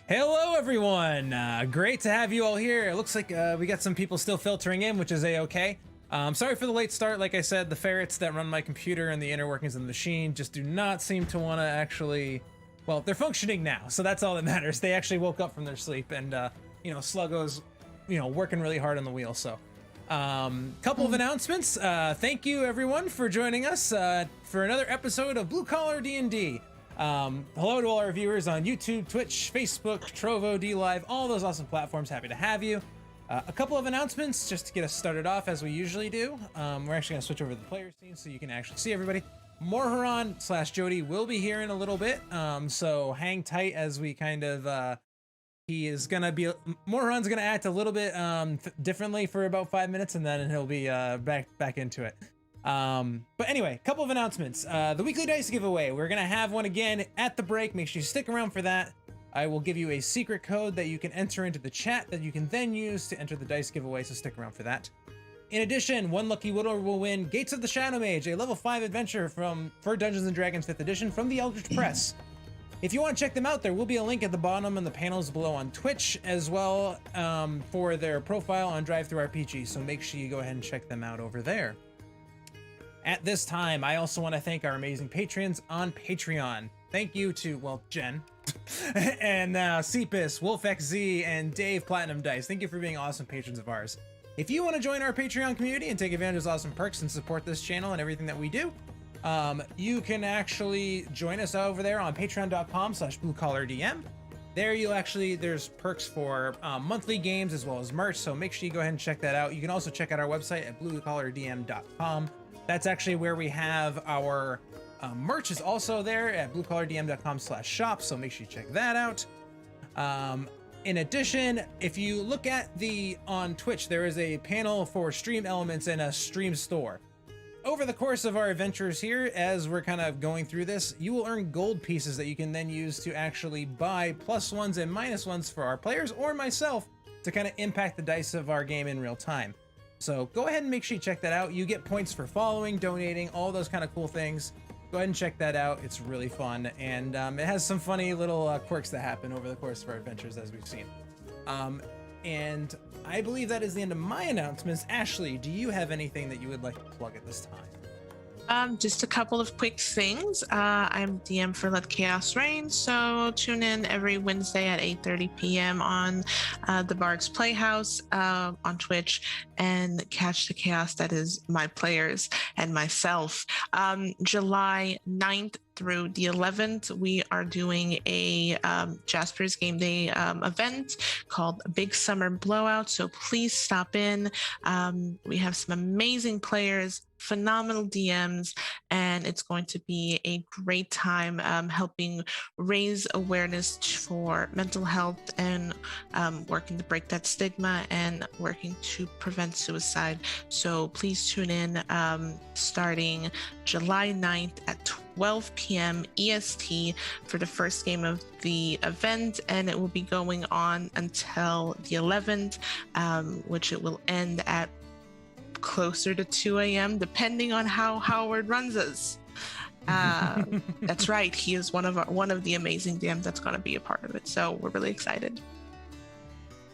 Hello, everyone. Great to have you all here. It looks like we got some people still filtering in, which is a-okay. Sorry for the late start. Like I said, the ferrets that run my computer and the inner workings of the machine just do not seem to want to actually... Well, they're functioning now, so that's all that matters. They actually woke up from their sleep, and, Sluggo's, working really hard on the wheel, so... Couple of announcements. Thank you, everyone, for joining us for another episode of Blue Collar D&D. Hello to all our viewers on YouTube, Twitch, Facebook, Trovo, DLive, all those awesome platforms. Happy to have you. A couple of announcements just to get us started off as we usually do. We're actually going to switch over to the player scene so you can actually see everybody. Morharon/Jody will be here in a little bit, so hang tight as we kind of, Morharon's gonna act a little bit differently for about 5 minutes, and then he'll be back into it. But anyway, couple of announcements. The weekly dice giveaway, we're gonna have one again at the break. Make sure you stick around for that. I will give you a secret code that you can enter into the chat that you can then use to enter the dice giveaway, so stick around for that. In addition, one lucky winner will win Gates of the Shadow Mage, a level 5 adventure for Dungeons & Dragons 5th edition from the Eldritch Press. If you want to check them out, there will be a link at the bottom and the panels below on Twitch, as well for their profile on DriveThruRPG, so make sure you go ahead and check them out over there. At this time, I also want to thank our amazing patrons on Patreon. Thank you to, well, Jen, and Ceepus, WolfXZ, and Dave Platinum Dice. Thank you for being awesome patrons of ours. If you want to join our Patreon community and take advantage of those awesome perks and support this channel and everything that we do, you can actually join us over there on patreon.com/bluecollardm. There there's perks for monthly games as well as merch, so make sure you go ahead and check that out. You can also check out our website at bluecollardm.com. That's actually where we have our merch is also there at bluecollardm.com/shop, so make sure you check that out. In addition, if you look at on Twitch, there is a panel for stream elements and a stream store. Over the course of our adventures here, as we're kind of going through this, you will earn gold pieces that you can then use to actually buy +1s and -1s for our players or myself to kind of impact the dice of our game in real time. So go ahead and make sure you check that out. You get points for following, donating, all those kind of cool things. Go ahead and check that out. It's really fun, and it has some funny little quirks that happen over the course of our adventures, as we've seen. And I believe that is the end of my announcements. Ashley, do you have anything that you would like to plug at this time? Just a couple of quick things. I'm DM for Let Chaos Reign, so tune in every Wednesday at 8:30 p.m. on the Bard's Playhouse on Twitch and catch the chaos that is my players and myself. July 9th through the 11th, we are doing a Jasper's Game Day event called Big Summer Blowout, so please stop in. We have some amazing players, phenomenal DMs, and it's going to be a great time helping raise awareness for mental health and working to break that stigma and working to prevent suicide. So please tune in starting July 9th at 12 p.m. EST for the first game of the event, and it will be going on until the 11th, which it will end at closer to 2 a.m. depending on how Howard runs us. That's right, he is one of the amazing DMs that's going to be a part of it, so we're really excited.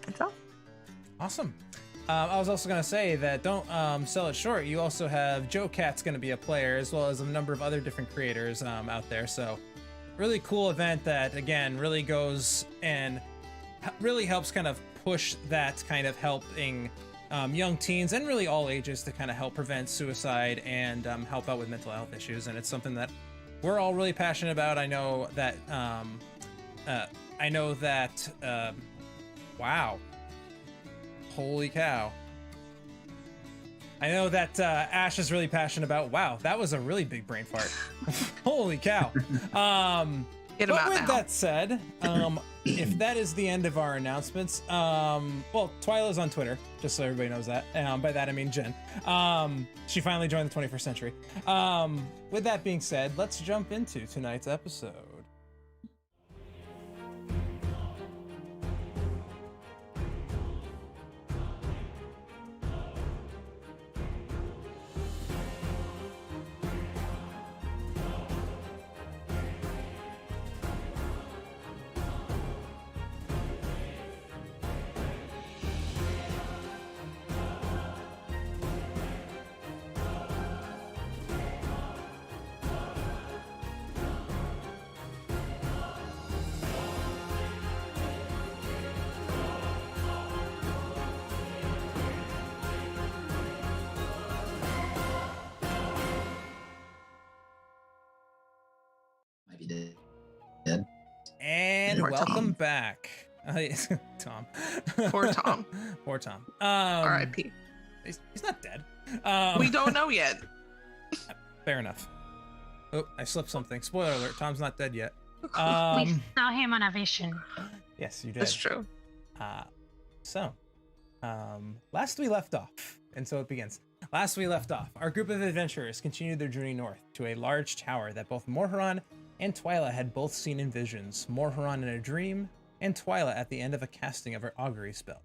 That's all. Awesome. I was also going to say that don't sell it short. You also have Joe Cat's going to be a player, as well as a number of other different creators out there. So really cool event that, again, really goes and really helps kind of push that kind of helping young teens and really all ages to kind of help prevent suicide and help out with mental health issues. And it's something that we're all really passionate about. I know that, wow. Holy cow. I know that Ash is really passionate about. Wow, that was a really big brain fart. Holy cow. Get but with that said, if that is the end of our announcements, well, Twyla's on Twitter, just so everybody knows that. By that I mean Jen. She finally joined the 21st century. With that being said, let's jump into tonight's episode. And Poor welcome Tom. back. Tom. Poor Tom. Poor Tom. R.I.P. He's not dead. We don't know yet. Fair enough. Oh, I slipped something. Spoiler alert, Tom's not dead yet. We saw him on a vision. Yes, you did. That's true. Last we left off, and so it begins. Last we left off, our group of adventurers continued their journey north to a large tower that both Morharon and Twyla had both seen in visions, Morharon in a dream, and Twyla at the end of a casting of her augury spell.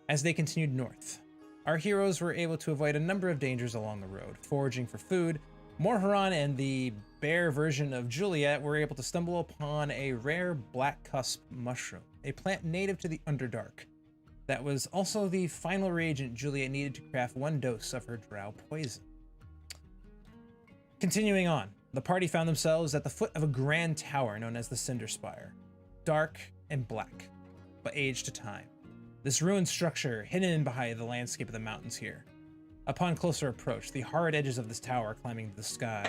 As they continued north, our heroes were able to avoid a number of dangers along the road. Foraging for food, Morharon and the bear version of Juliet were able to stumble upon a rare black cusp mushroom, a plant native to the Underdark. That was also the final reagent Juliet needed to craft 1 dose of her drow poison. Continuing on, the party found themselves at the foot of a grand tower known as the Cinder Spire. Dark and black, but aged to time. This ruined structure hidden behind the landscape of the mountains here. Upon closer approach, the hard edges of this tower climbing to the sky,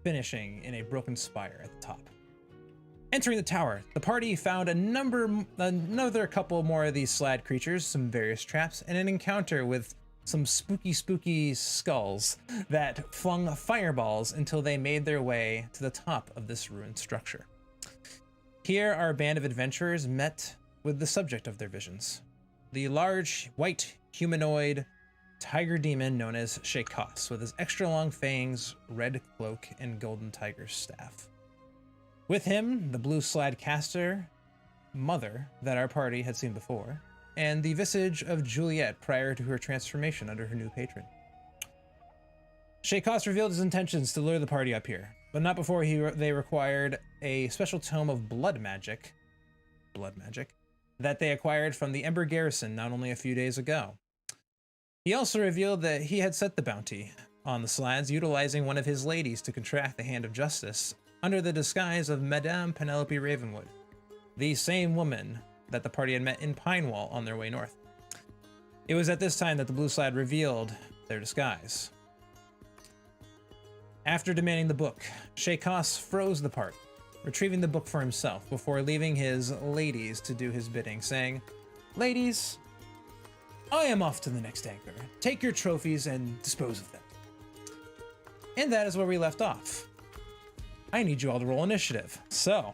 finishing in a broken spire at the top. Entering the tower, the party found another couple more of these slad creatures, some various traps, and an encounter with some spooky skulls that flung fireballs until they made their way to the top of this ruined structure. Here, our band of adventurers met with the subject of their visions. The large, white, humanoid tiger demon known as Shekos, with his extra long fangs, red cloak, and golden tiger's staff. With him, the blue slad caster, Mother, that our party had seen before, and the visage of Juliet prior to her transformation under her new patron. Shekos revealed his intentions to lure the party up here, but not before they required a special tome of blood magic, that they acquired from the Ember Garrison not only a few days ago. He also revealed that he had set the bounty on the slads, utilizing one of his ladies to contract the hand of justice under the disguise of Madame Penelope Ravenwood, the same woman that the party had met in Pinewall on their way north. It was at this time that the blue slad revealed their disguise. After demanding the book, Shekos froze the party, retrieving the book for himself before leaving his ladies to do his bidding, saying, "Ladies, I am off to the next anchor. Take your trophies and dispose of them." And that is where we left off. I need you all to roll initiative. So,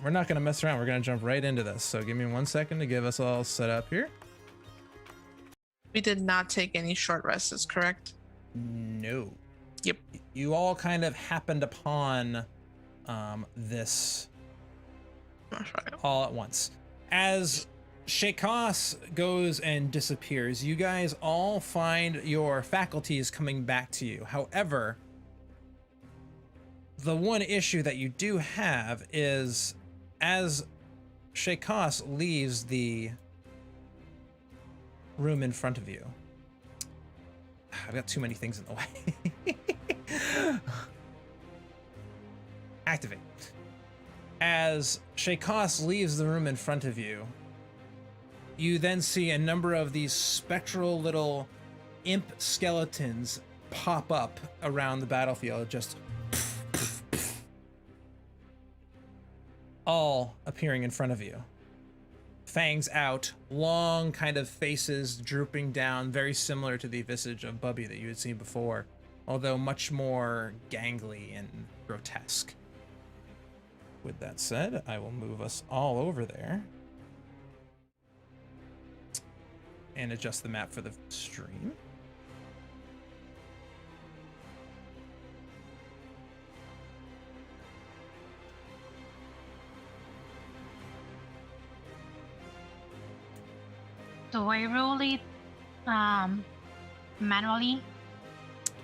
we're not going to mess around. We're going to jump right into this. So give me 1 second to give us all set up here. We did not take any short rests, correct? No. Yep. You all kind of happened upon this all at once. As Shekos goes and disappears, you guys all find your faculties coming back to you. However, the one issue that you do have is as Shekos leaves the room in front of you. I've got too many things in the way. Activate. As Shekos leaves the room in front of you, you then see a number of these spectral little imp skeletons pop up around the battlefield, just all appearing in front of you. Fangs out, long kind of faces drooping down, very similar to the visage of Bubbe that you had seen before, although much more gangly and grotesque. With that said, I will move us all over there and adjust the map for the stream. Do I roll it manually?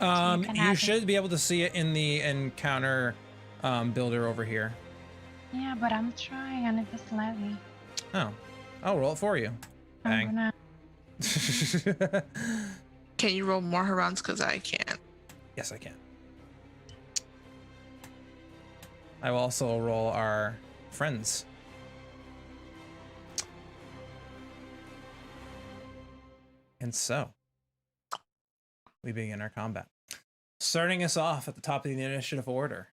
You should be able to see it in the encounter builder over here. Yeah, but I'm trying and it just let me. Oh, I'll roll it for you. Bang. Can you roll more Hurons? Because I can't. Yes, I can. I will also roll our friends. And so, we begin our combat. Starting us off at the top of the initiative order,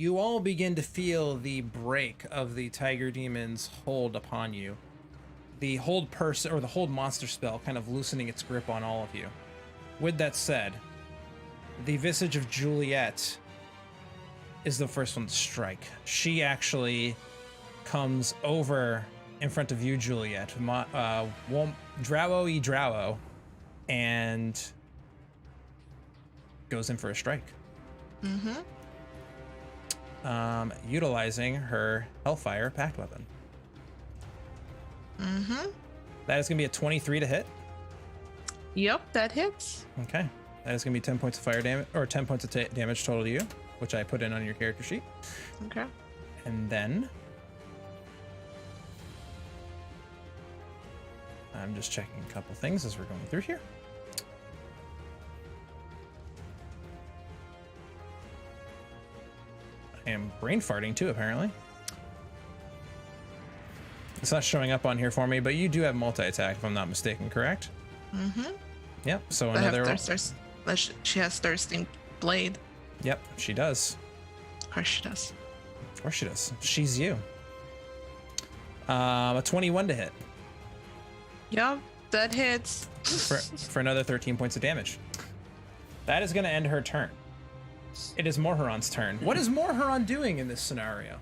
you all begin to feel the break of the tiger demon's hold upon you. The hold person, or the hold monster spell, kind of loosening its grip on all of you. With that said, the visage of Juliet is the first one to strike. She actually comes over in front of you, Juliet, Drowo-y Drowo, and goes in for a strike. Utilizing her Hellfire pact weapon. That is going to be a 23 to hit. Yep, that hits. Okay. That is going to be 10 points of fire damage, or 10 points of damage total to you, which I put in on your character sheet. Okay. And then I'm just checking a couple things as we're going through here. I am brain farting too, apparently. It's not showing up on here for me, but you do have multi-attack, if I'm not mistaken, correct? Yep, so another... She has Thirsting Blade. Yep, she does. Of course she does. Of course she does. She's you. A 21 to hit. Yep, that hits. for another 13 points of damage. That is going to end her turn. It is Morharon's turn. What is Morharon doing in this scenario?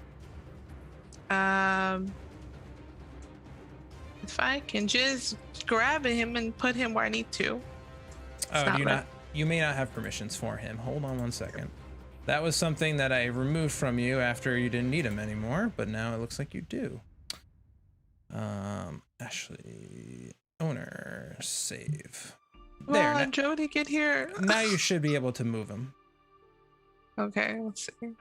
If I can just grab him and put him where I need to. You may not have permissions for him. Hold on one second. That was something that I removed from you after you didn't need him anymore, but now it looks like you do. Ashley, owner, save. There. Well, Jody, get here. Now you should be able to move him. Okay, let's see.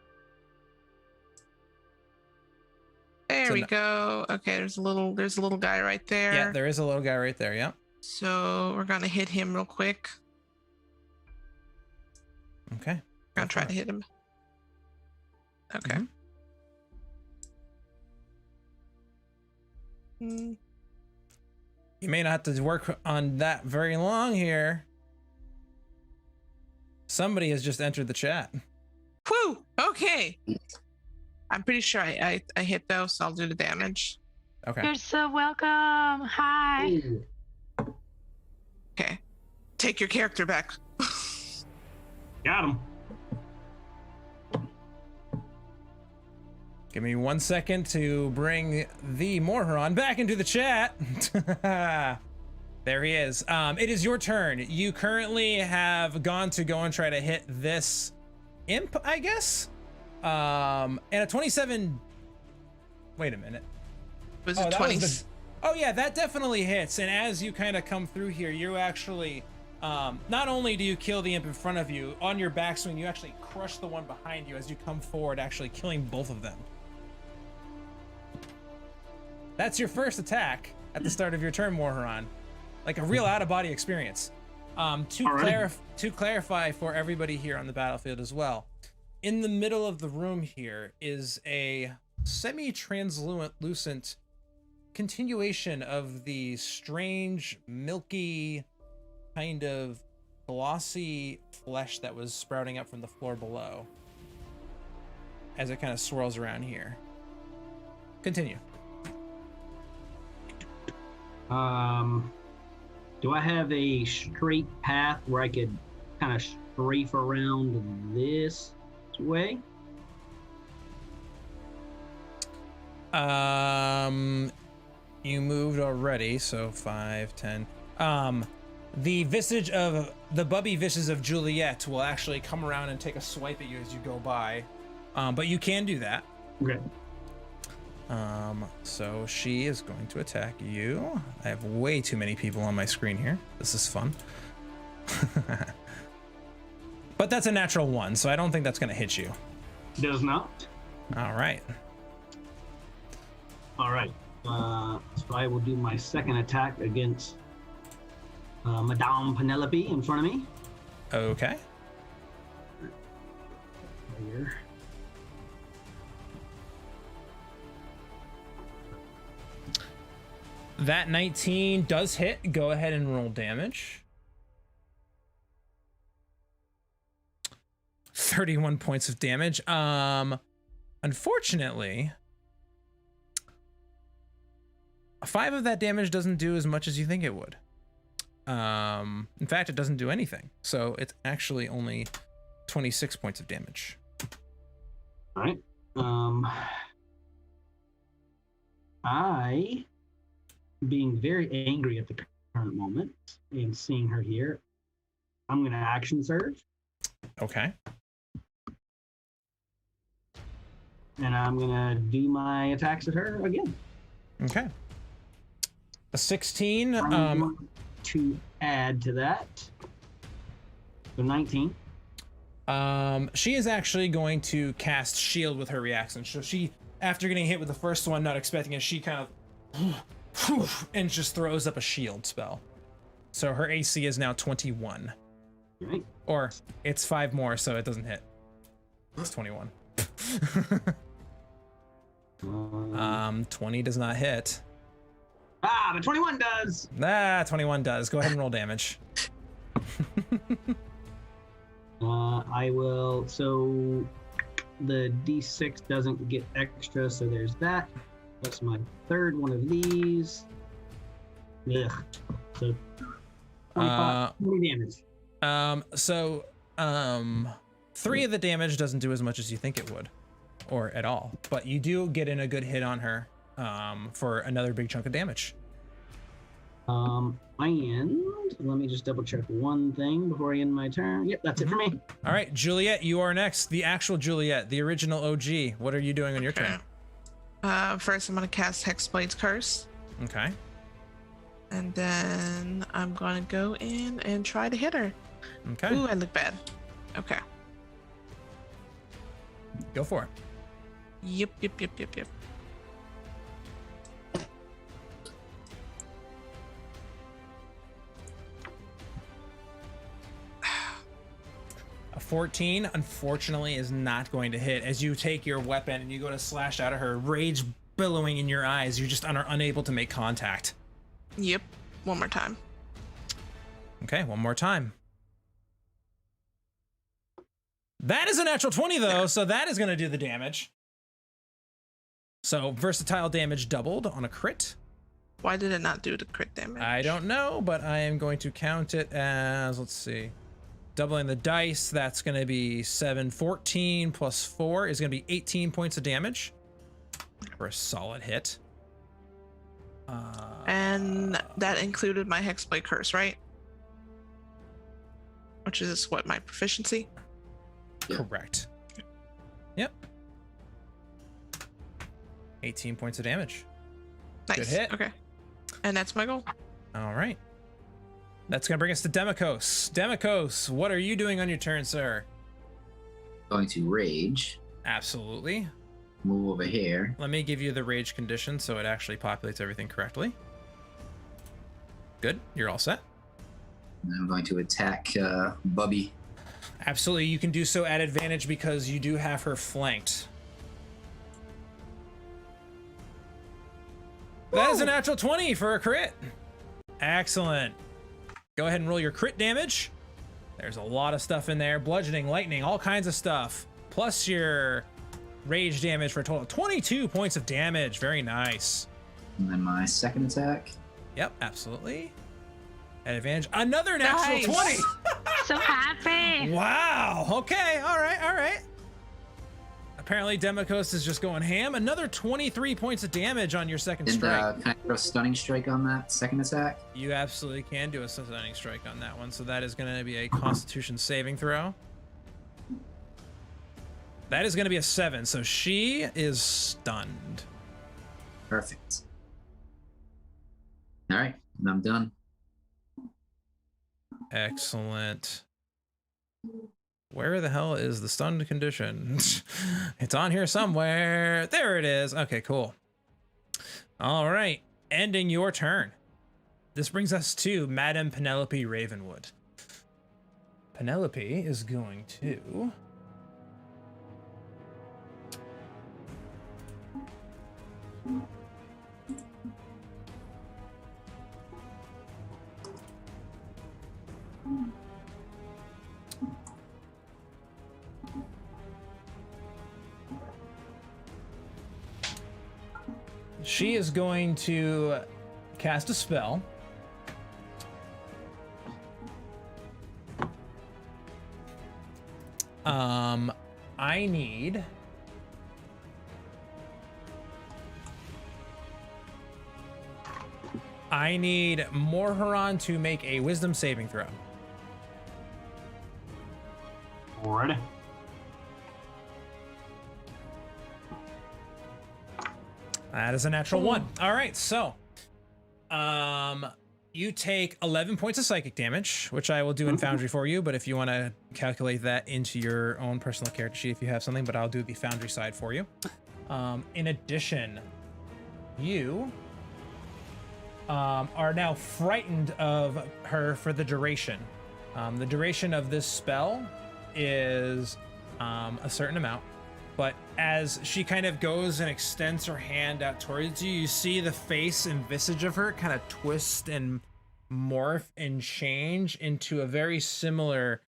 There we go. Okay, there's a little guy right there. Yeah, there is a little guy right there. Yeah. So we're gonna hit him real quick. Okay. I'm gonna try to hit him. Okay. You may not have to work on that very long here. Somebody has just entered the chat. Whew! Okay. I'm pretty sure I hit those, so I'll do the damage. Okay. You're so welcome. Hi. Okay. Take your character back. Got him. Give me 1 second to bring the Morharon back into the chat. There he is. It is your turn. You currently have gone to go and try to hit this imp, I guess. And a 27. Wait a minute. Was it 20? Oh yeah, that definitely hits. And as you kind of come through here, you actually, not only do you kill the imp in front of you, on your backswing, you actually crush the one behind you as you come forward, actually killing both of them. That's your first attack at the start of your turn, Morharon. Like a real out-of-body experience. To clarify for everybody here on the battlefield as well, in the middle of the room here is a semi-translucent continuation of the strange, milky, kind of glossy flesh that was sprouting up from the floor below as it kind of swirls around here. Continue. Do I have a straight path where I could kind of strafe around this way? You moved already, so 5, 10. The visage of the Bubbe visage of Juliet will actually come around and take a swipe at you as you go by. But you can do that. Okay. So she is going to attack you. I have way too many people on my screen here. This is fun. But that's a natural 1, so I don't think that's going to hit you. Does not. All right. All right. So I will do my second attack against Madame Penelope in front of me. Okay. Here. That 19 does hit. Go ahead and roll damage. 31 points of damage. Unfortunately, 5 of that damage doesn't do as much as you think it would. In fact, it doesn't do anything. So it's actually only 26 points of damage. All right. I, being very angry at the current moment and seeing her here, I'm going to action surge. Okay. And I'm going to do my attacks at her again. Okay. A 16. I'm going to add to that. So 19. She is actually going to cast shield with her reaction. So she, after getting hit with the first one, not expecting it, she kind of and just throws up a shield spell. So her AC is now 21. Right. Or it's 5 more, so it doesn't hit. It's 21. 20 does not hit. But 21 does. 21 does. Go ahead and roll damage. I will. So the D6 doesn't get extra, so there's that. That's my third one of these. Ugh. So 25 damage. So 3 of the damage doesn't do as much as you think it would, or at all, but you do get in a good hit on her for another big chunk of damage. And let me just double check one thing before I end my turn. Yep, that's it for me. All right, Juliet, you are next. The actual Juliet, the original OG. What are you doing on your turn? First, I'm going to cast Hexblade's Curse. Okay. And then I'm going to go in and try to hit her. Okay. Ooh, I look bad. Okay. Go for it. Yep. A 14, unfortunately, is not going to hit. As you take your weapon and you go to slash out of her, rage billowing in your eyes, you just are unable to make contact. Yep. One more time. Okay, one more time. That is a natural 20, though, so that is going to do the damage. So versatile damage doubled on a crit. Why did it not do the crit damage? I don't know, but I am going to count it as, let's see, doubling the dice. That's going to be 7, 14 plus 4 is going to be 18 points of damage for a solid hit. And that included my Hexblade Curse, right? Which is what, my proficiency? Correct. Yep. 18 points of damage. Nice. Good hit. Okay. And that's my goal. All right. That's going to bring us to Demikos. Demikos, what are you doing on your turn, sir? Going to rage. Absolutely. Move over here. Let me give you the rage condition so it actually populates everything correctly. Good. You're all set. And I'm going to attack Bubbe. Absolutely. You can do so at advantage because you do have her flanked. Woo! That is a natural 20 for a crit. Excellent. Go ahead and roll your crit damage. There's a lot of stuff in there. Bludgeoning, lightning, all kinds of stuff. Plus your rage damage for a total of 22 points of damage. Very nice. And then my second attack. Yep, absolutely. At advantage. Another natural 20. So happy. Wow. Okay. All right. Apparently Demikos is just going ham. Another 23 points of damage on your second And strike. can I throw a stunning strike on that second attack? You absolutely can do a stunning strike on that one. So that is going to be a Constitution saving throw. That is going to be a 7. So she is stunned. Perfect. All right. And I'm done. Excellent. Where the hell is the stunned condition? It's on here somewhere. There it is. Okay, cool. All right. Ending your turn. This brings us to Madame Penelope Ravenwood. Penelope is going to... she is going to cast a spell. I need Morharon to make a wisdom saving throw. Alrighty. That is a natural 1. All right, so you take 11 points of psychic damage, which I will do in Foundry for you, but if you want to calculate that into your own personal character sheet if you have something, but I'll do the Foundry side for you. In addition, you are now frightened of her for the duration. The duration of this spell is a certain amount, but as she kind of goes and extends her hand out towards you, you see the face and visage of her kind of twist and morph and change into a very similar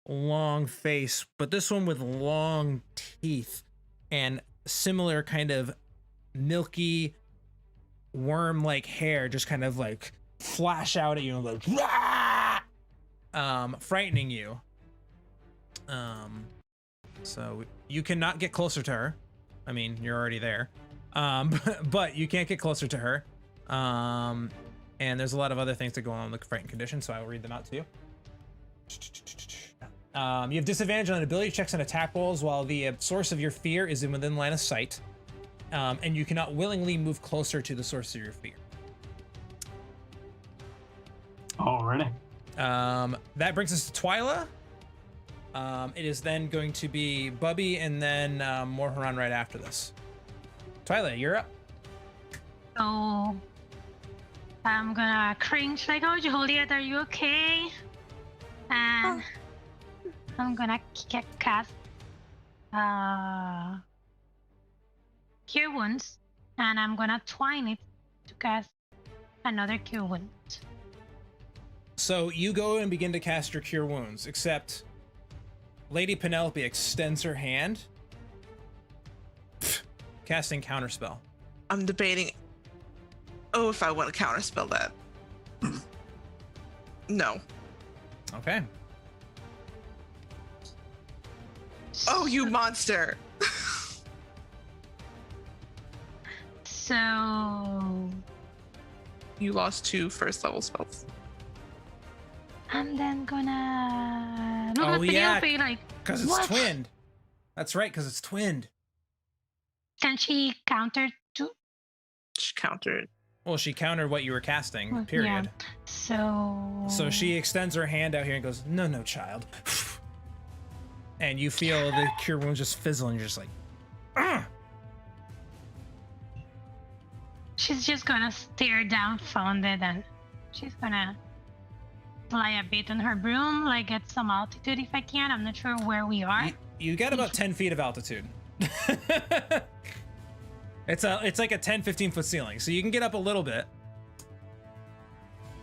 long face, but this one with long teeth and similar kind of milky worm-like hair just kind of like flash out at you and like frightening you. So you cannot get closer to her. I mean, you're already there. But you can't get closer to her. And there's a lot of other things that go on with the frightened condition, so I will read them out to you. You have disadvantage on ability checks and attack rolls while the source of your fear is within line of sight. And you cannot willingly move closer to the source of your fear. Alrighty. That brings us to Twyla. It is then going to be Bubbe and then Morharon right after this. Twyla, you're up. So I'm gonna cringe like, oh, Juliet, are you okay? And I'm gonna cast Cure Wounds, and I'm gonna twine it to cast another Cure Wound. So you go and begin to cast your Cure Wounds, except Lady Penelope extends her hand, casting Counterspell. I'm debating. Oh, if I want to counterspell that. No. Okay. Oh, you monster. So You lost 2 first level spells. I'm then gonna look Oh, at yeah, Penelope like, because it's what? twinned. That's right, because it's twinned. Can she counter to? She countered. Well, she countered what you were casting, Well, period. yeah. So So she extends her hand out here and goes, no, no, child. And you feel the Cure Wounds just fizzle and you're just like, ah! she's just gonna stare dumbfounded and she's gonna fly a bit on her broom, like get some altitude if I can. I'm not sure where we are. You got about 10 feet of altitude. It's like a 10-15 foot ceiling, so you can get up a little bit,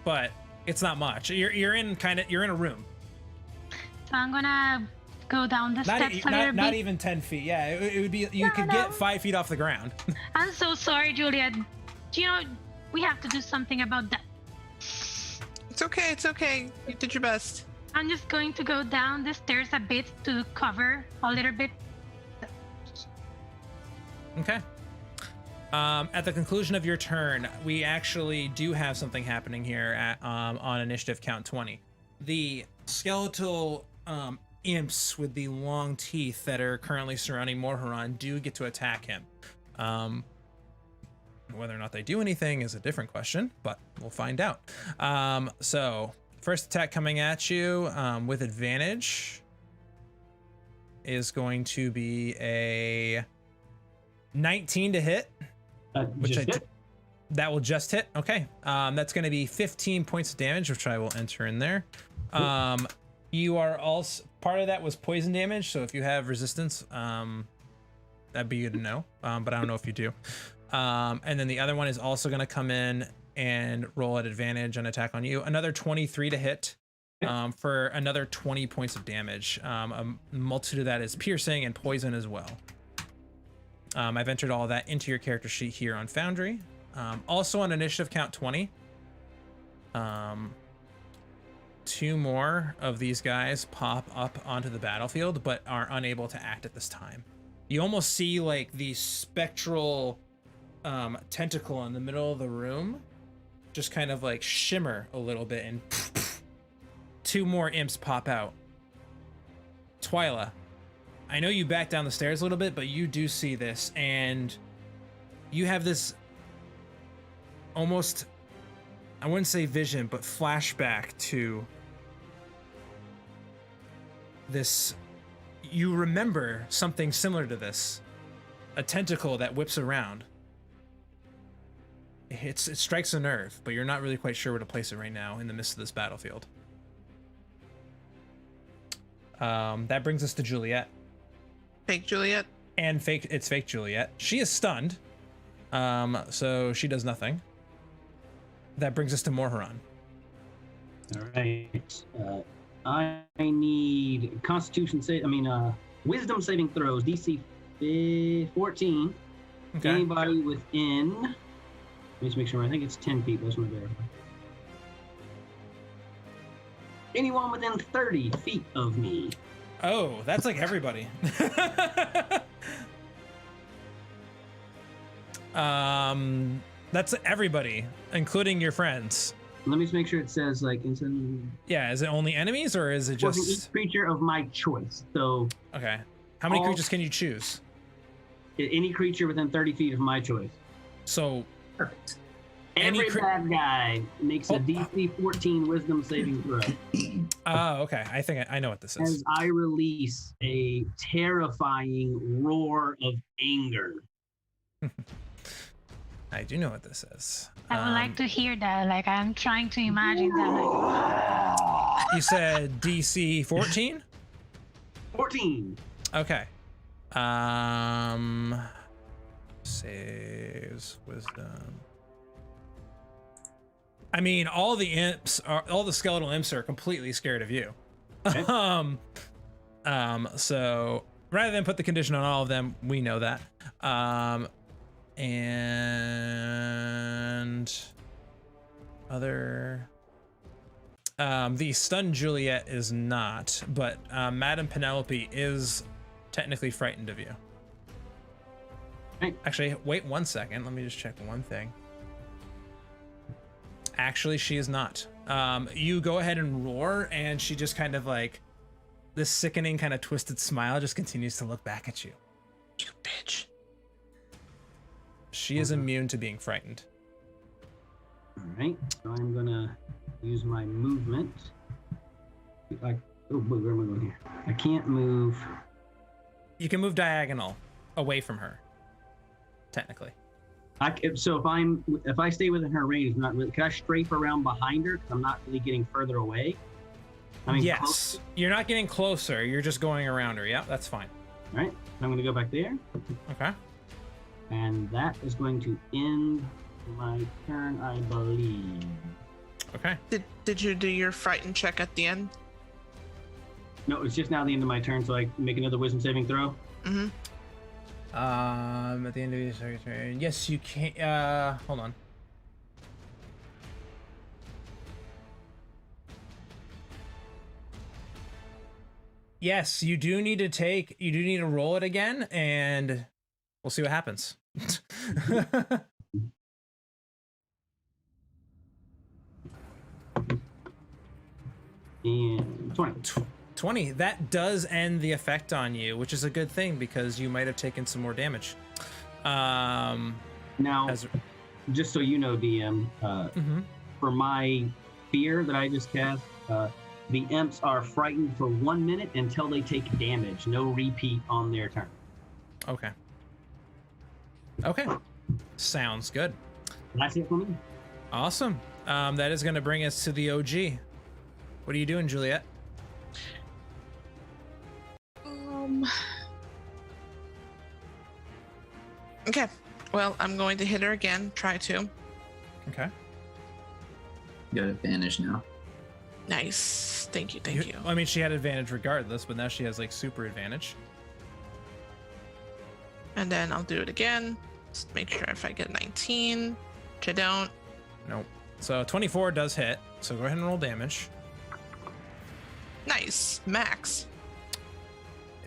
but it's not much. You're in a room. So I'm gonna go down the steps a little bit. Not even 10 feet. Yeah, it would be. You could get 5 feet off the ground. I'm so sorry, Juliet. You know, we have to do something about that. It's okay. It's okay. You did your best. I'm just going to go down the stairs a bit to cover a little bit. Okay. At the conclusion of your turn, we actually do have something happening here at, on initiative count 20. The skeletal imps with the long teeth that are currently surrounding Morharon do get to attack him. Whether or not they do anything is a different question, but we'll find out. So first attack coming at you with advantage is going to be a 19 to hit. That will just hit. Okay. That's going to be 15 points of damage, which I will enter in there. You are also, part of that was poison damage, so if you have resistance, that'd be good to know, but I don't know if you do. And then the other one is also going to come in and roll at advantage and attack on you. Another 23 to hit for another 20 points of damage. A multitude of that is piercing and poison as well. I've entered all of that into your character sheet here on Foundry. Also on initiative count 20. 2 more of these guys pop up onto the battlefield, but are unable to act at this time. You almost see like the spectral tentacle in the middle of the room just kind of like shimmer a little bit, and 2 more imps pop out. Twyla, I know you back down the stairs a little bit, but you do see this, and you have this almost, I wouldn't say vision, but flashback to this. You remember something similar to this, a tentacle that whips around. It strikes a nerve, but you're not really quite sure where to place it right now in the midst of this battlefield. That brings us to Juliet. Fake Juliet. And it's fake Juliet. She is stunned, so she does nothing. That brings us to Morharon. All right. I need Wisdom saving throws, DC 14. Okay. Anybody within, let me just make sure, I think it's 10 feet, let's verify. Anyone within 30 feet of me. Oh, that's like everybody. That's everybody, including your friends. Let me just make sure it says like Yeah, is it only enemies or is it just each creature of my choice? So okay. How many creatures can you choose? Any creature within 30 feet of my choice. So Perfect. Every bad guy makes a DC 14 Wisdom saving throw. Oh, okay. I think I know what this is. As I release a terrifying roar of anger. I do know what this is. I would like to hear that. Like, I'm trying to imagine that. Like, You said DC 14? 14. Okay. Saves wisdom. I mean, all the skeletal imps are completely scared of you. Okay. So rather than put the condition on all of them, we know that. And other, the stunned Juliet is not, but Madame Penelope is technically frightened of you. Okay. Actually, wait 1 second. Let me just check one thing. Actually, she is not. You go ahead and roar, and she just kind of like, this sickening kind of twisted smile just continues to look back at you. You bitch. She is immune to being frightened. All right. So I'm gonna use my movement. Where am I going here? I can't move. You can move diagonal away from her, technically. So if I stay within her range, not really. Can I strafe around behind her? Because I'm not really getting further away. I mean, yes. Close. You're not getting closer. You're just going around her. Yeah, that's fine. All right. I'm going to go back there. Okay. And that is going to end my turn, I believe. Okay. Did you do your frightened check at the end? No, it's just now the end of my turn, so I make another wisdom saving throw. Mm-hmm. At the end of your turn, yes, you can. Hold on. Yes, you do need to roll it again, and we'll see what happens. And 20. 20. That does end the effect on you, which is a good thing because you might have taken some more damage. Now, just so you know, DM, for my fear that I just cast, the imps are frightened for 1 minute until they take damage. No repeat on their turn. Okay. Okay. Sounds good. That's it for me. Awesome. That is going to bring us to the OG. What are you doing, Juliet? Okay. Well, I'm going to hit her again. Try to. Okay. You got advantage now. Nice. Thank you. Thank you. I mean, she had advantage regardless, but now she has like super advantage. And then I'll do it again. Just make sure if I get 19, which I don't. Nope. So 24 does hit. So go ahead and roll damage. Nice. Max.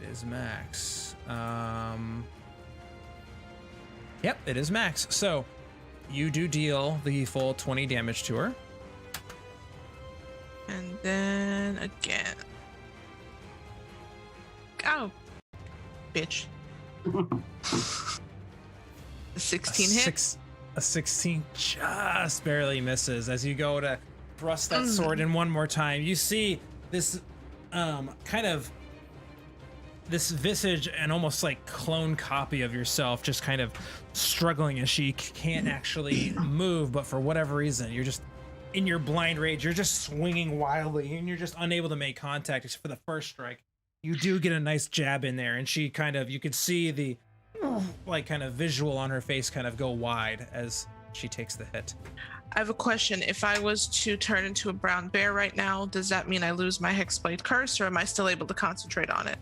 It is max. Yep, it is max. So you do deal the full 20 damage to her. And then again. Oh, bitch. A 16 hit. A 16 just barely misses. As you go to thrust that sword in one more time, you see this kind of this visage and almost like clone copy of yourself just kind of struggling as she can't actually move, but for whatever reason you're just in your blind rage, you're just swinging wildly and you're just unable to make contact except for the first strike. You do get a nice jab in there, and she kind of, you could see the like kind of visual on her face kind of go wide as she takes the hit. I have a question. If I was to turn into a brown bear right now, does that mean I lose my Hexblade curse, or am I still able to concentrate on it?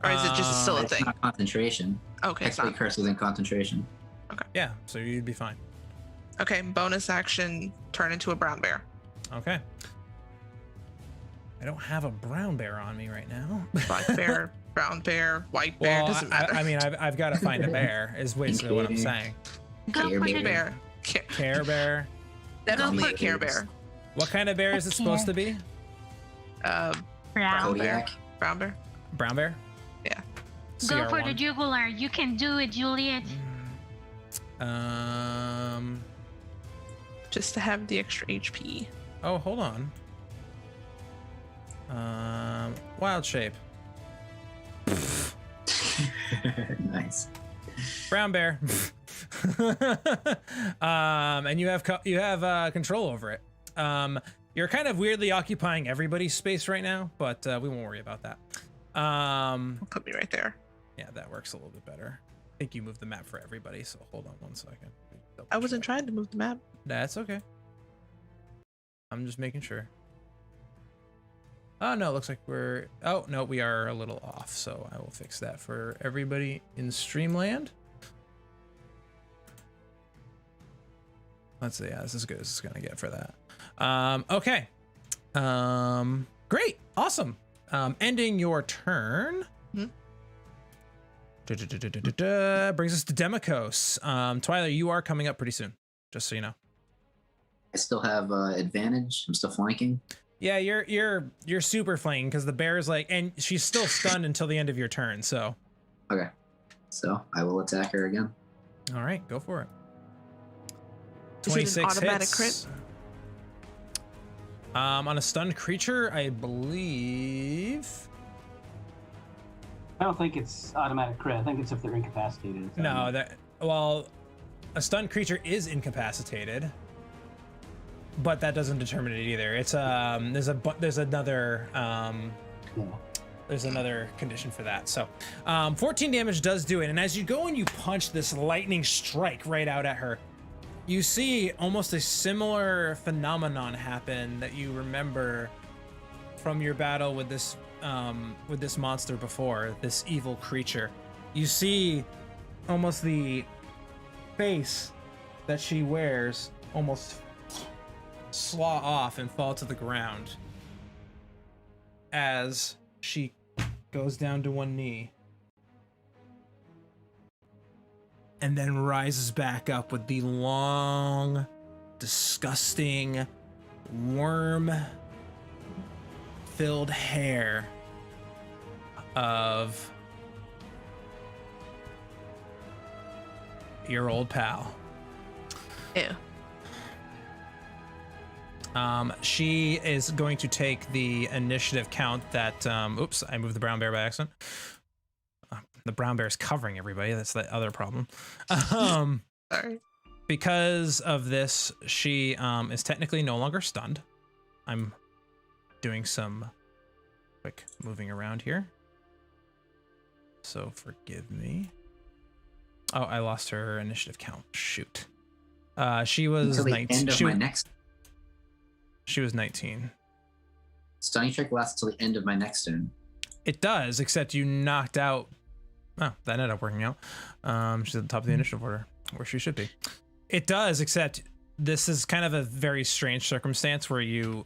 Or is it just still a It's thing? not concentration. Okay, it's Hexblade not. curse isn't concentration. Okay. Yeah, so you'd be fine. Okay, bonus action, turn into a brown bear. Okay. I don't have a brown bear on me right now. Black bear, brown bear, white bear, Well, doesn't matter. I mean, I've got to find a bear is basically what I'm saying. Go Care for Bear. the bear. Care bear. Definitely Go Care Bears. Bear. What kind of bear is it supposed to be? brown. Brown bear. Kodiak. Brown bear. Brown bear? Yeah. Go for CR1. the jugular. You can do it, Juliet. Just to have the extra HP. Oh, hold on. Wild shape. Nice. Brown bear. And you have control over it. You're kind of weirdly occupying everybody's space right now, but we won't worry about that. Put me right there. Yeah, that works a little bit better. I think you moved the map for everybody, so hold on one second. I wasn't trying to move the map. That's okay. I'm just making sure. Oh no, it looks like we're, oh no, we are a little off, so I will fix that for everybody in Streamland. Let's see, yeah, this is as good as it's gonna get for that. Okay. Great, awesome. Ending your turn. Brings us to Demikos. Twyla, you are coming up pretty soon, just so you know. I still have advantage. I'm still flanking. Yeah, you're super flanking because the bear's like, and she's still stunned until the end of your turn. So, Okay. So I will attack her again. all right, go for it. Is it an 26 automatic hits. crit? On a stunned creature, I believe. I don't think it's automatic crit. I think it's if they're incapacitated. No, well, a stunned creature is incapacitated, but that doesn't determine it either. It's there's another condition for that. So 14 damage does do it, and as you go and you punch this lightning strike right out at her, you see almost a similar phenomenon happen that you remember from your battle with this monster before, this evil creature. You see almost the face that she wears almost slaw off and fall to the ground as she goes down to one knee and then rises back up with the long, disgusting, worm-filled hair of your old pal. Ew. She is going to take the initiative count that, oops, I moved the brown bear by accident. The brown bear is covering everybody. That's the other problem. Sorry. Because of this, she is technically no longer stunned. I'm doing some quick moving around here. So forgive me. Oh, I lost her initiative count. Shoot. She was Until the 19. end of my next. She was 19. Stunning trick lasts till the end of my next turn. It does, except you knocked out Oh, that ended up working out. She's at the top of the initiative order, where she should be. It does, except this is kind of a very strange circumstance where you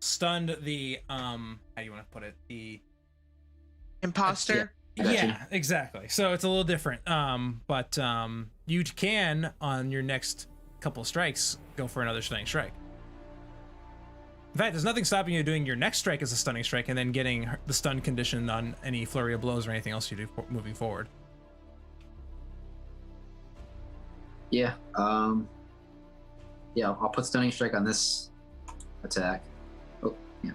stunned the how do you want to put it? The Imposter. Yeah, exactly. So it's a little different. But you can, on your next couple of strikes, go for another stunning strike. In fact, there's nothing stopping you doing your next strike as a stunning strike and then getting the stun condition on any flurry of blows or anything else you do moving forward. Yeah. Yeah, I'll put stunning strike on this attack. Oh, yeah.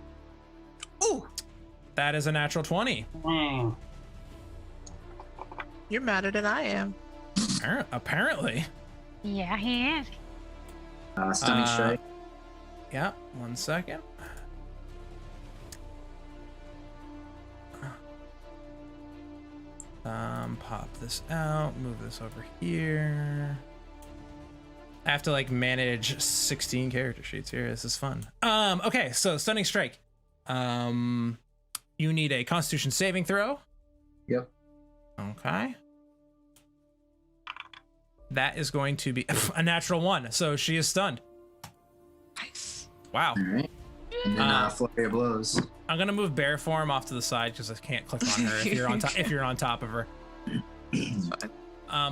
Ooh, that is a natural 20. You're madder than I am. Apparently. Yeah, he is. Stunning strike. Yeah, 1 second. Pop this out, move this over here. I have to like manage 16 character sheets here. This is fun. Okay, so stunning strike. You need a Constitution saving throw. Yep. Okay. That is going to be a natural 1, so she is stunned. Nice. Wow. All right. And then flurry of blows. I'm gonna move bear form off to the side because I can't click on her if you're on top. If you're on top of her.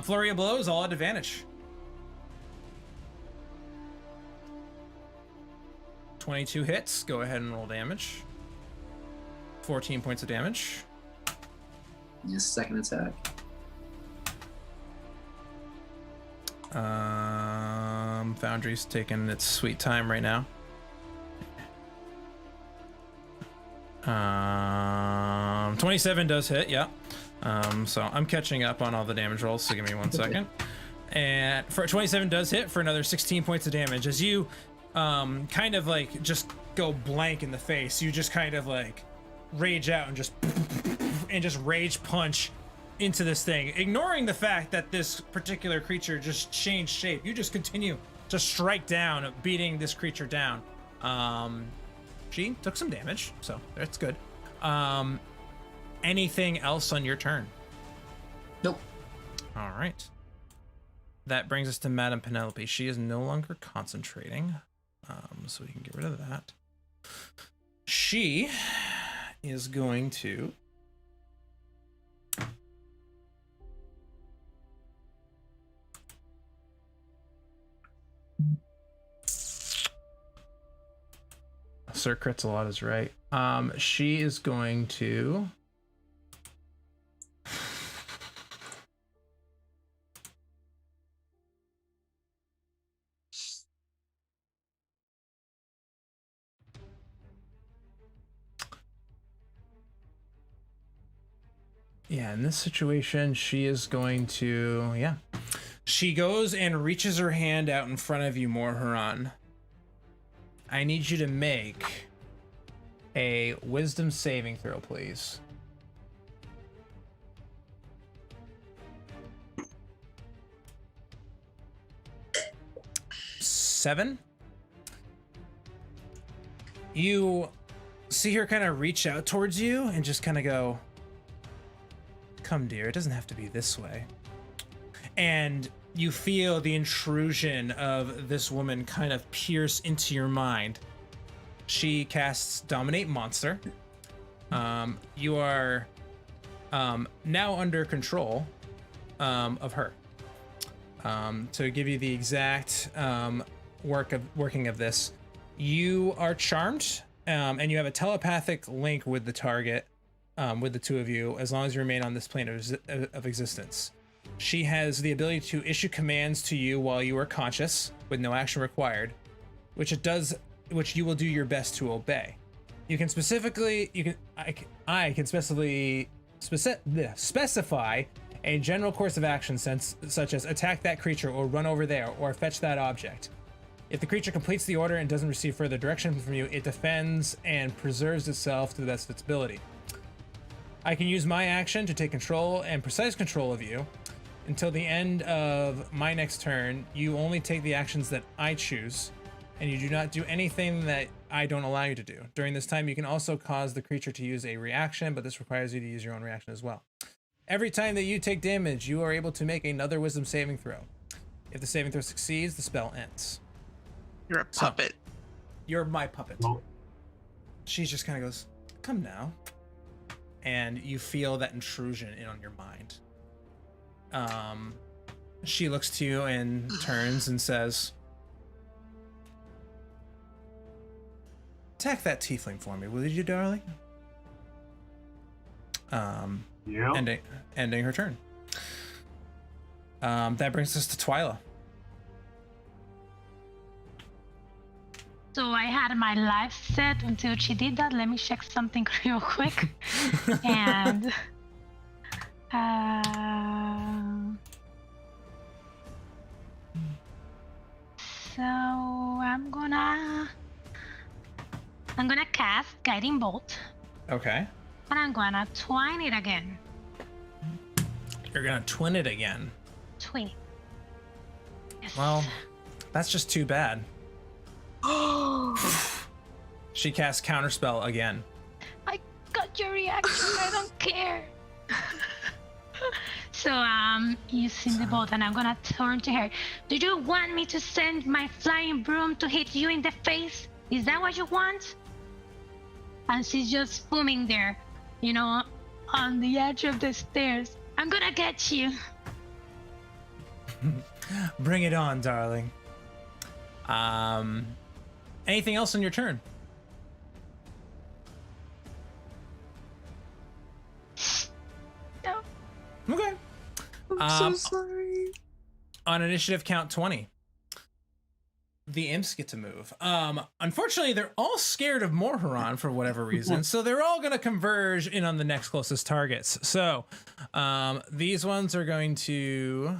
Flurry of blows, all at advantage. 22 hits. Go ahead and roll damage. 14 points of damage. Yes, second attack. Foundry's taking its sweet time right now. 27 does hit, yeah. So I'm catching up on all the damage rolls, so give me 1 second. And for 27 does hit for another 16 points of damage. As you kind of like just go blank in the face, you just kind of like rage out and just rage punch into this thing, ignoring the fact that this particular creature just changed shape. You just continue to strike down, beating this creature down. She took some damage, so that's good. Anything else on your turn? Nope. All right. That brings us to Madame Penelope. She is no longer concentrating, so we can get rid of that. She is going to Sir Crits a lot is right. She is going to in this situation, she is going to, she goes and reaches her hand out in front of you, Morharon. I need you to make a wisdom saving throw, please. Seven. You see her kind of reach out towards you and just kind of go, "Come, dear, it doesn't have to be this way." And you feel the intrusion of this woman kind of pierce into your mind. She casts Dominate Monster. You are now under control of her. To give you the exact working of this, you are charmed, and you have a telepathic link with the target, with the two of you, as long as you remain on this plane of existence. She has the ability to issue commands to you while you are conscious, with no action required, which you will do your best to obey. You can specify a general course of action such as attack that creature or run over there or fetch that object. If the creature completes the order and doesn't receive further direction from you, it defends and preserves itself to the best of its ability. I can use my action to take control and precise control of you. Until the end of my next turn, you only take the actions that I choose, and you do not do anything that I don't allow you to do. During this time, you can also cause the creature to use a reaction, but this requires you to use your own reaction as well. Every time that you take damage, you are able to make another wisdom saving throw. If the saving throw succeeds, the spell ends. You're a puppet. So, you're my puppet. Oh. She just kind of goes, come now. And you feel that intrusion in on your mind. She looks to you and turns and says, attack that tiefling for me, will you, darling? Yeah. Ending her turn. That brings us to Twyla. So I had my life set until she did that. Let me check something real quick. And so I'm gonna cast Guiding Bolt. Okay. And I'm gonna twine it again. You're gonna twin it again. Twin. Yes. Well, that's just too bad. She casts Counterspell again. I got your reaction. I don't care. So using the bolt, and I'm gonna turn to her. Do you want me to send my flying broom to hit you in the face? Is that what you want? And she's just booming there, you know, on the edge of the stairs. I'm gonna get you. Bring it on, darling. Anything else on your turn? No. Okay. I'm so sorry. On initiative count 20, the imps get to move. Unfortunately, they're all scared of Morharon for whatever reason, so they're all going to converge in on the next closest targets. So these ones are going to,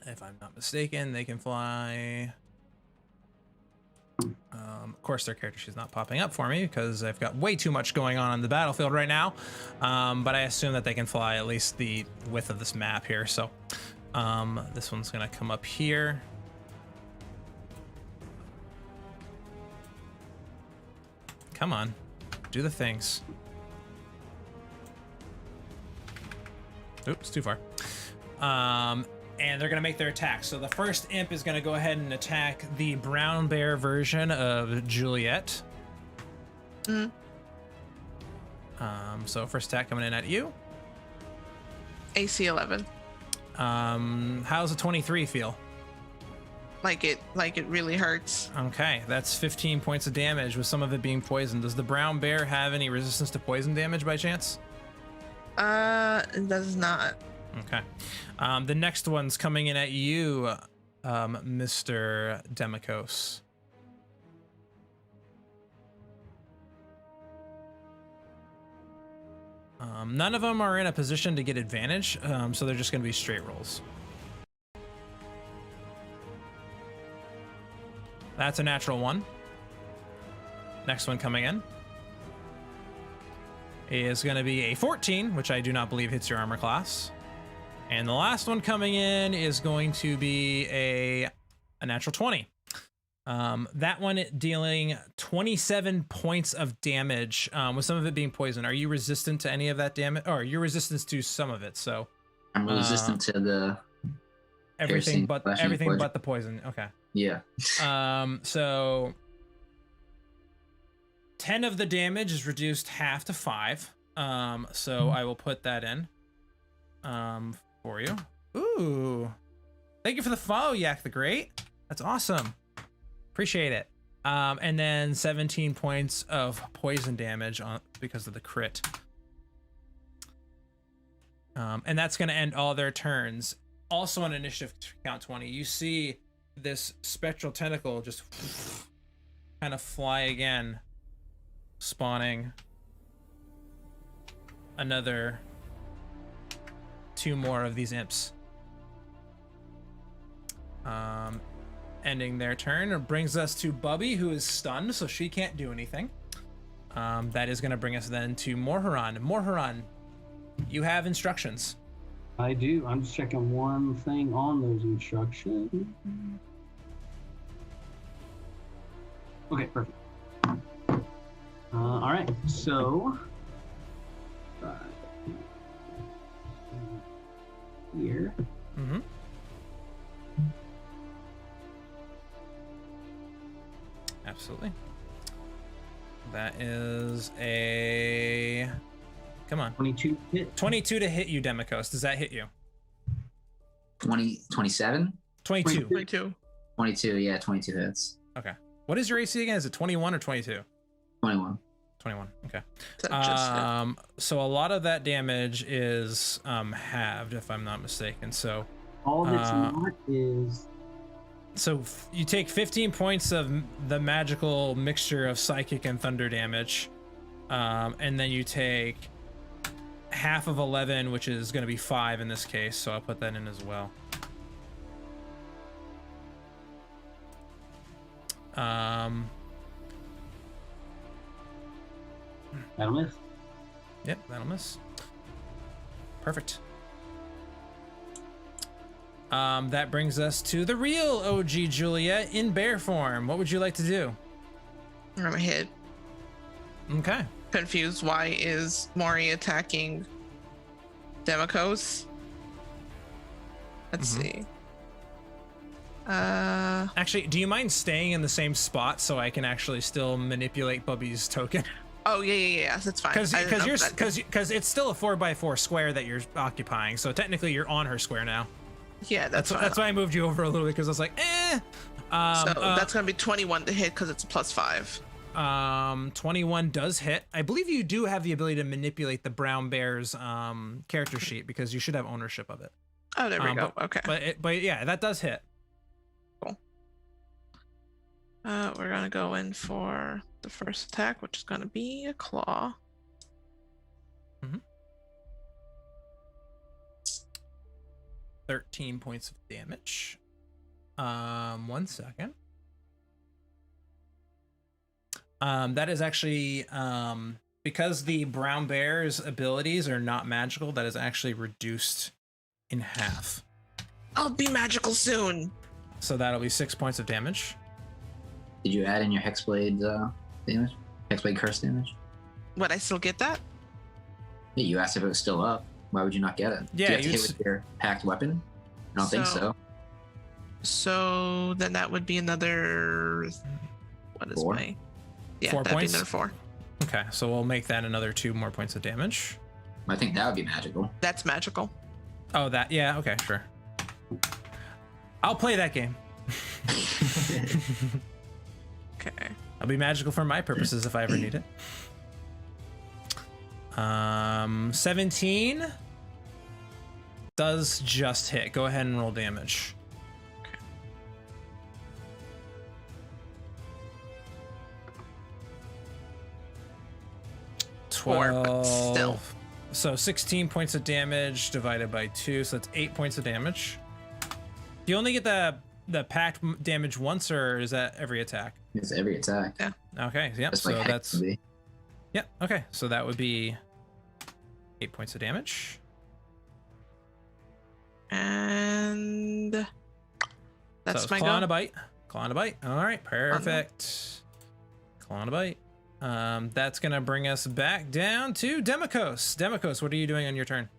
if I'm not mistaken, they can fly. Of course, their character sheet's not popping up for me because I've got way too much going on the battlefield right now. But I assume that they can fly at least the width of this map here. So this one's going to come up here. Come on, do the things. Oops, too far. And they're going to make their attack. So the first imp is going to go ahead and attack the brown bear version of Juliet. So first attack coming in at you. AC 11. How's a 23 feel? Like it really hurts. Okay, that's 15 points of damage with some of it being poisoned. Does the brown bear have any resistance to poison damage by chance? It does not. Okay. The next one's coming in at you, Mr. Demikos. None of them are in a position to get advantage, so they're just going to be straight rolls. That's a natural 1. Next one coming in is going to be a 14, which I do not believe hits your armor class. And the last one coming in is going to be a natural 20. That one dealing 27 points of damage, with some of it being poison. Are you resistant to any of that damage? Or you're resistant to some of it, so... I'm resistant to the... Everything but the poison. Okay. Yeah. So 10 of the damage is reduced half to 5. So I will put that in for you. Ooh. Thank you for the follow, Yak the Great. That's awesome. Appreciate it. And then 17 points of poison damage because of the crit. And that's going to end all their turns. Also on initiative count 20, you see this spectral tentacle just kind of fly again, spawning another 2 more of these imps. Ending their turn. It brings us to Bubbe, who is stunned, so she can't do anything. That is going to bring us then to Morharon. Morharon, you have instructions. I do. I'm just checking one thing on those instructions. Okay, perfect. All right, so here. Mm-hmm. Absolutely. That is a... Come on. 22 hit. 22 to hit you, Demikos. Does that hit you? 27? 22. 22, yeah, 22 hits. Okay. What is your AC again? Is it 21 or 22? 21. 21. Okay. That So a lot of that damage is halved, if I'm not mistaken. So all that's not is... So you take 15 points of the magical mixture of psychic and thunder damage, and then you take half of 11, which is going to be 5 in this case. So I'll put that in as well. That'll miss. Yep, that'll miss. Perfect. That brings us to the real OG Julia in bear form. What would you like to do? I'm gonna hit. Okay. Confused. Why is Mori attacking Demikos? Let's see. Actually, do you mind staying in the same spot so I can actually still manipulate Bubby's token? Oh yeah, that's fine. Because it's still a 4x4 square that you're occupying, so technically you're on her square now. Yeah, that's fine. That's why I moved you over a little bit, because I was like, eh. So that's gonna be 21 to hit because it's a +5. 21 does hit. I believe you do have the ability to manipulate the brown bear's character sheet, because you should have ownership of it. Oh, there we go. Okay. But yeah, that does hit. Cool. We're gonna go in for the first attack, which is gonna be a claw. 13 points of damage. 1 second. That is actually because the brown bear's abilities are not magical, that is actually reduced in half. I'll be magical soon. So that'll be 6 points of damage. Did you add in your Hexblade damage? Hexblade curse damage? Would I still get that? Yeah, you asked if it was still up. Why would you not get it? Yeah, do you have to hit with your packed weapon? I don't think so. So then that would be another... What is 4? my... Yeah, 4 that'd points? be another 4. Okay, so we'll make that another 2 more points of damage. I think that would be magical. That's magical. Oh, that, yeah, okay, sure. I'll play that game. Okay. I'll be magical for my purposes if I ever need it. 17 does just hit. Go ahead and roll damage. Okay. 12. But still. So 16 points of damage divided by 2, so that's 8 points of damage. Do you only get the packed damage once, or is that every attack? It's every attack. Yeah. Okay, yep. Just So like that's Hex would be. yep. Okay, so that would be 8 points of damage. And that's so my claw and go. a bite. Claw and a bite. All right, perfect. Claw and a bite. That's gonna bring us back down to Demikos. Demikos, what are you doing on your turn?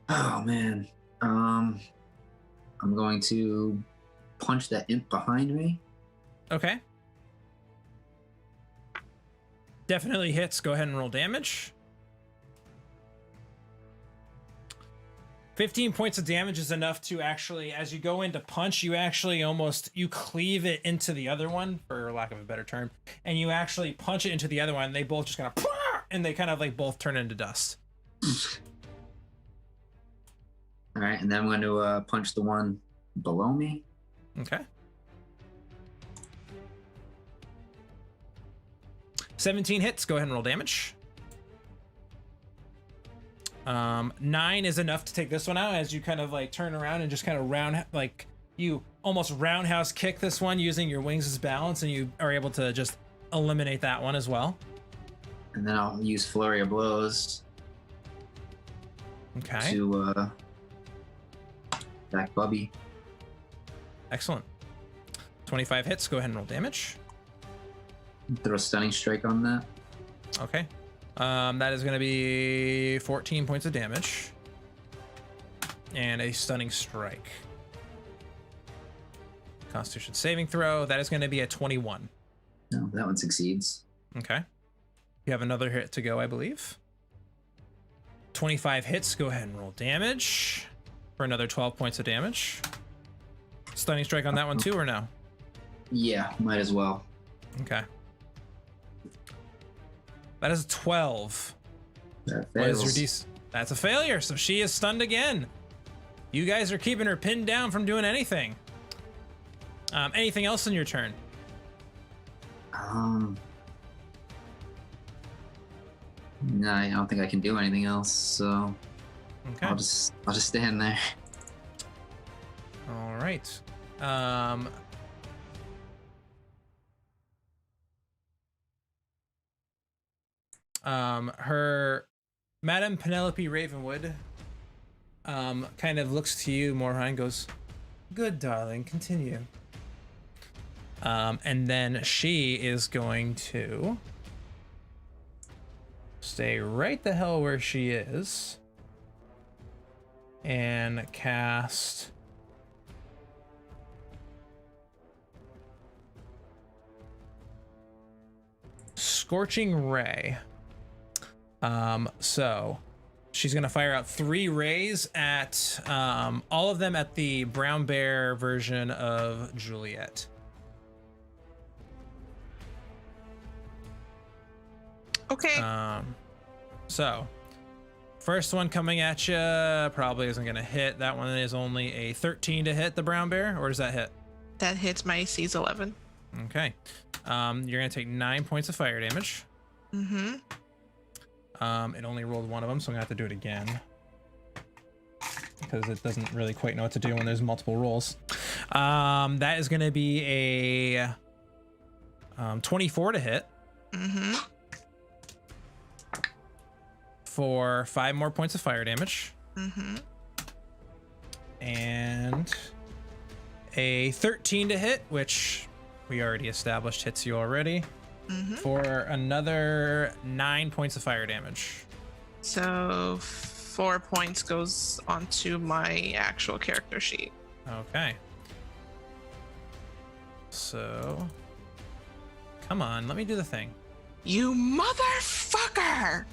Oh man. I'm going to punch that imp behind me. Okay. Definitely hits. Go ahead and roll damage. 15 points of damage is enough to actually, as you go into punch, you actually you cleave it into the other one, for lack of a better term, and you actually punch it into the other one, and they both just kind of, and they kind of like both turn into dust. All right, and then I'm going to punch the one below me. Okay. 17 hits. Go ahead and roll damage. 9 is enough to take this one out, as you kind of like turn around and just kind of you almost roundhouse kick this one using your wings as balance, and you are able to just eliminate that one as well. And then I'll use Flurry of Blows. Okay. To attack Bubbe. Excellent. 25 hits. Go ahead and roll damage. Throw a Stunning Strike on that. Okay. That is going to be 14 points of damage. and a stunning strike. Constitution saving throw. That is going to be a 21. No, that one succeeds. Okay. You have another hit to go, I believe. 25 hits. Go ahead and roll damage for another 12 points of damage. Stunning strike on that one too, or no? Yeah, might as well. Okay. That is a 12. That What is fails. your DC? That's a failure, so she is stunned again. You guys are keeping her pinned down from doing anything. Anything else in your turn? No, I don't think I can do anything else, so Okay. I'll just stand there. All right. Her Madame Penelope Ravenwood kind of looks to you, Morhan, and goes, "Good, darling, continue." And then she is going to stay right the hell where she is and cast Scorching Ray. So she's gonna fire out 3 rays at all of them at the brown bear version of Juliet. Okay. So first one coming at you probably isn't gonna hit. That one is only a 13 to hit the brown bear, or does that hit? That hits my AC's 11. Okay. You're gonna take 9 points of fire damage. Mm-hmm. It only rolled one of them, so I'm gonna have to do it again because it doesn't really quite know what to do when there's multiple rolls. That is gonna be a 24 to hit. Mm-hmm. For 5 more points of fire damage. Mm-hmm. And a 13 to hit, which we already established hits you already, Mm-hmm. for another 9 points of fire damage. So 4 points goes onto my actual character sheet. Okay. So, come on, let me do the thing. You motherfucker!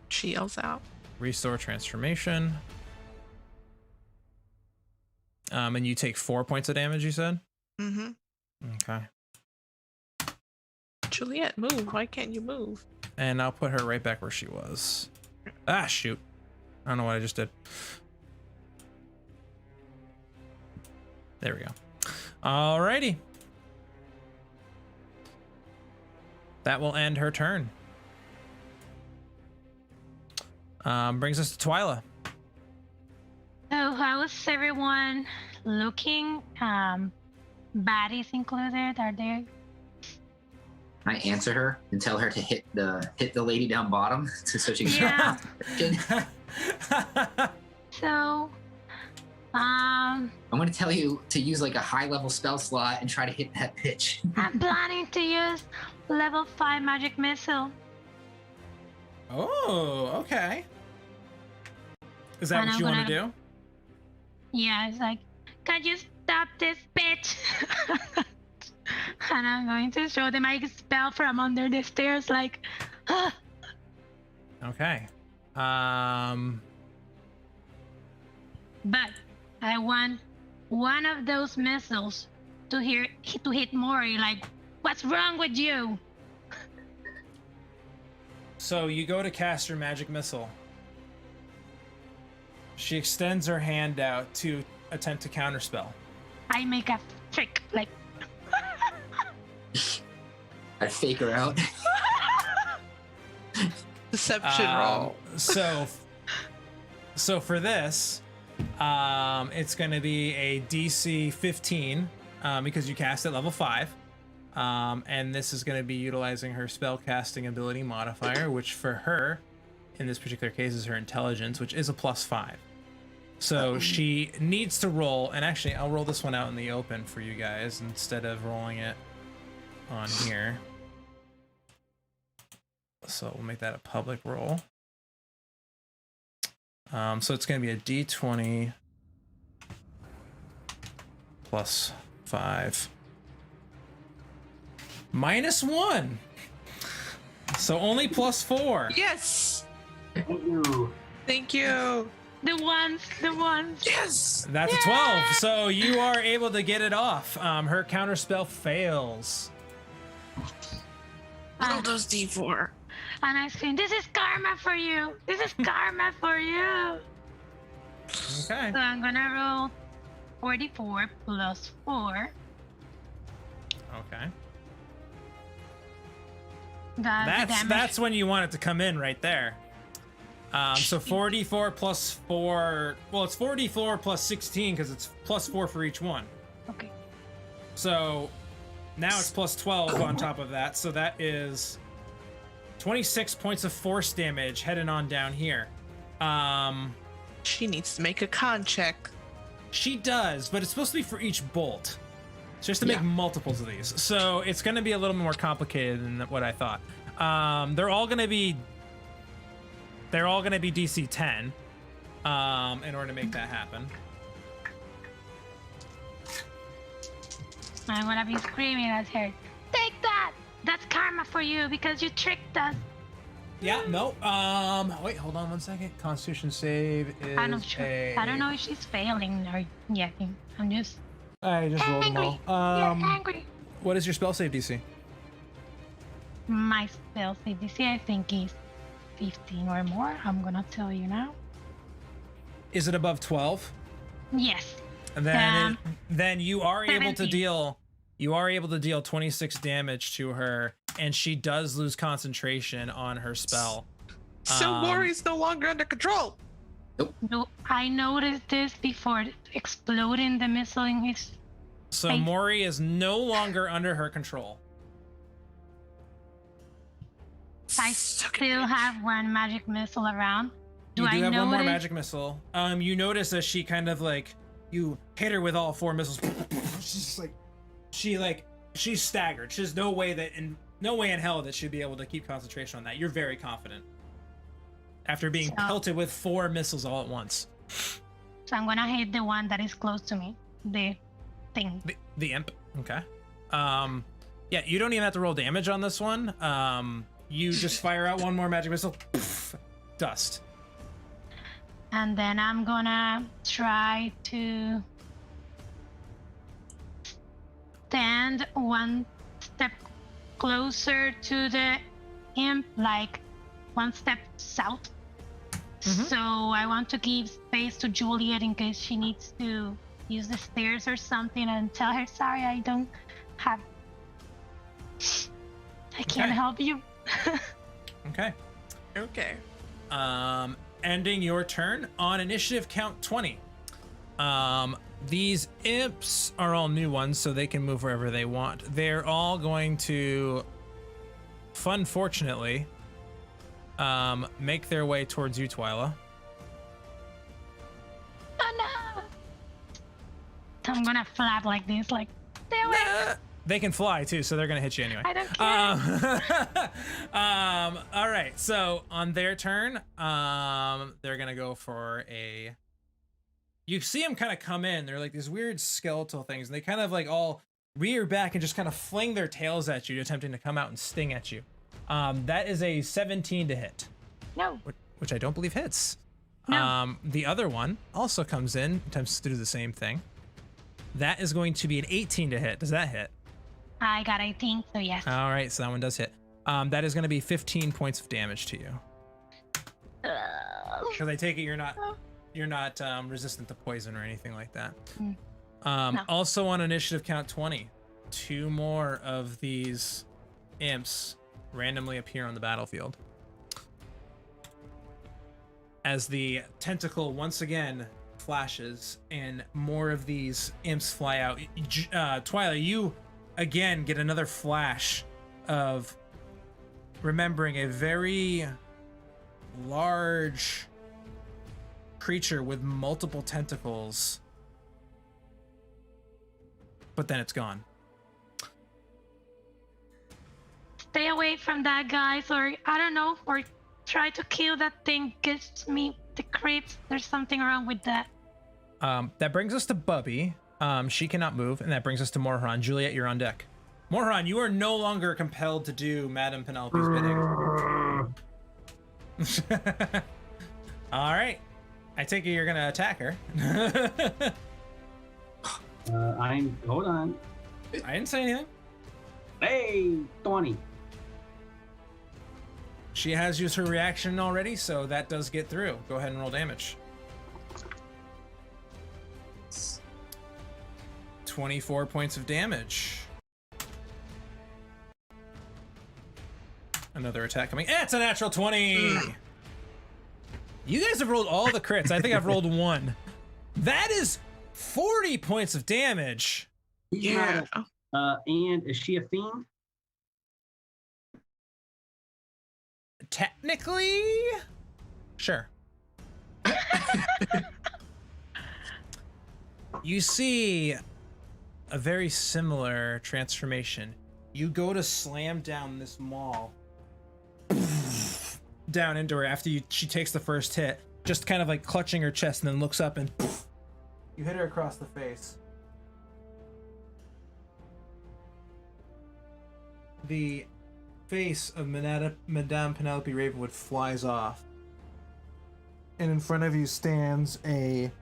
She yells out. Restore transformation. And you take 4 points of damage, you said? Mm-hmm. Okay. Juliet, move. Why can't you move? And I'll put her right back where she was. Ah, shoot. I don't know what I just did. There we go. Alrighty. That will end her turn. Brings us to Twyla. So how is everyone looking? Baddies included, are there? I answer her and tell her to hit the lady down bottom so she can. Yeah. So, I'm gonna tell you to use like a high level spell slot and try to hit that bitch. I'm planning to use level 5 magic missile. Oh, okay. Is that And what I'm you want to gonna- do? Yeah, it's like, can you stop this bitch? And I'm going to show them my spell from under the stairs, like, Okay. but I want one of those missiles to hit Mori. Like, what's wrong with you? So you go to cast your magic missile. She extends her hand out to attempt to counterspell. I make a trick, like, I fake her out. Deception roll. So for this, it's going to be a DC 15 because you cast at level 5. And this is going to be utilizing her spell casting ability modifier, which for her, in this particular case, is her intelligence, which is a +5. So she needs to roll, and actually I'll roll this one out in the open for you guys instead of rolling it on here. So we'll make that a public roll. So it's going to be a d20 plus 5 minus 1. So only plus 4. Yes. Thank you. Thank you. The ones. Yes. That's a 12. So you are able to get it off. Her counterspell fails. Roll those D4. And I scream, this is karma for you. This is karma for you. Okay. So I'm gonna roll 44 plus 4. Okay. That's when you want it to come in right there. So 44 plus 4. Well, it's 44 plus 16 because it's plus 4 for each one. Okay. So now it's plus 12 on top of that. So that is 26 points of force damage heading on down here. She needs to make a con check. She does, but it's supposed to be for each bolt. She has to make multiples of these. So it's going to be a little more complicated than what I thought. They're all going to be DC 10 in order to make that happen. I'm gonna be screaming at her. Take that! That's karma for you because you tricked us. Yeah, no. Wait, hold on one second. Constitution save is I'm not sure. I don't know if she's failing or yakking. I'm just I just rolled them angry. all. You're angry. What is your spell save DC? My spell save DC I think is 15 or more. I'm gonna tell you now. Is it above 12? Yes. And then you are able to 17. deal 26 damage to her, and she does lose concentration on her spell. So Maury's no longer under control. No, I noticed this before exploding the missile in his So face. Maury is no longer under her control. I still have one magic missile around. You do have one more notice- magic missile. You notice as she kind of like, you hit her with all 4 missiles. She's just like, she's staggered. There's no way in hell that she'd be able to keep concentration on that. You're very confident. After being pelted with 4 missiles all at once. So I'm gonna hit the one that is close to me. The thing. The imp. Okay. Yeah, you don't even have to roll damage on this one. You just fire out one more magic missile. Dust. And then I'm gonna try to stand one step closer to the imp, like one step south. So I want to give space to Juliet in case she needs to use the stairs or something, and tell her, sorry, I can't help you. Okay. Okay. Ending your turn on initiative count 20. These imps are all new ones, so they can move wherever they want. They're all going to, fortunately, make their way towards you, Twyla. Oh no! I'm gonna flap like this, like, stay away. They can fly too, so they're gonna hit you anyway. I don't care. All right. So on their turn, they're gonna go for a. You see them kind of come in. They're like these weird skeletal things, and they kind of like all rear back and just kind of fling their tails at you, attempting to come out and sting at you. That is a 17 to hit. No. Which I don't believe hits. No. The other one also comes in, attempts to do the same thing. That is going to be an 18 to hit. Does that hit? I got 18, so yes. All right, so that one does hit. That is going to be 15 points of damage to you. Because I take it you're not resistant to poison or anything like that. No. Also on initiative count 20, 2 more of these imps randomly appear on the battlefield. As the tentacle once again flashes and more of these imps fly out. Twyla, you again get another flash of remembering a very large creature with multiple tentacles, but then it's gone. stay away from that, guys, or I don't know, or try to kill that thing. Gives me the creeps. There's something wrong with that. That brings us to Bubbe. She cannot move, and that brings us to Morharon. Juliet, you're on deck. Morharon, you are no longer compelled to do Madame Penelope's bidding. All right. I take it you're gonna attack her. Hold on. I didn't say anything. Hey, 20. She has used her reaction already, so that does get through. Go ahead and roll damage. 24 points of damage. Another attack coming. It's a natural 20. You guys have rolled all the crits. I think I've rolled one. That is 40 points of damage. Yeah. And is she a fiend? Technically, sure. You see a very similar transformation. You go to slam down this maul down into her after she takes the first hit, just kind of like clutching her chest, and then looks up and you hit her across the face. The face of Madame Penelope Ravenwood flies off, and in front of you stands a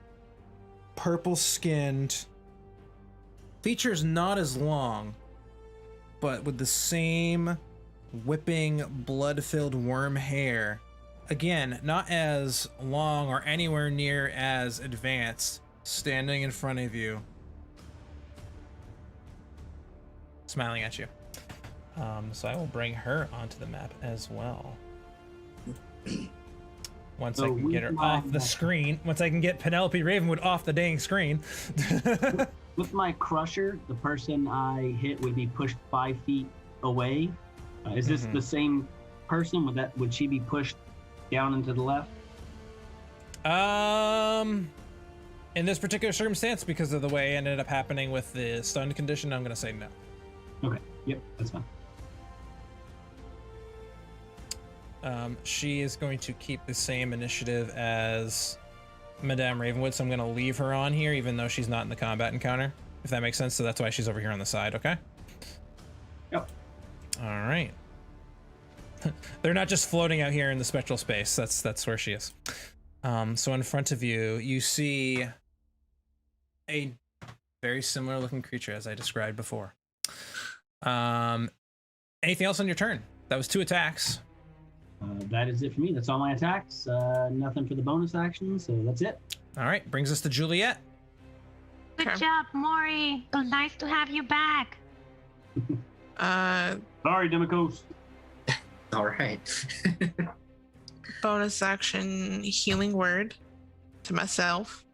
purple-skinned, features not as long, but with the same whipping, blood-filled worm hair. Again, not as long or anywhere near as advanced, standing in front of you, smiling at you. So I will bring her onto the map as well. Once I can get her off the screen. Once I can get Penelope Ravenwood off the dang screen. With my crusher, the person I hit would be pushed 5 feet away. Is this the same person? Would she be pushed down and to the left? In this particular circumstance, because of the way it ended up happening with the stunned condition, I'm gonna say no. Okay. Yep, that's fine. She is going to keep the same initiative as Madame Ravenwood, so I'm going to leave her on here, even though she's not in the combat encounter, if that makes sense. So that's why she's over here on the side, okay? Yep. All right. They're not just floating out here in the spectral space. That's where she is. So in front of you, you see a very similar looking creature as I described before. Anything else on your turn? That was 2 attacks. That is it for me. That's all my attacks. Nothing for the bonus action, so that's it. All right, brings us to Juliet. Good job, Maury. So nice to have you back. Sorry, Demikos. All right. Bonus action healing word to myself.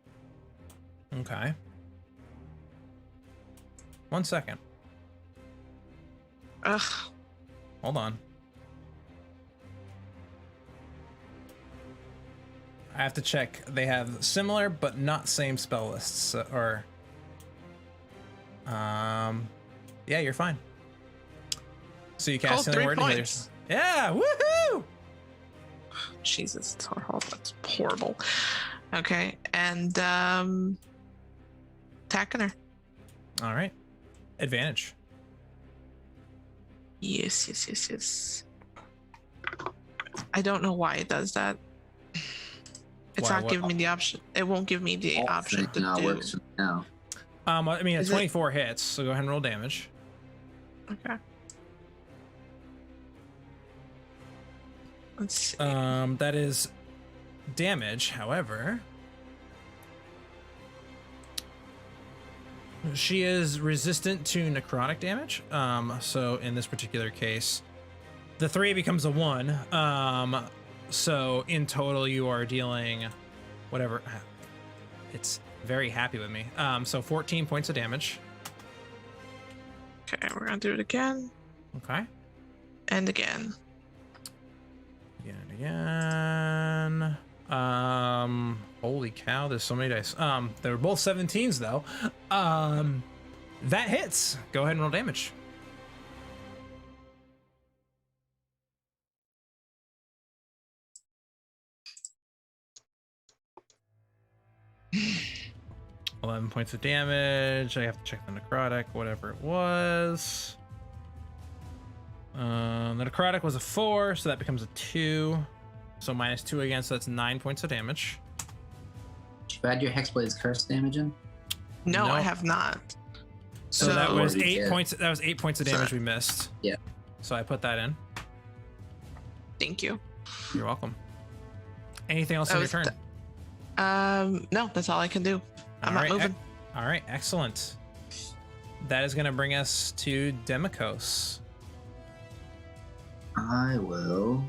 Okay. 1 second. Ugh. Hold on. I have to check. They have similar but not same spell lists, or yeah, you're fine. So you cast healing word. Yeah, woohoo! Jesus, it's horrible. That's horrible. Okay, and attacking her. All right, advantage. Yes. I don't know why it does that. It's Why, not giving me the option. It won't give me the option to do. Works now. I mean, it's 24 hits, so go ahead and roll damage. Okay. Let's see. That is damage. However, she is resistant to necrotic damage. So in this particular case, the 3 becomes a 1. So in total, you are dealing whatever. It's very happy with me. So 14 points of damage. Okay, we're gonna do it again. Okay. And again. Again and again. Holy cow, there's so many dice. They were both 17s though. That hits. Go ahead and roll damage. 11 points of damage. I have to check the necrotic, whatever it was. The necrotic was a 4, so that becomes a 2. So -2 again, so that's 9 points of damage. Did you add your Hexblade's curse damage in? No, I have not. So that was 8 points. That was 8 points of damage we missed. Yeah. So I put that in. Thank you. You're welcome. Anything else in your turn? No, that's all I can do. I'm not moving. All right, excellent. That is going to bring us to Demikos. I will.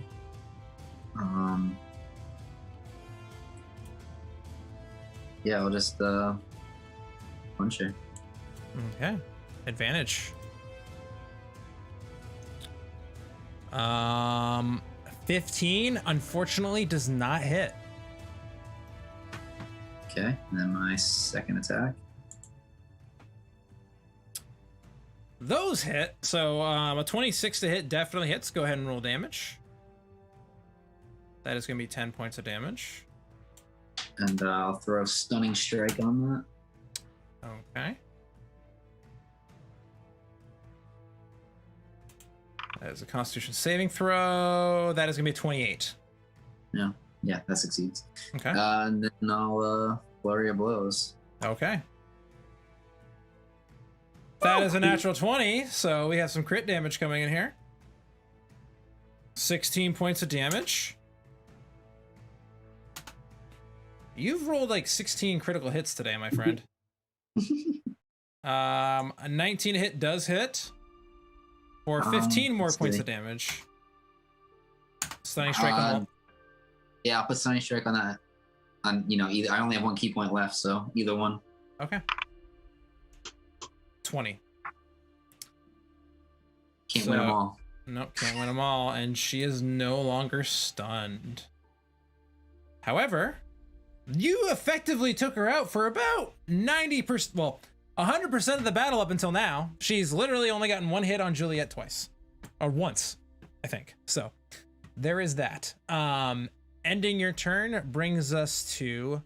Yeah, I'll just punch her. Okay. Advantage. 15 unfortunately does not hit. Okay, and then my second attack. Those hit. So a 26 to hit definitely hits. Go ahead and roll damage. That is going to be 10 points of damage. And I'll throw Stunning Strike on that. Okay. That is a Constitution saving throw. That is going to be a 28. Yeah, that succeeds. Okay. And then I'll Flurry of Blows. Okay. That is a natural 20, so we have some crit damage coming in here. 16 points of damage. You've rolled like 16 critical hits today, my friend. A 19 hit does hit. For 15 more points of damage. Stunning Strike on all. Yeah, I'll put Stunning Strike on that. On, either. I only have 1 key point left, so either one. Okay. 20. Can't win them all. Nope, can't win them all. And she is no longer stunned. However, you effectively took her out for about 90%, well, 100% of the battle up until now. She's literally only gotten 1 hit on Juliet twice. Or once, I think. So, there is that. Ending your turn brings us to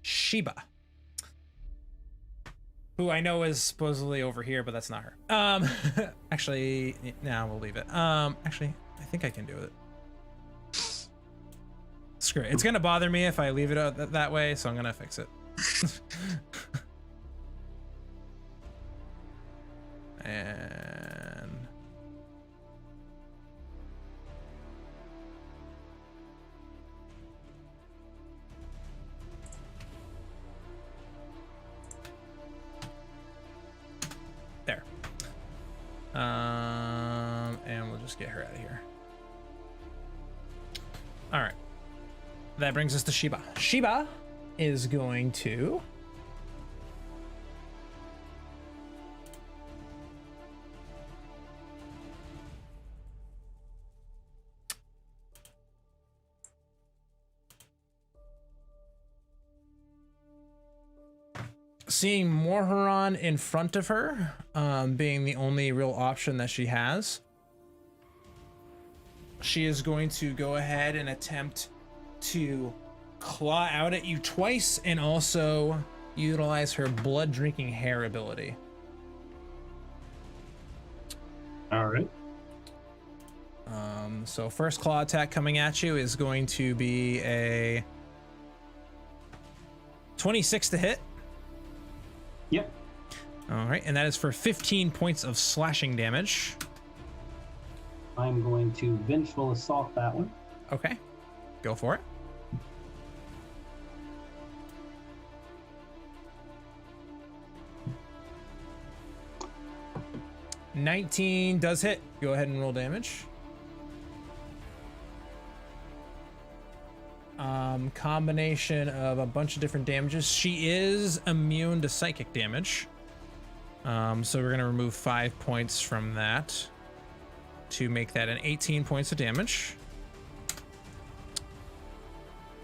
Sheba, who I know is supposedly over here, but that's not her. Actually, no, we'll leave it. Actually, I think I can do it. Screw it. It's gonna bother me if I leave it that way, so I'm gonna fix it. And there. And we'll just get her out of here. All right. That brings us to Sheba. Sheba is going to seeing Morharon in front of her, being the only real option that she has. She is going to go ahead and attempt to claw out at you twice and also utilize her blood drinking hair ability. All right. So first claw attack coming at you is going to be a 26 to hit. Yep. All right, and that is for 15 points of slashing damage. I'm going to Vengeful Assault that one. Okay, go for it. $19 does hit. Go ahead and roll damage. Combination of a bunch of different damages. She is immune to psychic damage. So we're gonna remove 5 points from that to make that an 18 points of damage.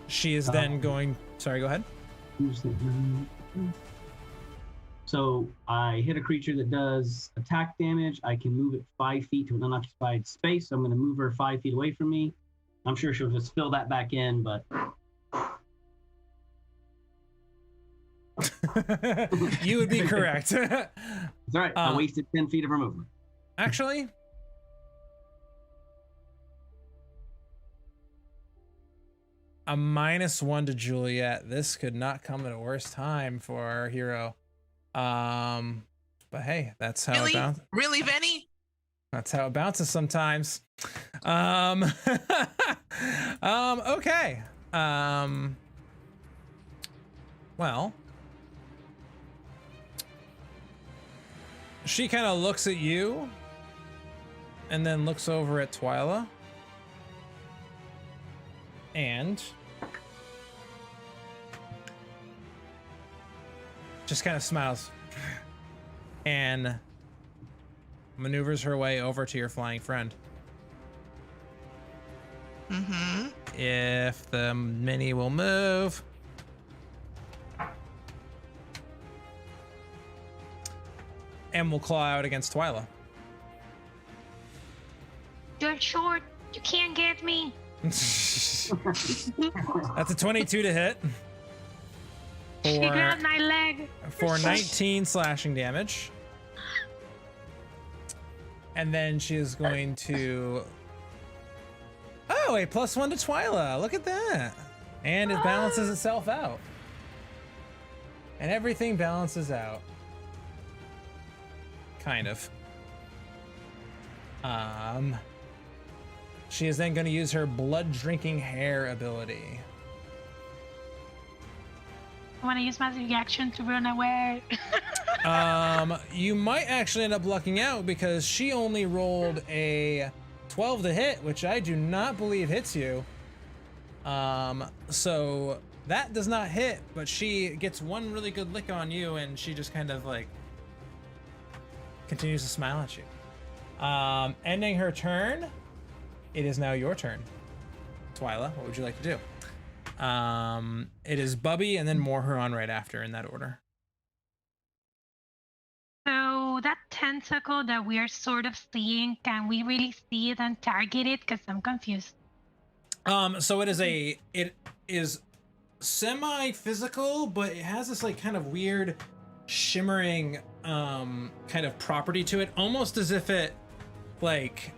She is then going, sorry, go ahead. So I hit a creature that does attack damage. I can move it 5 feet to an unoccupied space. So I'm going to move her 5 feet away from me. I'm sure she'll just fill that back in, but You would be correct. That's all right. I wasted 10 feet of her movement. Actually, a -1 to Juliet. This could not come at a worse time for our hero. But hey, that's how it bounces. Really, Venny? That's how it bounces sometimes. Okay. Well, she kind of looks at you and then looks over at Twyla and just kind of smiles and maneuvers her way over to your flying friend. Mm-hmm. If the mini will move. And we'll claw out against Twyla. You're short. You can't get me. That's a 22 to hit. She grabbed my leg. For 19 slashing damage. And then she is going to... Oh, a +1 to Twyla. Look at that. And it balances itself out. And everything balances out. Kind of. She is then going to use her blood drinking hair ability. I want to use my reaction to run away. You might actually end up lucking out because she only rolled a 12 to hit, which I do not believe hits you. So that does not hit, but she gets one really good lick on you and she just kind of like continues to smile at you. Ending her turn, it is now your turn. Twyla, what would you like to do? It is Bubbe and then Morhuron right after in that order. So that tentacle that we are sort of seeing, can we really see it and target it? Because I'm confused. So it is semi-physical, but it has this like kind of weird shimmering kind of property to it, almost as if it like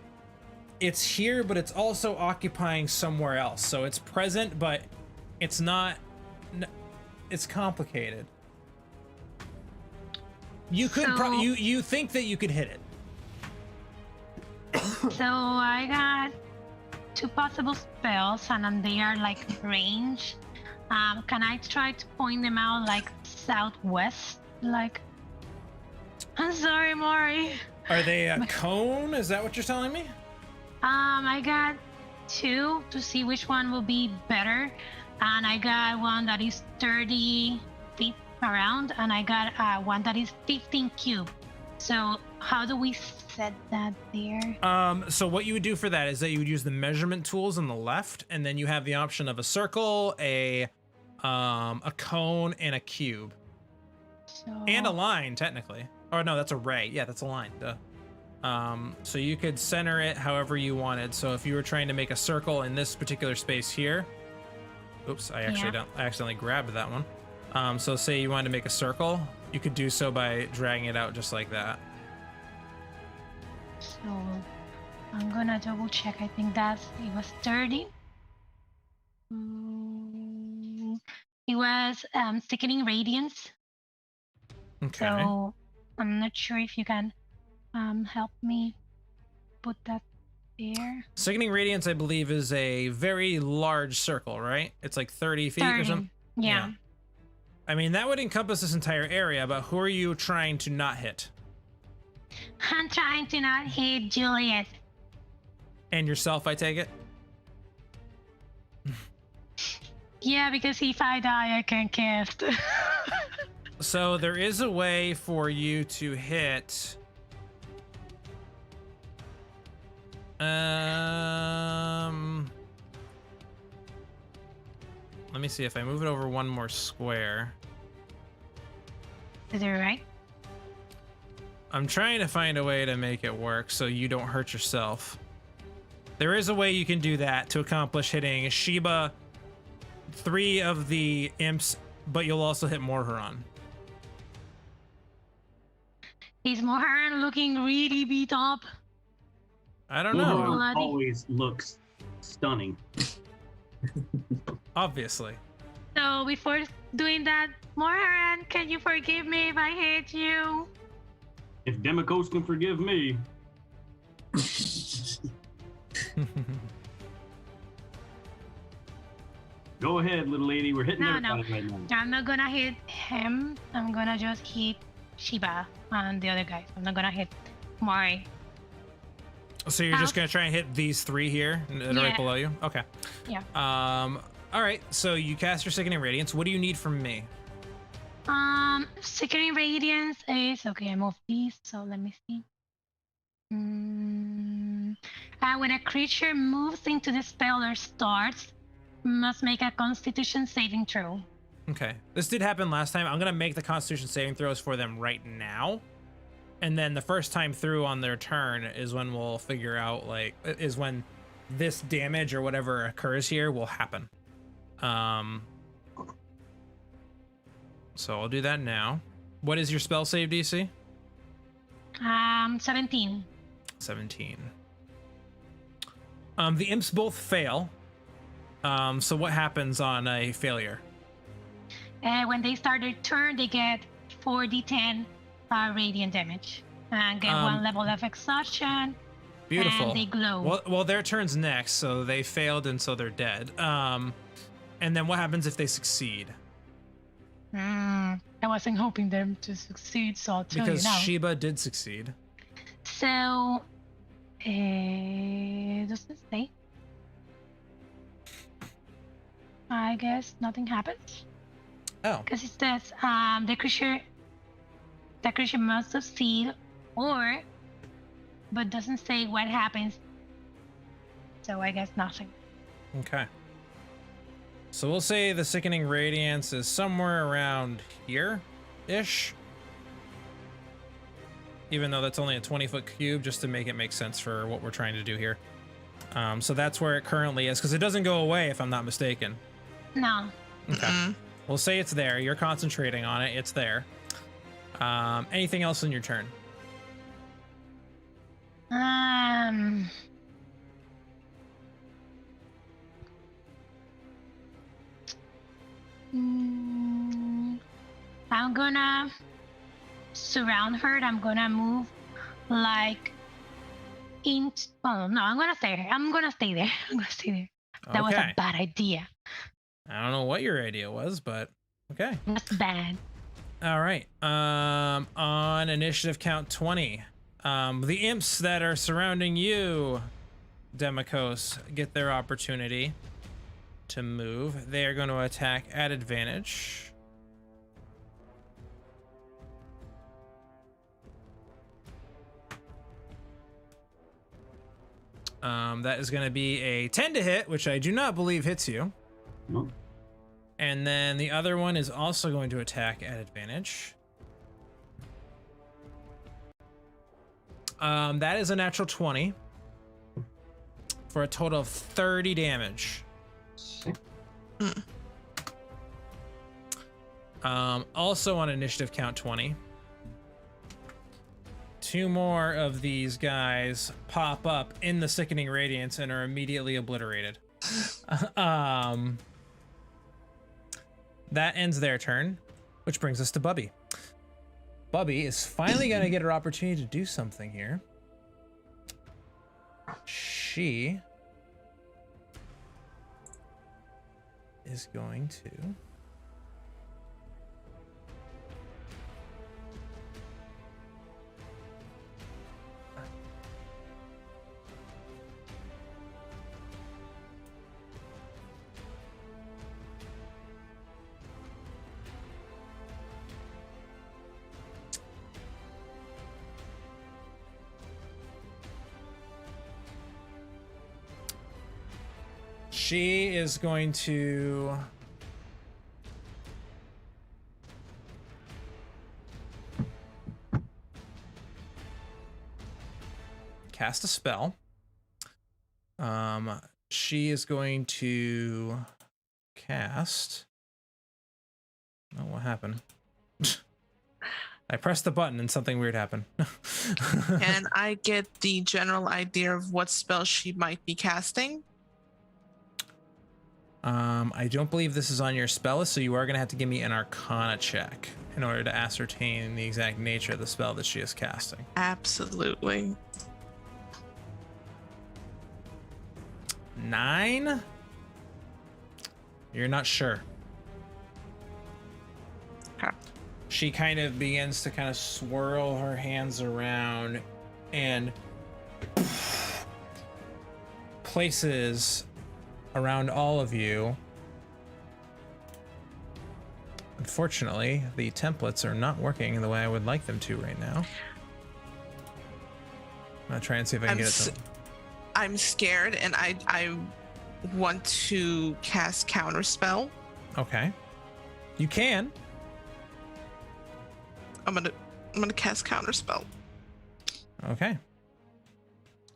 it's here but it's also occupying somewhere else. So it's present but it's not, it's complicated. You could you think that you could hit it. So I got 2 possible spells and they are like range. Can I try to point them out like southwest? Like, I'm sorry, Maury. Are they a cone? Is that what you're telling me? I got 2 to see which one will be better. And I got one that is 30 feet around, and I got one that is 15 cube. So how do we set that there? So what you would do for that is that you would use the measurement tools on the left, and then you have the option of a circle, a cone, and a cube. And a line, technically. Oh no, that's a ray. Yeah, that's a line. Duh. So you could center it however you wanted. So if you were trying to make a circle in this particular space here, oops, I accidentally grabbed that one. So say you wanted to make a circle, you could do so by dragging it out just like that. So I'm gonna double check. I think it was 30. It was Sickening Radiance. Okay. So I'm not sure if you can help me put that there. Sickening Radiance, I believe, is a very large circle, right? It's like 30 feet or something? Yeah. I mean, that would encompass this entire area, but who are you trying to not hit? I'm trying to not hit Juliet. And yourself, I take it? Yeah, because if I die, I can cast. So there is a way for you to hit... Let me see if I move it over one more square. Is it right? I'm trying to find a way to make it work so you don't hurt yourself. There is a way you can do that to accomplish hitting Sheba, 3 of the imps, but you'll also hit Morhuron. Is Moharan looking really beat up? I don't know. Moharan always looks stunning. Obviously. So before doing that, Moharan, can you forgive me if I hit you? If Demikos can forgive me. Go ahead, little lady. We're hitting everybody right now. I'm not gonna hit him. I'm gonna just hit Shiba and the other guys. I'm not gonna hit Mari. So you're just gonna try and hit these three here that are right below you? Okay. Yeah. All right. So you cast your Sickening Radiance. What do you need from me? Sickening Radiance is okay. I moved these, so let me see. When a creature moves into the spell or starts, must make a Constitution saving throw. Okay. This did happen last time. I'm gonna make the Constitution saving throws for them right now. And then the first time through on their turn is when we'll figure out, like, is when this damage or whatever occurs here will happen. So I'll do that now. What is your spell save DC? 17. 17. The imps both fail. So what happens on a failure? When they start their turn, they get 4d10 radiant damage and get 1 level of exhaustion. Beautiful. And they glow. Well, their turn's next, so they failed and so they're dead. And then what happens if they succeed? I wasn't hoping them to succeed, so I'll tell because you now. Sheba did succeed. So, does it say? I guess nothing happens. Oh. Because it says the creature must succeed, but doesn't say what happens. So I guess nothing. Okay. So we'll say the Sickening Radiance is somewhere around here-ish. Even though that's only a 20-foot cube, just to make it make sense for what we're trying to do here. So that's where it currently is, because it doesn't go away, if I'm not mistaken. No. Okay. We'll say it's there. You're concentrating on it. It's there. Anything else in your turn? I'm gonna surround her. I'm gonna move like oh no, I'm gonna stay there. I'm gonna stay there. That was a bad idea. I don't know what your idea was, but okay. That's bad. All right. On initiative count 20, the imps that are surrounding you, Demikos, get their opportunity to move. They are going to attack at advantage. That is going to be a 10 to hit, which I do not believe hits you. Nope. And then the other one is also going to attack at advantage. That is a natural 20 for a total of 30 damage. Also on initiative count 20. 2 more of these guys pop up in the Sickening Radiance and are immediately obliterated. That ends their turn, which brings us to Bubbe. Bubbe is finally going to get her opportunity to do something here. She is going to... She is going to cast a spell. She is going to cast. Oh, what happened? I pressed the button and something weird happened. Can I get the general idea of what spell she might be casting? I don't believe this is on your spell list, so you are going to have to give me an Arcana check in order to ascertain the exact nature of the spell that she is casting. Absolutely. 9? You're not sure. Okay. She kind of begins to kind of swirl her hands around and places around all of you. Unfortunately, the templates are not working the way I would like them to right now. I'm gonna try and see if I can get it to them. I'm scared, and I want to cast Counterspell. Okay. You can. I'm gonna cast Counterspell Okay.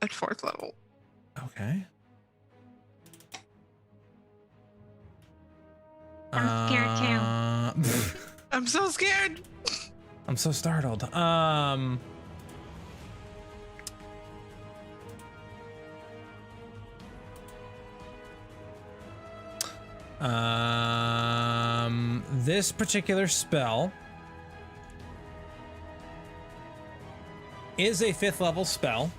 at 4th level. Okay. I'm scared too. I'm so scared. I'm so startled. This particular spell is a 5th level spell.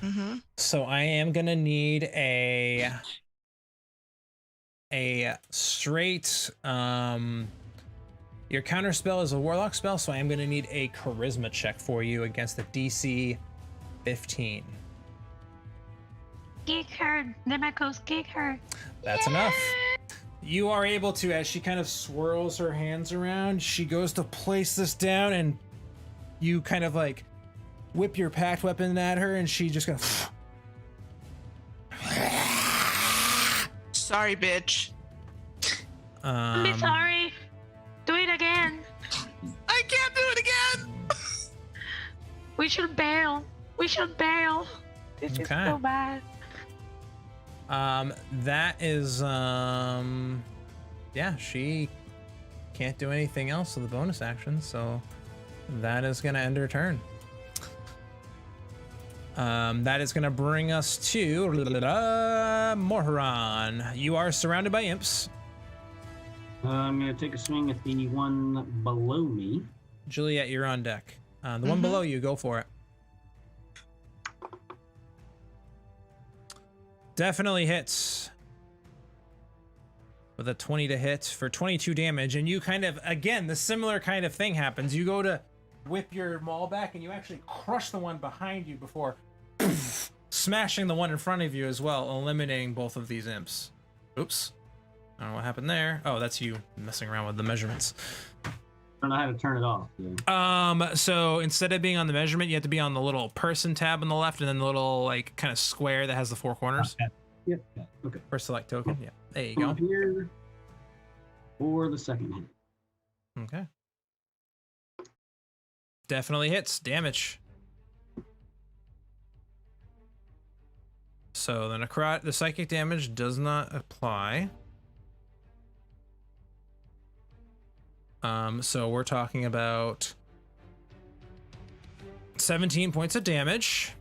Mm-hmm. So I am gonna need a straight your counter spell is a warlock spell, so I am gonna need a charisma check for you against the DC 15. Kick her. Demacos, kick her. That's enough. You are able to, as she kind of swirls her hands around, she goes to place this down, and you kind of like whip your packed weapon at her, and she just goes. Sorry, bitch. I'm sorry. Do it again. I can't do it again. We should bail. We should bail. This is so bad. That is, yeah, she can't do anything else with the bonus action, so that is gonna end her turn. That is gonna bring us to Morharon. You are surrounded by imps. I'm gonna take a swing at the one below me. Juliet, you're on deck. The one below you, go for it. Definitely hits with a 20 to hit for 22 damage, and you kind of, again, the similar kind of thing happens. You go to whip your maul back, and you actually crush the one behind you before smashing the one in front of you as well, eliminating both of these imps. Oops. I don't know what happened there. Oh, that's you messing around with the measurements. I don't know how to turn it off. Yeah. So instead of being on the measurement, you have to be on the little person tab on the left, and then the little like kind of square that has the 4 corners. Okay. Yep. Okay. For select token. Yeah. There you go. Here for the second hit. Okay. Definitely hits. Damage. So the psychic damage does not apply. So we're talking about 17 points of damage.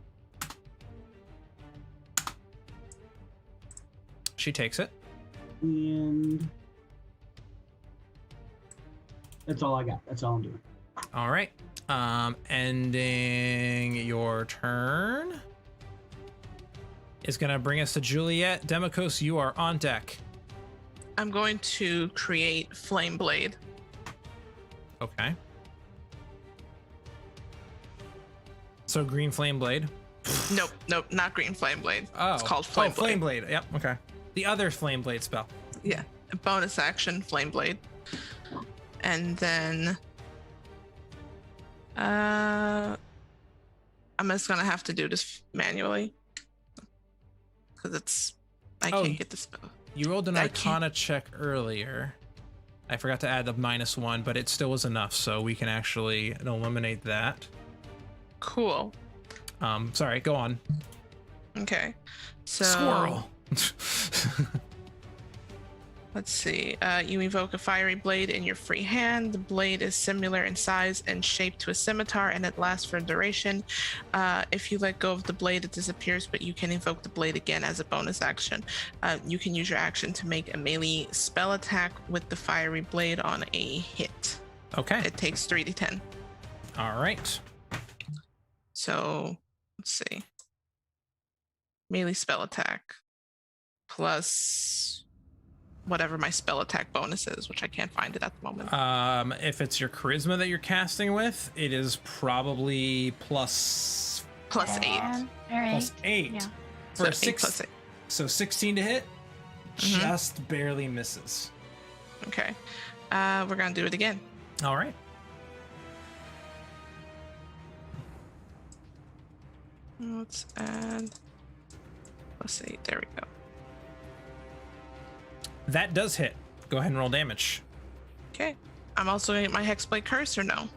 She takes it. And that's all I got. That's all I'm doing. All right. Ending your turn is gonna bring us to Juliet. Demacos, you are on deck. I'm going to create Flame Blade. Okay. So green flame blade. Nope, not Green Flame Blade. Oh, it's called Flame Blade. Flame Blade. Yep. Okay. The other flame blade spell. Yeah, bonus action Flame Blade, and then I'm just gonna have to do this manually because I can't get the spell. You rolled an Arcana check earlier. I forgot to add the -1, but it still was enough, so we can actually eliminate that. Cool. Sorry, go on. Okay. So Squirrel. Let's see. You evoke a fiery blade in your free hand. The blade is similar in size and shape to a scimitar, and it lasts for a duration. If you let go of the blade, it disappears, but you can evoke the blade again as a bonus action. You can use your action to make a melee spell attack with the fiery blade on a hit. Okay. It takes 3d10. All right. So, let's see. Melee spell attack plus whatever my spell attack bonus is, which I can't find it at the moment. If it's your charisma that you're casting with, it is probably plus 8. Plus 8. Yeah. For So 6 8 + 8. So 16 to hit. Just barely misses. Okay. We're gonna do it again. All right. Let's add +8. There we go. That does hit. Go ahead and roll damage. Okay. I'm also gonna get my Hexblade Curse or no?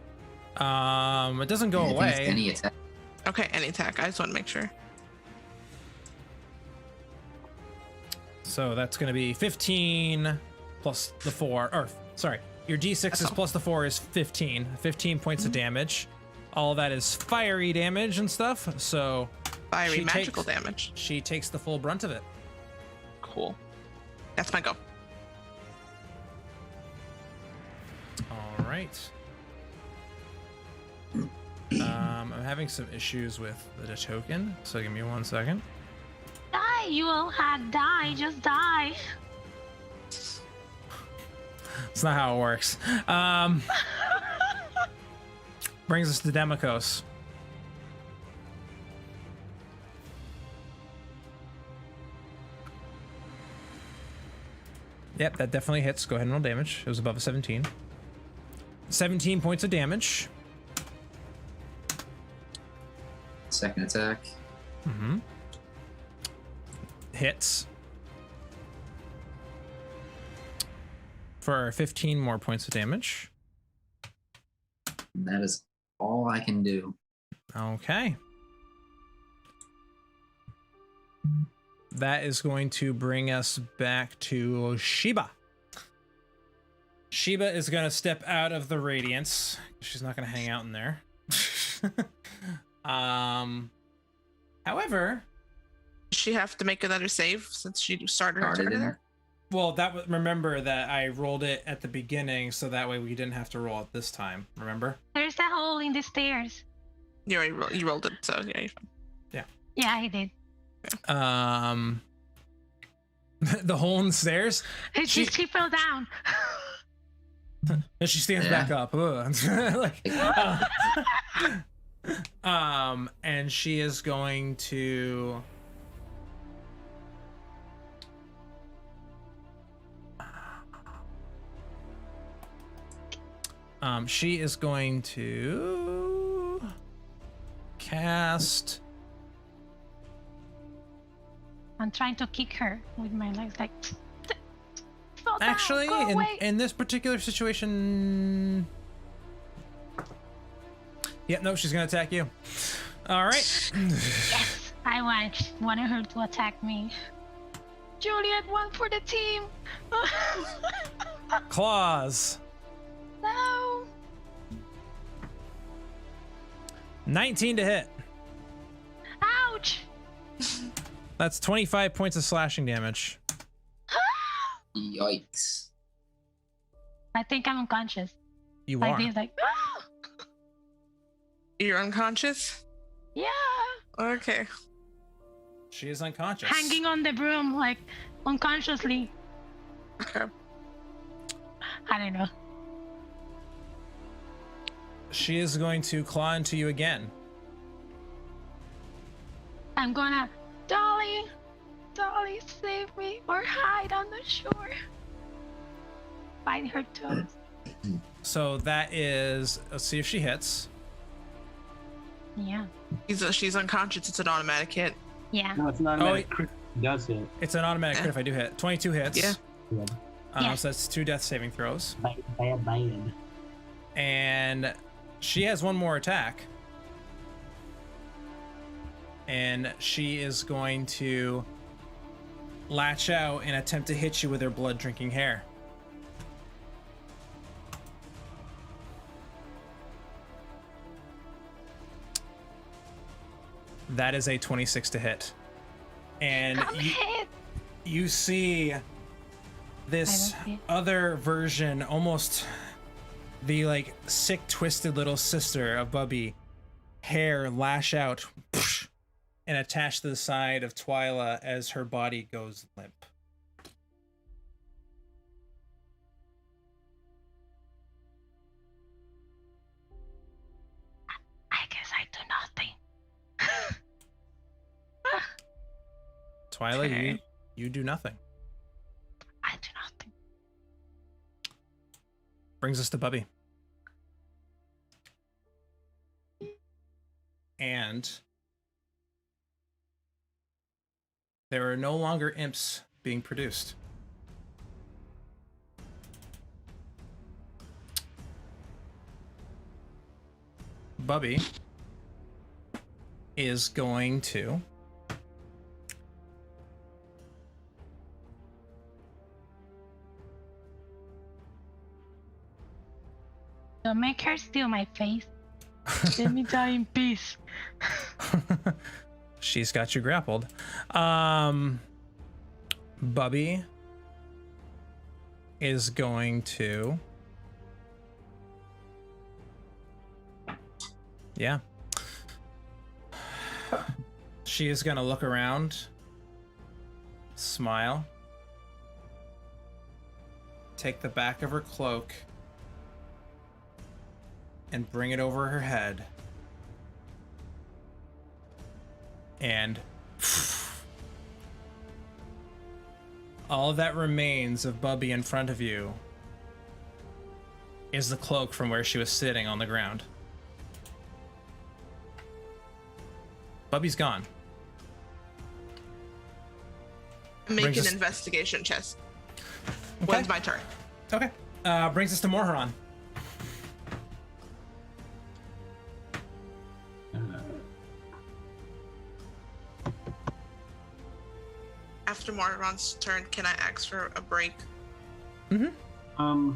It doesn't go I think it's away. any attack. Okay, any attack. I just want to make sure. So that's going to be 15 plus the 4. Or, sorry, your d6 is plus the 4 is 15. 15 points of damage. All of that is fiery damage and stuff. So Fiery she magical takes- damage. she takes the full brunt of it. Cool. That's my go. All right. I'm having some issues with the token, so give me 1 second. Die, you all had die. Just die. That's not how it works. Brings us to Demikos. Yep, that definitely hits. Go ahead and roll damage. It was above a 17. 17 points of damage. Second attack. Mm-hmm. Hits. For 15 more points of damage. And that is all I can do. Okay. That is going to bring us back to Sheba. Sheba is going to step out of the radiance. She's not going to hang out in there. However, Does she have to make another save since she started her Started turn in there? there. well, remember that I rolled it at the beginning, so that way we didn't have to roll it this time. Remember? There's a hole in the stairs. You already you rolled it, so yeah, you're fine. Yeah, I did. The hole in the stairs. She fell down. And she stands Yeah. back up. And she is going to cast. I'm trying to kick her with my legs, like. Fall down, Actually, go away. in this particular situation, yeah, no, she's gonna attack you. All right. Yes, I wanted her to attack me. Juliet, one for the team. Claws. No. 19 to hit. Ouch. That's 25 points of slashing damage. Yikes. I think I'm unconscious. You Like are. this, like. You're unconscious? Yeah. Okay. She is unconscious. Hanging on the broom, like unconsciously. Okay. I don't know. She is going to claw into you again. I'm gonna, Dolly, save me, or hide on the shore. Bite her toes. So that is, let's see if she hits. Yeah. She's unconscious. It's an automatic hit. Yeah. No, it's not Oh, automatic. Crit does hit. It's an automatic crit if I do hit. 22 hits. Yeah. Yeah. Yeah. So that's 2 death saving throws. Bad. And she has one more attack. And she is going to latch out and attempt to hit you with her blood-drinking hair. That is a 26 to hit. And you see this other version, almost the like sick, twisted little sister of Bubbe, hair lash out and attach to the side of Twyla as her body goes limp. I guess I do nothing. Twyla, okay. you do nothing. I do nothing. Brings us to Bubbe. And there are no longer imps being produced. Bubbe is going to don't make her steal my face. Let me die in peace. She's got you grappled. Bubbe is going to... Yeah. She is going to look around, smile, take the back of her cloak, and bring it over her head. And all that remains of Bubbe in front of you is the cloak from where she was sitting on the ground. Bubby's gone. Make an investigation check. Okay. When's my turn? Okay. Brings us to Morharon. After Morharon's turn, can I ask for a break? Mm-hmm.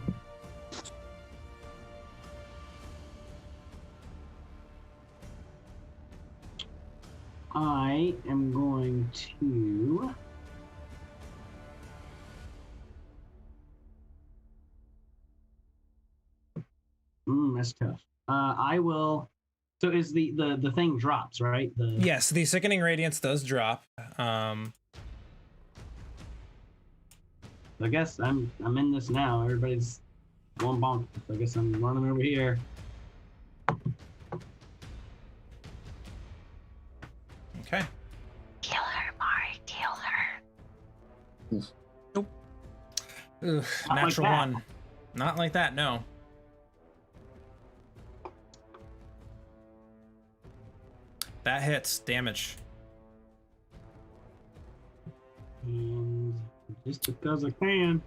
I am going to... that's tough. I will... So is the thing drops, right? Yes, the Sickening Radiance does drop. I guess I'm in this now. Everybody's going bonkers. I guess I'm running over here. Okay. Kill her, Mari. Kill her. Nope. Ooh, natural like one. Not like that, no. That hits. Damage. And just because I can.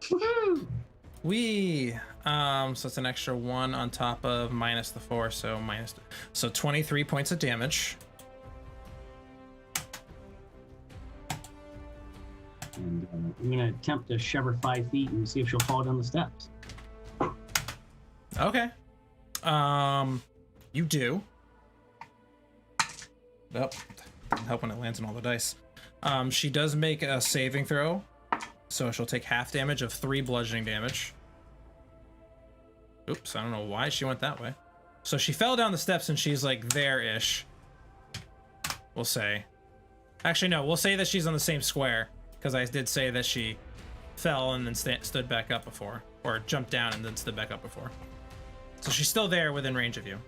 Woohoo! Wee. So it's an extra 1 on top of minus the 4, so 23 points of damage. And I'm gonna attempt to shove her 5 feet and see if she'll fall down the steps. Okay. You do. Well, doesn't help when it lands on all the dice. She does make a saving throw, so she'll take half damage of 3 bludgeoning damage. Oops, I don't know why she went that way. So she fell down the steps and she's like there-ish. We'll say. Actually, no, we'll say that she's on the same square, because I did say that she fell and then stood back up before, or jumped down and then stood back up before. So she's still there within range of you.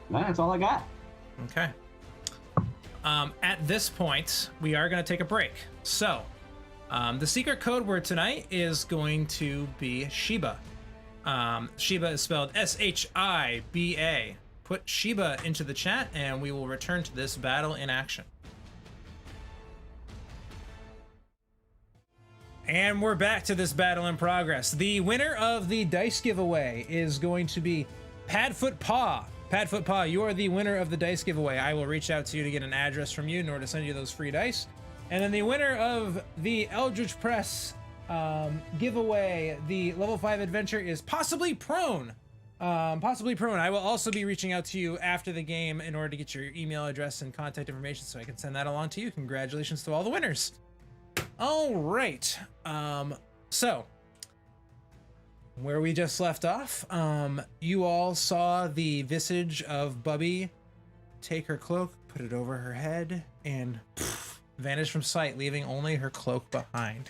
That's all I got. Okay. At this point, we are going to take a break. So, the secret code word tonight is going to be Shiba. Shiba is spelled S-H-I-B-A. Put Shiba into the chat, and we will return to this battle in action. And we're back to this battle in progress. The winner of the dice giveaway is going to be Padfoot Paw. Padfoot Paw, you are the winner of the dice giveaway. I will reach out to you to get an address from you in order to send you those free dice. And then the winner of the Eldritch Press giveaway, the level 5 adventure, is Possibly Prone. Possibly Prone. I will also be reaching out to you after the game in order to get your email address and contact information so I can send that along to you. Congratulations to all the winners. All right. So where we just left off, you all saw the visage of Bubbe take her cloak, put it over her head, and vanish from sight, leaving only her cloak behind.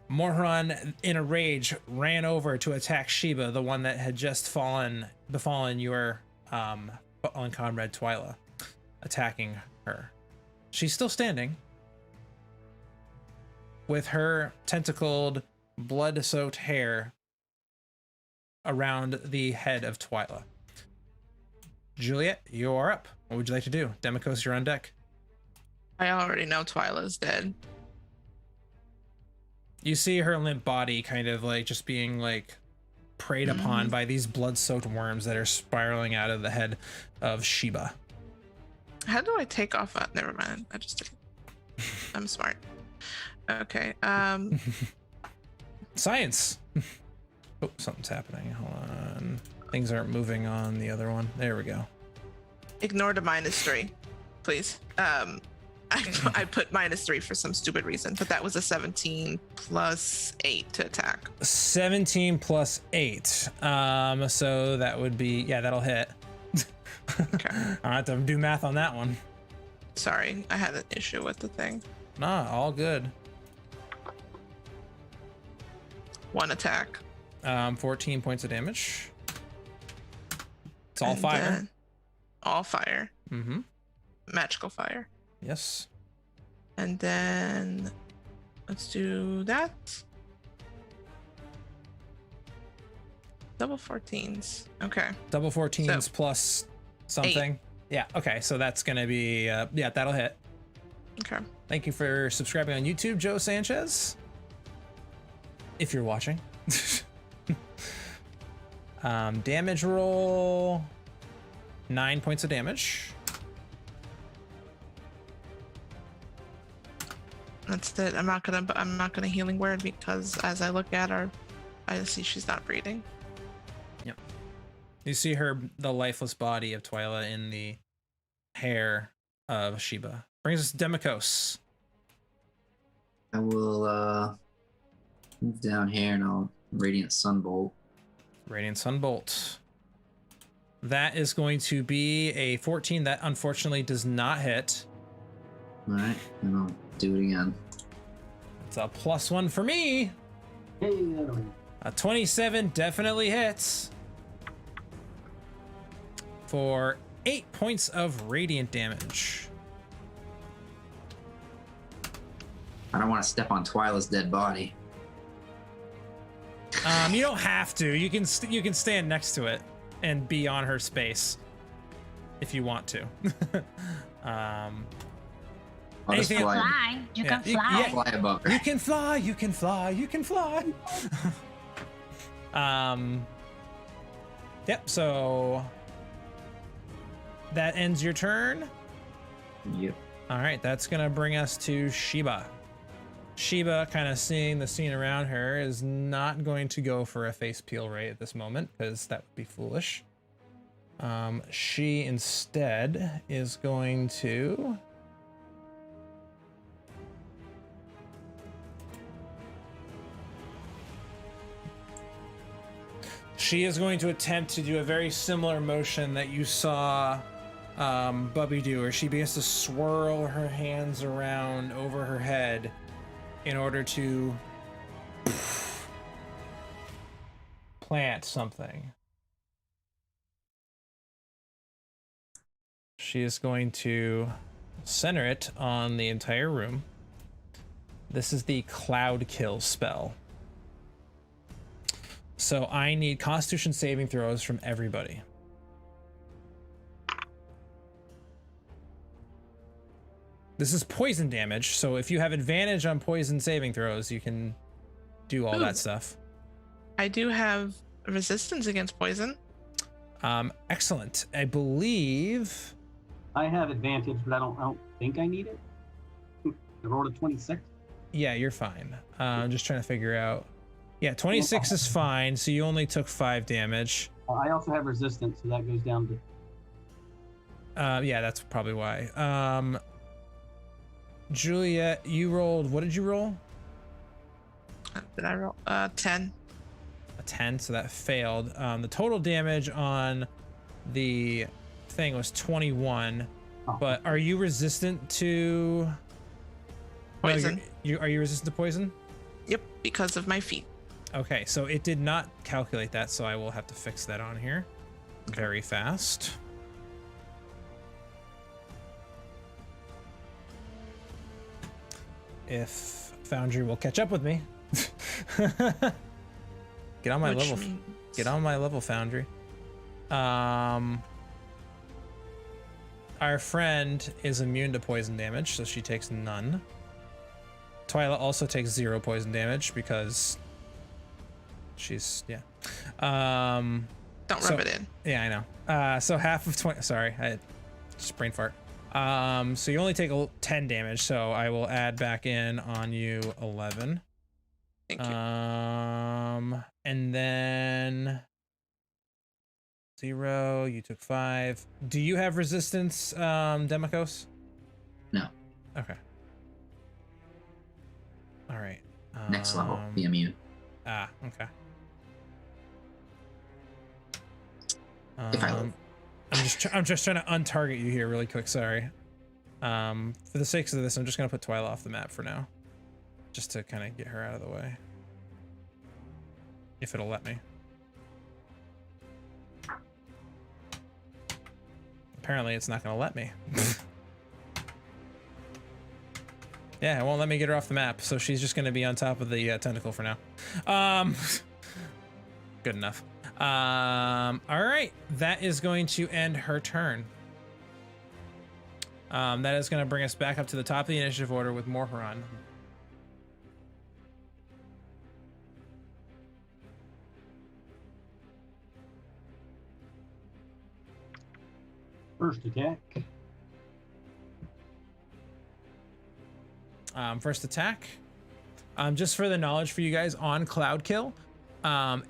Morharon, in a rage, ran over to attack Sheba, the one that had just befallen your fallen comrade Twyla, attacking her. She's still standing, with her tentacled, blood-soaked hair around the head of Twyla. Juliet, you are up. What would you like to do? Demikos, you're on deck. I already know Twyla's dead. You see her limp body kind of like just being like preyed upon by these blood-soaked worms that are spiraling out of the head of Sheba. How do I take off? Never mind. I just did. I'm smart. Okay. Science. Oh, something's happening. Hold on. Things aren't moving on the other one. There we go. Ignore the -3, please. I put -3 for some stupid reason, but that was a 17 plus 8 to attack. 17 plus 8. So that would be, yeah, that'll hit. Okay. I'll have to do math on that one. Sorry, I had an issue with the thing. Nah, all good. 1 attack. 14 points of damage. It's all fire. All fire. Mm-hmm. Magical fire. Yes. And then let's do that. Double 14s. Okay. Double 14s So, plus something. 8. Yeah. Okay. So that's going to be, yeah, that'll hit. Okay. Thank you for subscribing on YouTube, Joe Sanchez. If you're watching. Damage roll. 9 points of damage. That's it. I'm not gonna healing word because as I look at her, I see she's not breathing. Yep. You see the lifeless body of Twyla in the hair of Sheba. Brings us to Demikos. I will move down here and I'll Radiant Sunbolt. Radiant Sunbolt. That is going to be a 14. That unfortunately does not hit. All right, and I'll do it again. It's a +1 for me. Hey, A 27 definitely hits. For 8 points of radiant damage. I don't want to step on Twyla's dead body. You don't have to. You can stand next to it and be on her space if you want to. I'll just Anything- Fly. You can Yeah, fly. I'll fly above her. You can fly, you can fly, you can fly. Yep, so that ends your turn. Yep. All right, that's gonna bring us to Sheba. Sheba, kind of seeing the scene around her, is not going to go for a face peel right at this moment because that would be foolish. She instead is going to attempt to do a very similar motion that you saw Bubbe do, where she begins to swirl her hands around over her head in order to plant something. She is going to center it on the entire room. This is the Cloud Kill spell. So I need Constitution saving throws from everybody. This is poison damage, so if you have advantage on poison saving throws, you can do all that stuff. I do have resistance against poison. Excellent. I believe I have advantage, but I don't think I need it. I rolled a 26. Yeah, you're fine. I'm just trying to figure out. Yeah, 26 is fine. So you only took 5 damage. I also have resistance, so that goes down to. Yeah, that's probably why. Juliet, you rolled. What did you roll? Did I roll 10? A 10, so that failed. The total damage on the thing was 21. Oh. But are you resistant to Poison? No, are you resistant to poison? Yep, because of my feet. Okay, so it did not calculate that, so I will have to fix that on here very fast. If Foundry will catch up with me. Get on my level. Get on my level, Foundry. Our friend is immune to poison damage, so she takes none. Twyla also takes 0 poison damage because she's Don't rub it in. Yeah, I know. So half of 20. Sorry, I just brain fart. So you only take 10 damage, so I will add back in on you 11. Thank you. And then 0. You took 5. Do you have resistance, Demikos? No. Okay. All right. Next level, be immune. Okay. If I live. I'm just trying to untarget you here really quick. Sorry. For the sakes of this, I'm just gonna put Twyla off the map for now, just to kind of get her out of the way, if it'll let me. Apparently, it's not gonna let me. Yeah, it won't let me get her off the map, so she's just gonna be on top of the tentacle for now. Good enough. All right, that is going to end her turn. That is going to bring us back up to the top of the initiative order with Morharon. First attack. First attack. Just for the knowledge for you guys, on Cloud Kill,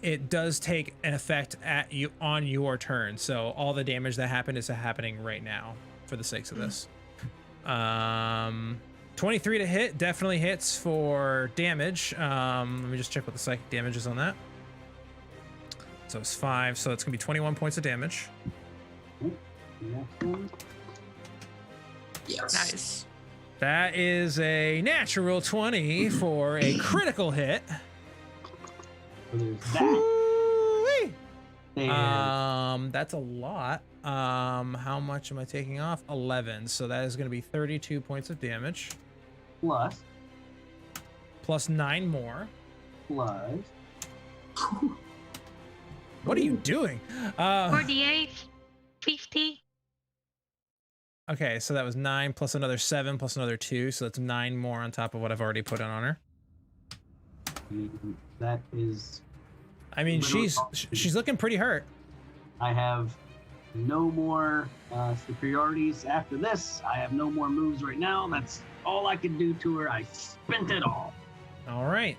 it does take an effect at you on your turn. So all the damage that happened is happening right now for the sakes of this. 23 to hit, definitely hits for damage. Let me just check what the psychic damage is on that. So it's 5, so it's gonna be 21 points of damage. Yes. Nice. That is a natural 20 for a critical hit. So there's that. And That's a lot. How much am I taking off? 11. So that is going to be 32 points of damage. Plus 9 more. Plus. What are you doing? 48, 50. Okay, so that was 9 plus another 7 plus another 2. So that's 9 more on top of what I've already put on her. That is. I mean, she's looking pretty hurt. I have no more superiorities after this. I have no more moves right now. That's all I can do to her. I spent it all. All right.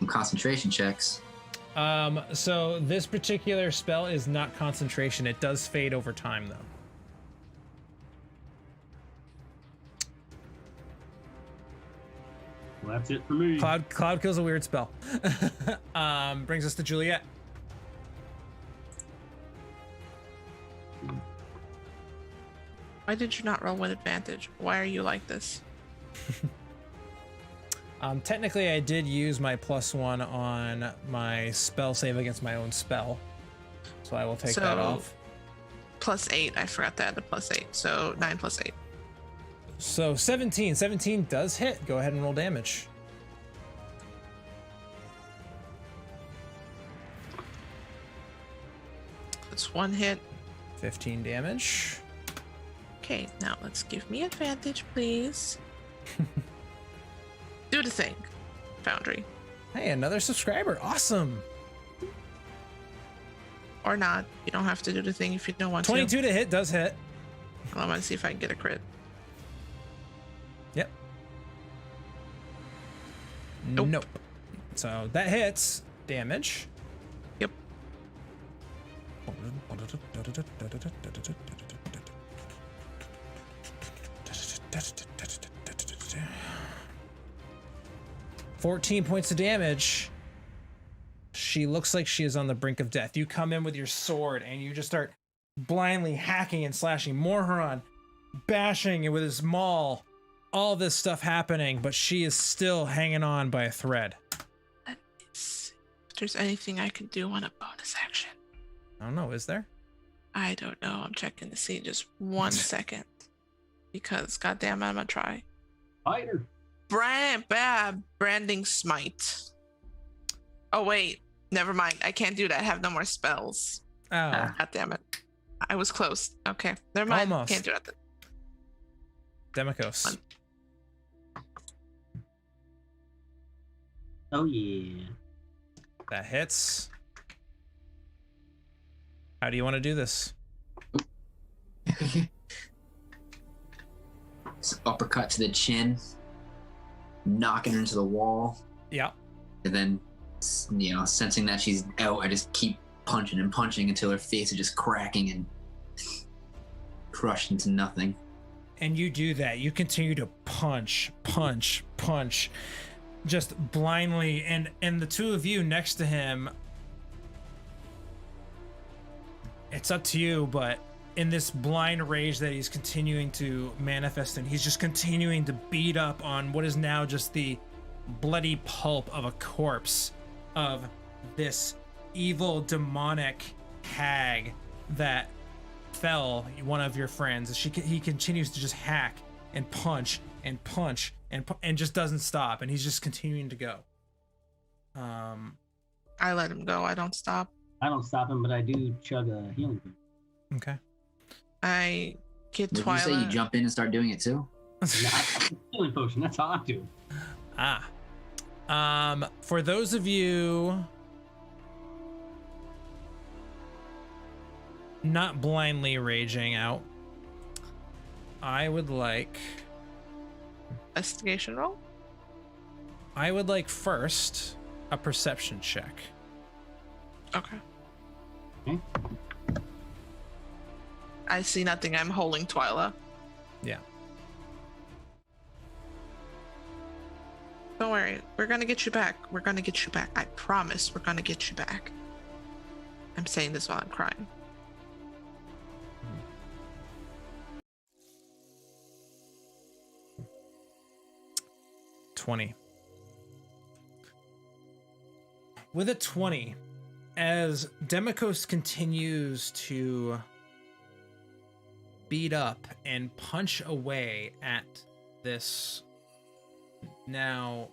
Concentration checks. So this particular spell is not concentration. It does fade over time, though. Well, that's it for me. Cloud Kill's a weird spell. Brings us to Juliet. Why did you not roll with advantage? Why are you like this? Technically, I did use my +1 on my spell save against my own spell, so I will take that off. +8. I forgot that, the +8. So 9 + 8. So 17. 17 does hit. Go ahead and roll damage. It's 1 hit. 15 damage. Okay, now let's give me advantage, please. Do the thing, Foundry. Hey, another subscriber. Awesome. Or not. You don't have to do the thing if you don't want 22 to hit does hit. Well, I want to see if I can get a crit. Yep. Nope. So that hits. Damage. Yep. 14 points of damage. She looks like she is on the brink of death. You come in with your sword and you just start blindly hacking and slashing. Morharon bashing with his maul. All this stuff happening, but she is still hanging on by a thread. If there's anything I can do on a bonus action. I don't know, is there? I don't know. I'm checking to see just 1 second. Because goddamn, I'm gonna try. Fighter. Branding smite. Oh wait, never mind. I can't do that. I have no more spells. Oh. God damn it. I was close. Okay, never mind. Almost. Can't do that. Demikos. Oh yeah. That hits. How do you want to do this? Uppercut to the chin, knocking her into the wall. Yeah. And then, sensing that she's out, I just keep punching and punching until her face is just cracking and crushed into nothing. And you do that. You continue to punch, just blindly. And the two of you next to him, it's up to you, but in this blind rage that he's continuing to manifest in, he's just continuing to beat up on what is now just the bloody pulp of a corpse of this evil demonic hag that fell, one of your friends. He continues to just hack and punch and just doesn't stop, and he's just continuing to go. I let him go. I don't stop. I don't stop him, but I do chug a healing thing. Okay. I get Did Twyla. you say you jump in and start doing it too? Healing potion. That's all I'm doing. For those of you not blindly raging out, I would like Investigation roll? I would like first a perception check. Okay. Okay. I see nothing. I'm holding Twyla. Yeah. Don't worry. We're gonna get you back. We're gonna get you back. I promise we're gonna get you back. I'm saying this while I'm crying. With a 20, as Demikos continues to beat up and punch away at this now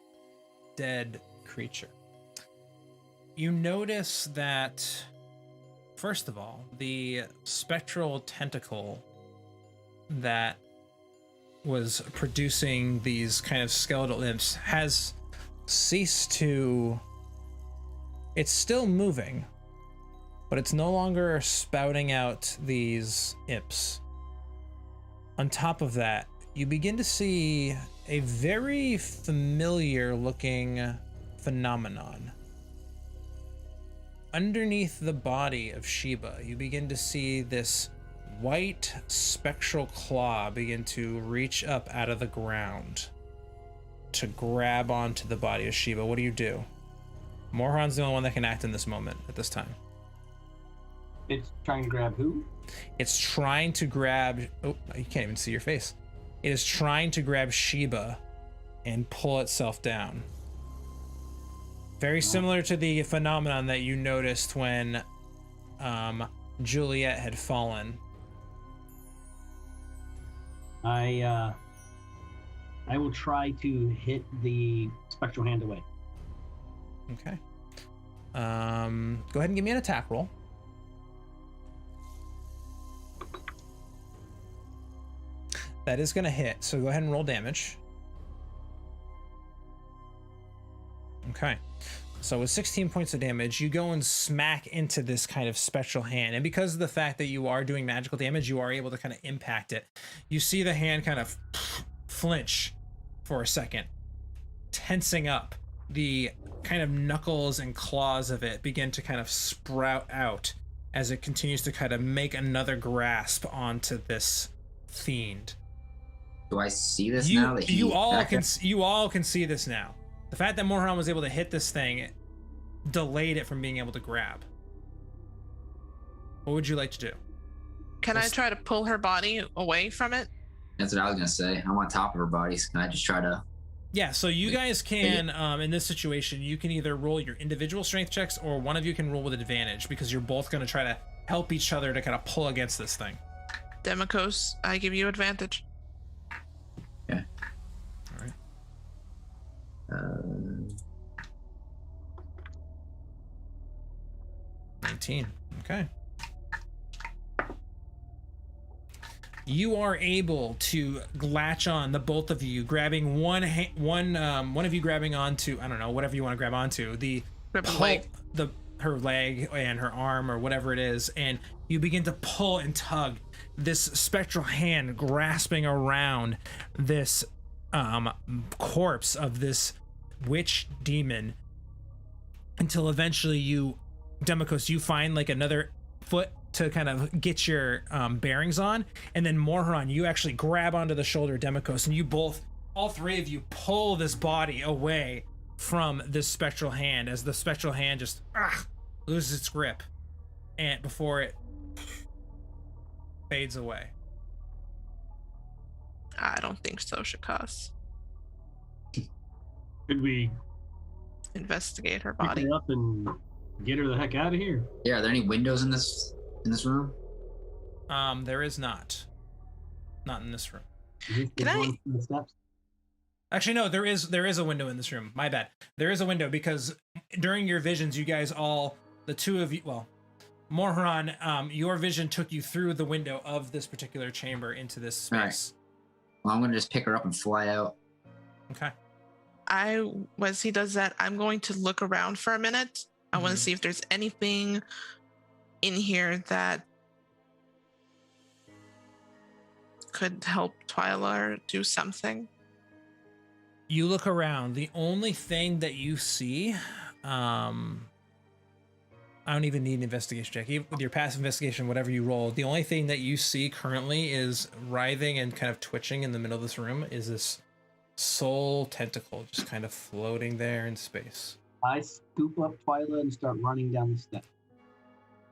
dead creature, you notice that, first of all, the spectral tentacle that was producing these kind of skeletal imps has ceased to... It's still moving, but it's no longer spouting out these imps. On top of that, you begin to see a very familiar looking phenomenon. Underneath the body of Sheba, you begin to see this white spectral claw begin to reach up out of the ground to grab onto the body of Sheba. What do? Morharon's the only one that can act in this moment at this time. It's trying to grab who? It's trying to grab... Oh, you can't even see your face. It is trying to grab Sheba and pull itself down. Very similar to the phenomenon that you noticed when Juliet had fallen. I will try to hit the spectral hand away. Okay. Go ahead and give me an attack roll. That is going to hit, so go ahead and roll damage. Okay. So with 16 points of damage, you go and smack into this kind of spectral hand. And because of the fact that you are doing magical damage, you are able to kind of impact it. You see the hand kind of flinch for a second, tensing up. The kind of knuckles and claws of it begin to kind of sprout out as it continues to kind of make another grasp onto this fiend. Do I see this now? You all can see this now. The fact that Morharon was able to hit this thing delayed it from being able to grab. What would you like to do? Can I try to pull her body away from it? That's what I was gonna say. I'm on top of her body, so can I just try to... Yeah, so you guys can, in this situation, you can either roll your individual strength checks or one of you can roll with advantage because you're both going to try to help each other to kind of pull against this thing. Demikos, I give you advantage. Okay. All right. 19. Okay. You are able to latch on, the both of you grabbing one of you grabbing onto, I don't know, whatever you want to grab onto, her leg and her arm or whatever it is, and you begin to pull and tug this spectral hand grasping around this corpse of this witch demon until eventually you, Demikos, you find like another foot to kind of get your bearings on, and then Morharon, you actually grab onto the shoulder of Demikos, and you both, all three of you, pull this body away from this spectral hand as the spectral hand just loses its grip, and before it fades away. I don't think so, Shakas. Could we investigate her pick body her up and get her the heck out of here? Yeah, are there any windows in this room? There is not in this room. Can I? Actually, no, there is a window in this room. My bad. There is a window because during your visions, you guys all, the two of you, well, Morharon, your vision took you through the window of this particular chamber into this space. Right. Well, I'm gonna just pick her up and fly out. Okay. As he does that, I'm going to look around for a minute. I want to see if there's anything in here that could help Twyla do something. You look around. The only thing that you see, I don't even need an investigation check. Even with your passive investigation, whatever you roll, the only thing that you see currently is writhing and kind of twitching in the middle of this room is this soul tentacle just kind of floating there in space. I scoop up Twyla and start running down the steps.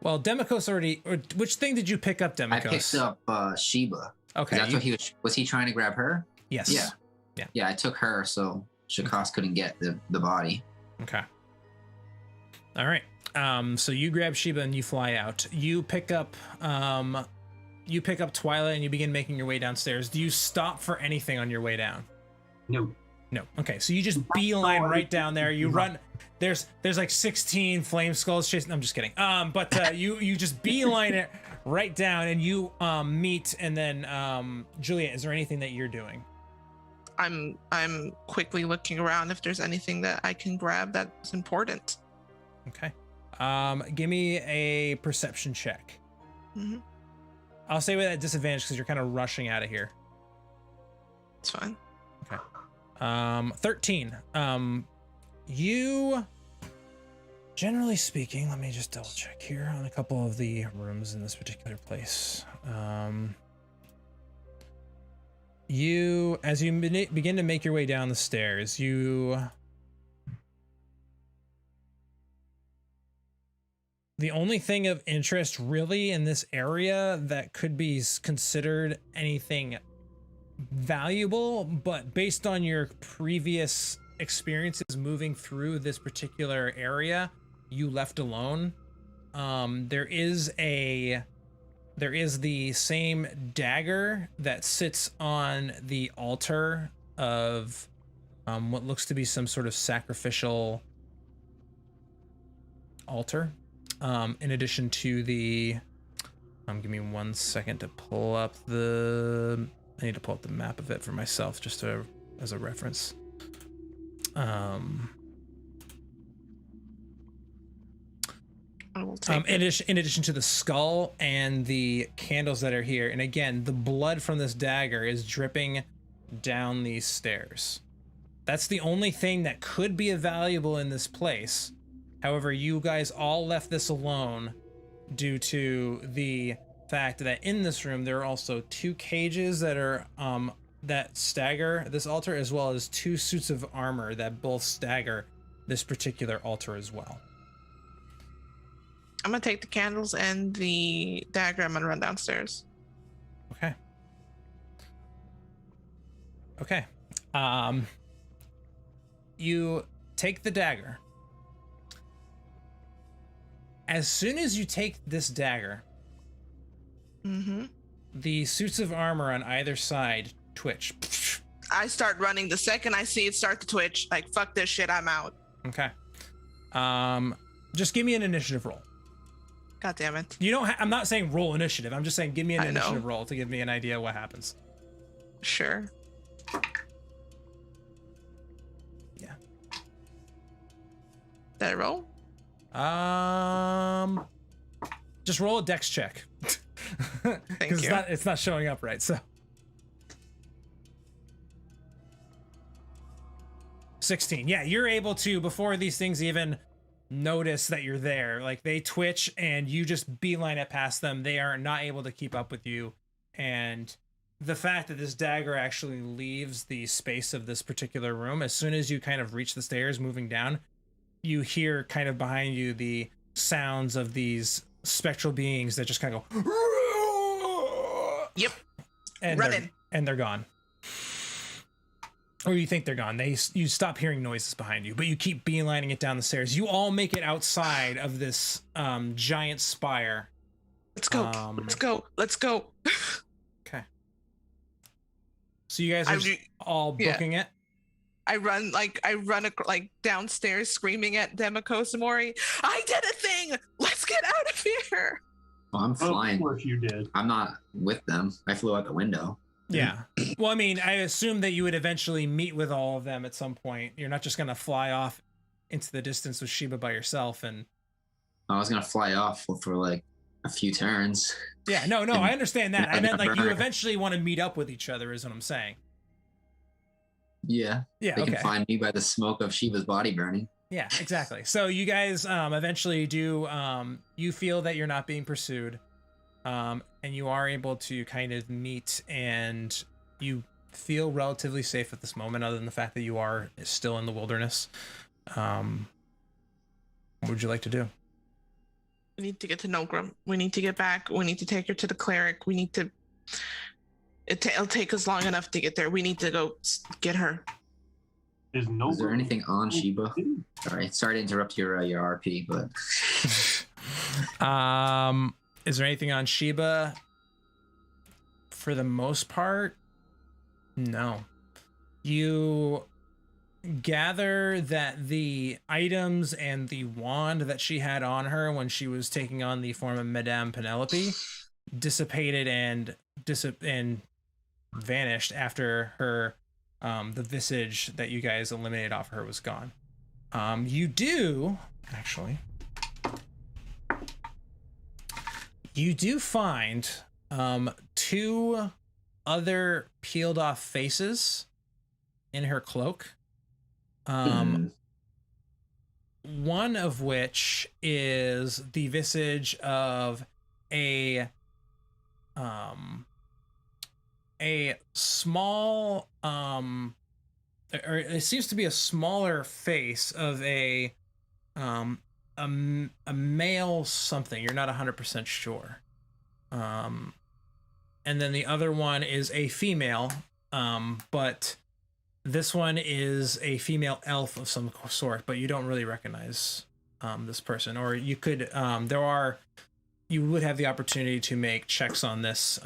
Well, Demikos already... Or which thing did you pick up, Demikos? I picked up Sheba. Okay. That's what he was he trying to grab her? Yes. Yeah. Yeah, I took her so Shakas couldn't get the body. Okay. All right. So you grab Sheba and you fly out. You pick up Twyla and you begin making your way downstairs. Do you stop for anything on your way down? No. Okay, so you just beeline right down there. You run. There's like 16 flame skulls chasing. I'm just kidding. But you just beeline it right down, and you meet. And then Juliet, is there anything that you're doing? I'm quickly looking around if there's anything that I can grab that's important. Okay. Give me a perception check. Mm-hmm. I'll say with that disadvantage because you're kind of rushing out of here. It's fine. Okay. 13. You, generally speaking, let me just double check here on a couple of the rooms in this particular place. You, as you begin to make your way down the stairs, the only thing of interest really in this area that could be considered anything valuable, but based on your previous experiences moving through this particular area, you left alone. There is the same dagger that sits on the altar of what looks to be some sort of sacrificial altar. In addition to the, give me 1 second to pull up I need to pull up the map of it for myself just as a reference. I will take in addition to the skull and the candles that are here, and again, the blood from this dagger is dripping down these stairs. That's the only thing that could be valuable in this place. However, you guys all left this alone due to the fact that in this room there are also 2 cages that are that stagger this altar, as well as 2 suits of armor that both stagger this particular altar as well. I'm gonna take the candles and the dagger. I'm gonna run downstairs. Okay. Okay. You take the dagger. As soon as you take this dagger, the suits of armor on either side twitch. I start running the second I see it start to twitch. Like, fuck this shit, I'm out. Okay. Just give me an initiative roll. God damn it. You don't. I'm not saying roll initiative. I'm just saying give me an initiative roll to give me an idea of what happens. Sure. Yeah. Did I roll? Just roll a dex check. Thank you. It's not showing up right. So 16. Yeah, you're able to, before these things even notice that you're there, like they twitch and you just beeline it past them. They are not able to keep up with you. And the fact that this dagger actually leaves the space of this particular room, as soon as you kind of reach the stairs moving down, you hear kind of behind you the sounds of these spectral beings that just kind of go. Yep. And they're gone. Or you think they're gone. You stop hearing noises behind you, but you keep beelining it down the stairs. You all make it outside of this giant spire. Let's go. Let's go. Let's go. Okay. So you guys are all booking it? I run downstairs screaming at Demikos and Mori. I did a thing. Let's get out of here. Well, I'm flying. Of course you did. I'm not with them. I flew out the window. Yeah. Well, I mean, I assume that you would eventually meet with all of them at some point. You're not just going to fly off into the distance with Sheba by yourself. And I was going to fly off for like a few turns. Yeah, no, I understand that. I meant like you eventually want to meet up with each other is what I'm saying. Yeah. Yeah. They can find me by the smoke of Sheba's body burning. Yeah, exactly. So you guys eventually do, you feel that you're not being pursued. And you are able to kind of meet, and you feel relatively safe at this moment, other than the fact that you are still in the wilderness. What would you like to do? We need to get to Nogrim. We need to get back. We need to take her to the cleric. We need to... It'll take us long enough to get there. We need to go get her. Is there anything on Sheba? Sorry to interrupt your RP, but... Is there anything on Sheba? For the most part, no. You gather that the items and the wand that she had on her when she was taking on the form of Madame Penelope dissipated and vanished after her the visage that you guys eliminated off her was gone. You do actually. You do find 2 other peeled off faces in her cloak. One of which is the visage of a small or it seems to be a smaller face of a male something. You're not 100% sure. And then the other one is a female, but this one is a female elf of some sort, but you don't really recognize this person. Or you could you would have the opportunity to make checks on this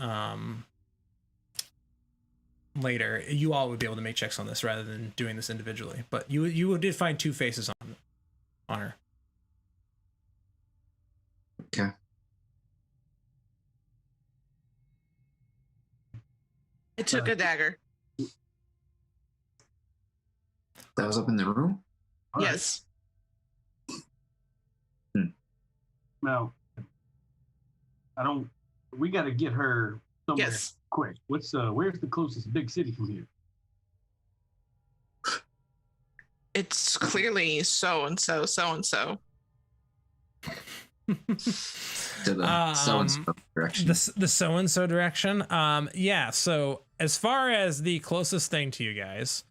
later. You all would be able to make checks on this rather than doing this individually, but you did find 2 faces on her. Okay. I took a dagger. That was up in the room? Yes. Now, we got to get her somewhere quick. Where's the closest big city from here? It's clearly so-and-so. To the so-and-so direction. The so-and-so direction. Yeah, so as far as the closest thing to you guys,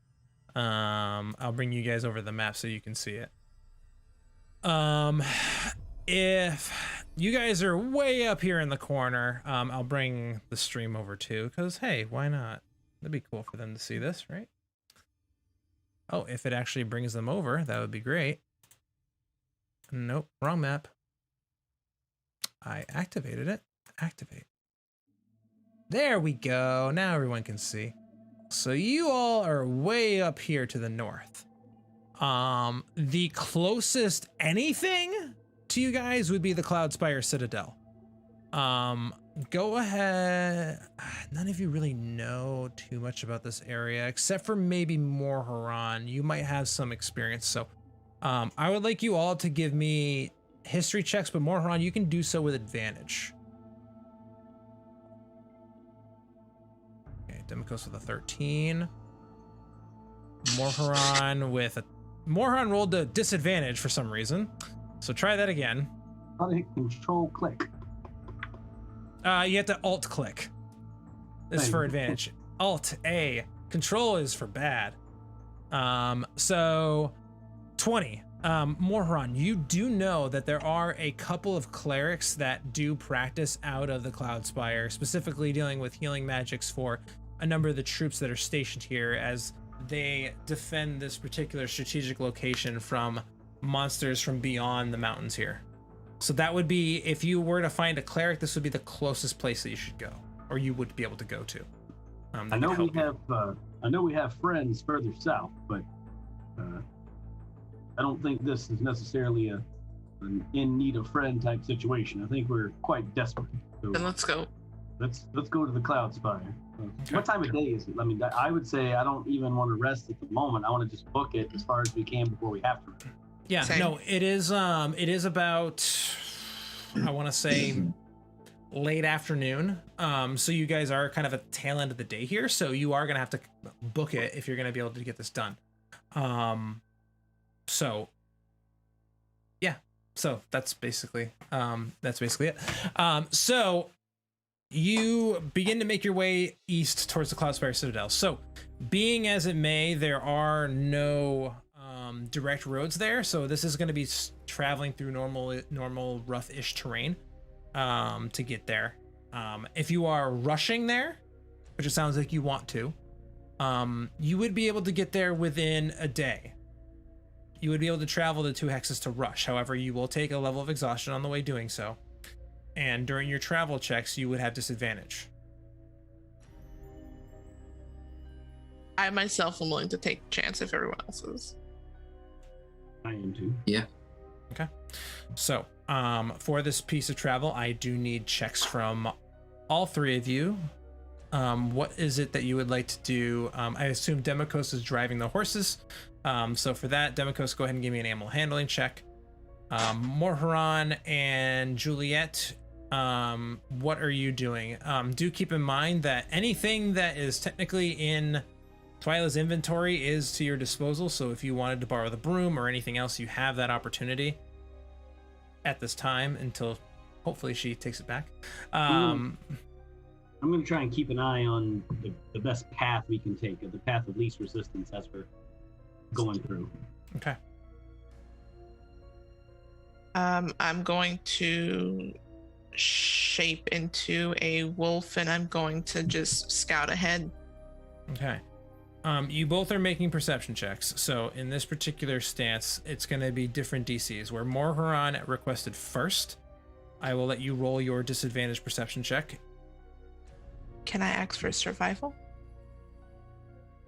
I'll bring you guys over the map so you can see it. If you guys are way up here in the corner, I'll bring the stream over too, because hey, why not? That'd be cool for them to see this, right? Oh, if it actually brings them over, that would be great. Nope, wrong map. I activated it. Activate. There we go. Now everyone can see. So you all are way up here to the north. The closest anything to you guys would be the Spire Citadel. Go ahead. None of you really know too much about this area, except for maybe Morharon. You might have some experience. So I would like you all to give me history checks, but Morharon, you can do so with advantage. Okay, Demikos with a 13. Morharon rolled a disadvantage for some reason. So try that again. How to hit control click? You have to alt click. This is for advantage. Alt A. Control is for bad. So 20. Morharon, you do know that there are a couple of clerics that do practice out of the Spire, specifically dealing with healing magics for a number of the troops that are stationed here as they defend this particular strategic location from monsters from beyond the mountains here. So that would be, if you were to find a cleric, this would be the closest place that you should go, or you would be able to go to. I know we have friends further south, but I don't think this is necessarily an in need of friend type situation. I think we're quite desperate. So then let's go. Let's go to the Spire. Okay. What time of day is it? I mean, I would say I don't even want to rest at the moment. I want to just book it as far as we can before we have to. Yeah, Same. No, it is about, I want to say late afternoon. So you guys are kind of at the tail end of the day here. So you are going to have to book it if you're going to be able to get this done. So yeah, so that's basically it. So you begin to make your way east towards the Spire Citadel. So being as it may, there are no direct roads there, so this is going to be traveling through normal rough-ish terrain to get there. If you are rushing there, which it sounds like you want to, you would be able to get there within a day. You would be able to travel the 2 hexes to rush. However, you will take a level of exhaustion on the way doing so, and during your travel checks you would have disadvantage. I myself am willing to take a chance if everyone else is. I am too. Yeah. Okay. So, for this piece of travel, I do need checks from all 3 of you. What is it that you would like to do? I assume Demikos is driving the horses. So for that, Demikos, go ahead and give me an animal handling check. Morharon and Juliet, what are you doing? Do keep in mind that anything that is technically in Twyla's inventory is to your disposal, so if you wanted to borrow the broom or anything else, you have that opportunity at this time until hopefully she takes it back. I'm going to try and keep an eye on the best path we can take, the path of least resistance as we're going through. Okay. I'm going to shape into a wolf and I'm going to just scout ahead. Okay. You both are making perception checks. So in this particular stance, it's going to be different DCs. Where Morharon requested first, I will let you roll your disadvantage perception check. Can I ask for survival?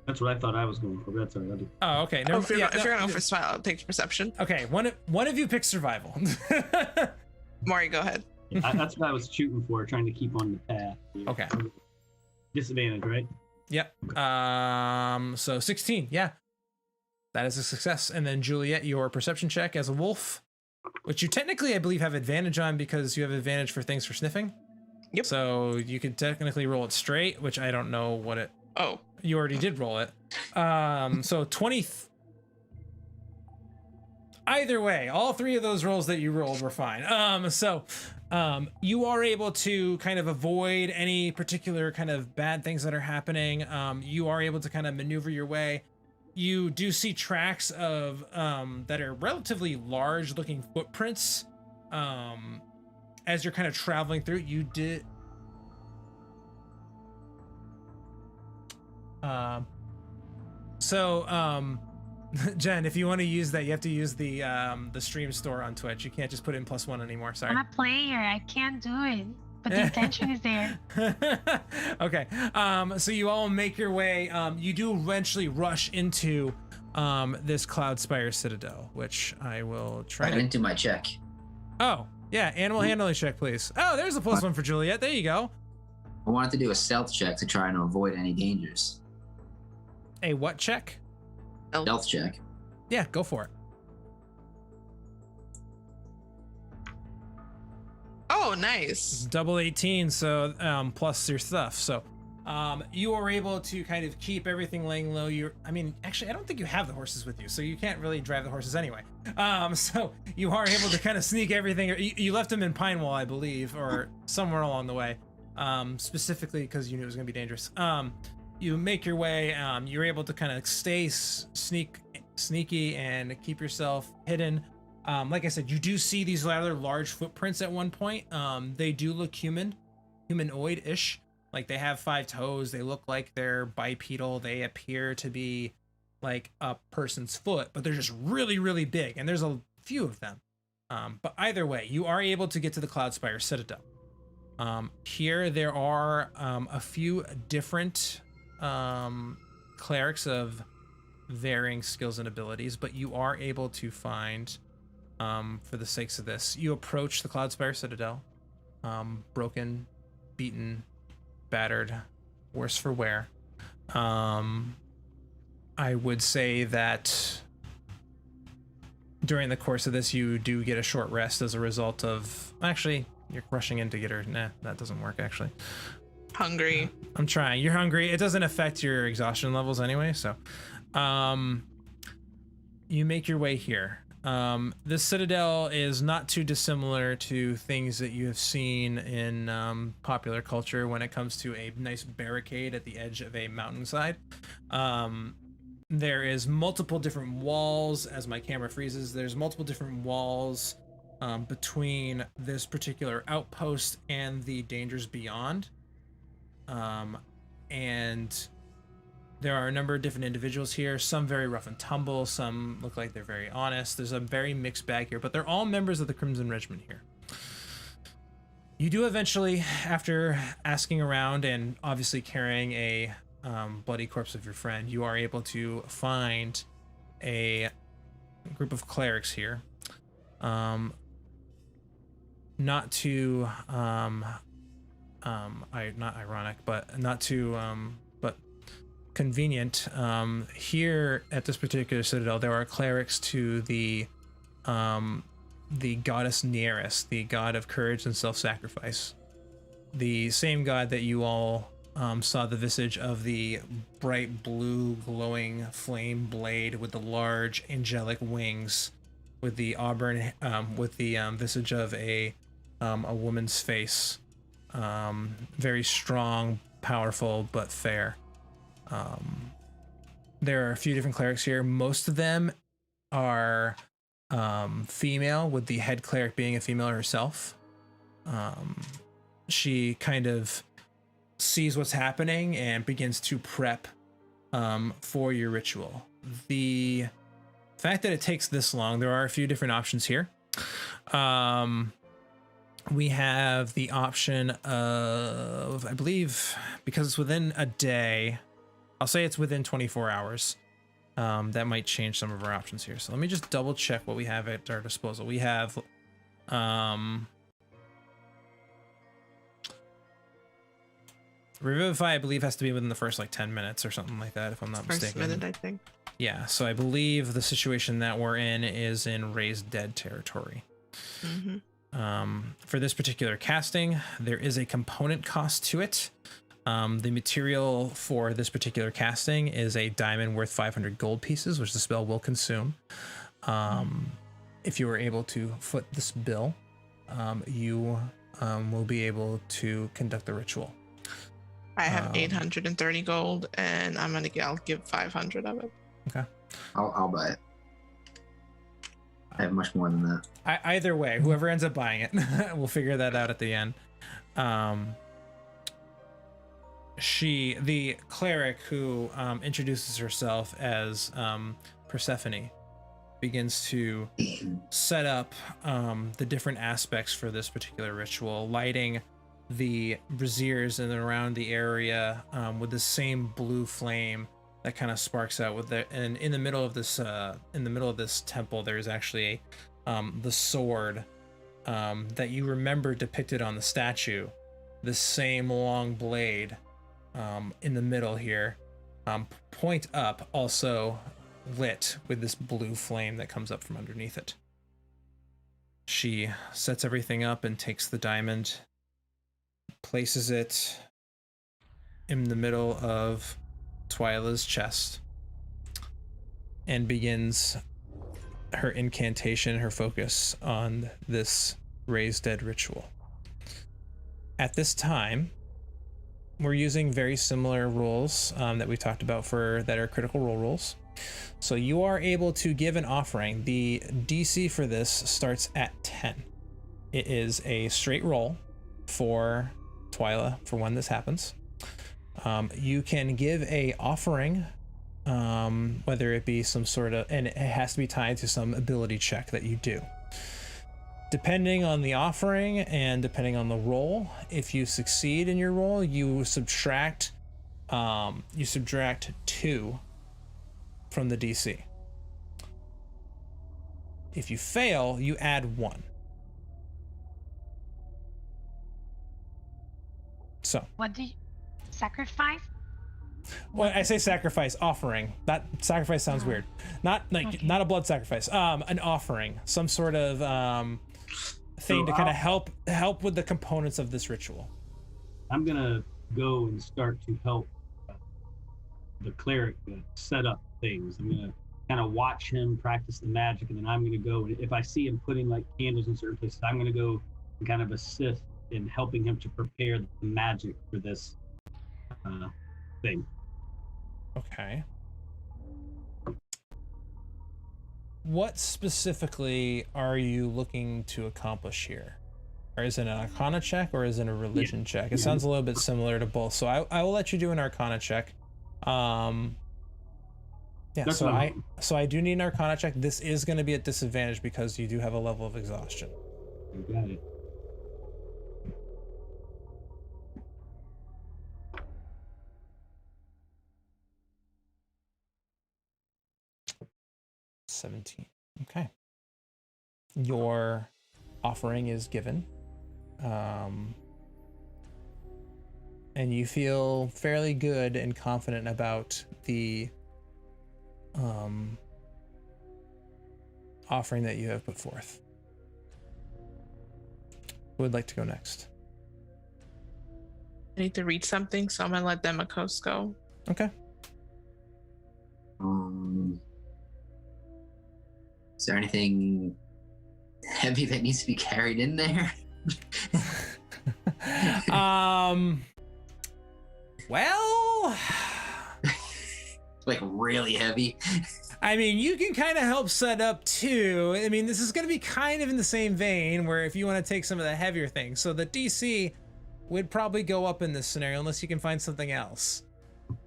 That's what I thought I was going for. That's all right. I'll do. Oh, okay. No, if you're going for survival, I'll take perception. Okay, one of you picks survival. Maury, go ahead. Yeah, that's what I was shooting for, trying to keep on the path. Yeah. Okay. Disadvantage, right? Yep. So 16. Yeah, that is a success. And then Juliet, your perception check as a wolf. which you technically, I believe, have advantage on because you have advantage for things for sniffing. Yep. So you could technically roll it straight, which I don't know what it. Oh. You already did roll it. So 20. Either way, all three of those rolls that you rolled were fine. You are able to kind of avoid any particular kind of bad things that are happening. You are able to kind of maneuver your way. You do see tracks of that are relatively large looking footprints. As you're kind of traveling through, you did. Jen, if you want to use that, you have to use the stream store on Twitch. You can't just put in +1 anymore. Sorry. I'm a player. I can't do it. But the intention is there. Okay. So you all make your way. You do eventually rush into this Cloud Spire Citadel, which I will try. I didn't do my check. Oh, yeah. Animal handling check, please. Oh, there's a +1 for Juliet. There you go. I wanted to do a stealth check to try and avoid any dangers. A what check? Stealth check. Yeah, go for it. Oh, nice. Double 18, so plus your stuff. So you are able to kind of keep everything laying low. Actually, I don't think you have the horses with you, so you can't really drive the horses anyway. So you are able to kind of sneak everything. You left them in Pinewall, I believe, or somewhere along the way, specifically because you knew it was going to be dangerous. You make your way. You're able to kind of stay sneaky and keep yourself hidden. Like I said, you do see these rather large footprints at one point. They do look humanoid-ish. Like they have 5 toes. They look like they're bipedal. They appear to be like a person's foot, but they're just really, really big. And there's a few of them. But either way, you are able to get to the Cloud Spire Citadel. Here there are a few different clerics of varying skills and abilities, but you are able to find, for the sakes of this, you approach the Cloud Spire Citadel, broken, beaten, battered, worse for wear. I would say that during the course of this, you do get a short rest as a result of, actually, you're rushing in to get her. Nah, that doesn't work, actually. Hungry. I'm trying. You're hungry. It doesn't affect your exhaustion levels anyway, so you make your way here. This Citadel is not too dissimilar to things that you have seen in popular culture when it comes to a nice barricade at the edge of a mountainside. There is multiple different walls. As my camera freezes, there's multiple different walls between this particular outpost and the dangers beyond. And there are a number of different individuals here, some very rough and tumble, some look like they're very honest. There's a very mixed bag here, but they're all members of the Crimson Regiment here. You do eventually, after asking around and obviously carrying a bloody corpse of your friend, you are able to find a group of clerics here. Not too not ironic, but not too but convenient. Here at this particular citadel, there are clerics to the goddess Nereus, the god of courage and self-sacrifice, the same god that you all saw the visage of the bright blue glowing flame blade with the large angelic wings, with the auburn with the visage of a woman's face. Very strong, powerful, but fair. There are a few different clerics here. Most of them are female, with the head cleric being a female herself. She kind of sees what's happening and begins to prep for your ritual. The fact that it takes this long, there are a few different options here. We have the option of, I believe, because it's within a day, I'll say it's within 24 hours. That might change some of our options here. So let me just double check what we have at our disposal. We have Revivify, I believe, has to be within the first like 10 minutes or something like that, if I'm not mistaken. First minute, I think. Yeah, so I believe the situation that we're in is in Raised Dead territory. For this particular casting, there is a component cost to it. The material for this particular casting is a diamond worth 500 gold pieces, which the spell will consume. If you were able to foot this bill, you will be able to conduct the ritual. I have 830 gold, and I'll give 500 of it. Okay. I'll buy it. I have much more than that. Either way, whoever ends up buying it, we'll figure that out at the end. The cleric who introduces herself as Persephone, begins to set up the different aspects for this particular ritual, lighting the braziers in and around the area with the same blue flame that kind of sparks out with it. And in the middle of this temple, there's actually the sword that you remember depicted on the statue, the same long blade in the middle here, point up, also lit with this blue flame that comes up from underneath it. She sets everything up and takes the diamond, places it in the middle of Twyla's chest, and begins her incantation, her focus on this raise dead ritual. At this time, we're using very similar rules that we talked about that are critical role rules. So you are able to give an offering. The DC for this starts at 10. It is a straight roll for Twyla for when this happens. You can give a offering, whether it be some sort of, and it has to be tied to some ability check that you do. Depending on the offering and depending on the roll, if you succeed in your roll, you subtract 2 from the DC. If you fail, you add 1. So. What do you sacrifice? Well, I say sacrifice, offering. That sacrifice sounds weird. Not a blood sacrifice. An offering, some sort of thing to kind of help with the components of this ritual. I'm gonna go and start to help the cleric set up things. I'm gonna kind of watch him practice the magic, and then I'm gonna go, and if I see him putting like candles in certain places, I'm gonna go and kind of assist in helping him to prepare the magic for this thing. Okay. What specifically are you looking to accomplish here? Or is it an Arcana check or is it a religion check? It sounds a little bit similar to both, so I will let you do an Arcana check. So I do need an Arcana check. This is going to be at disadvantage because you do have a level of exhaustion. You got it. $17. Okay. Your offering is given. And you feel fairly good and confident about the offering that you have put forth. Who would like to go next? I need to read something, so I'm gonna let Demikos go. Okay. Is there anything heavy that needs to be carried in there? Well, like really heavy. I mean, you can kind of help set up too. I mean, this is going to be kind of in the same vein where if you want to take some of the heavier things. So the DC would probably go up in this scenario unless you can find something else.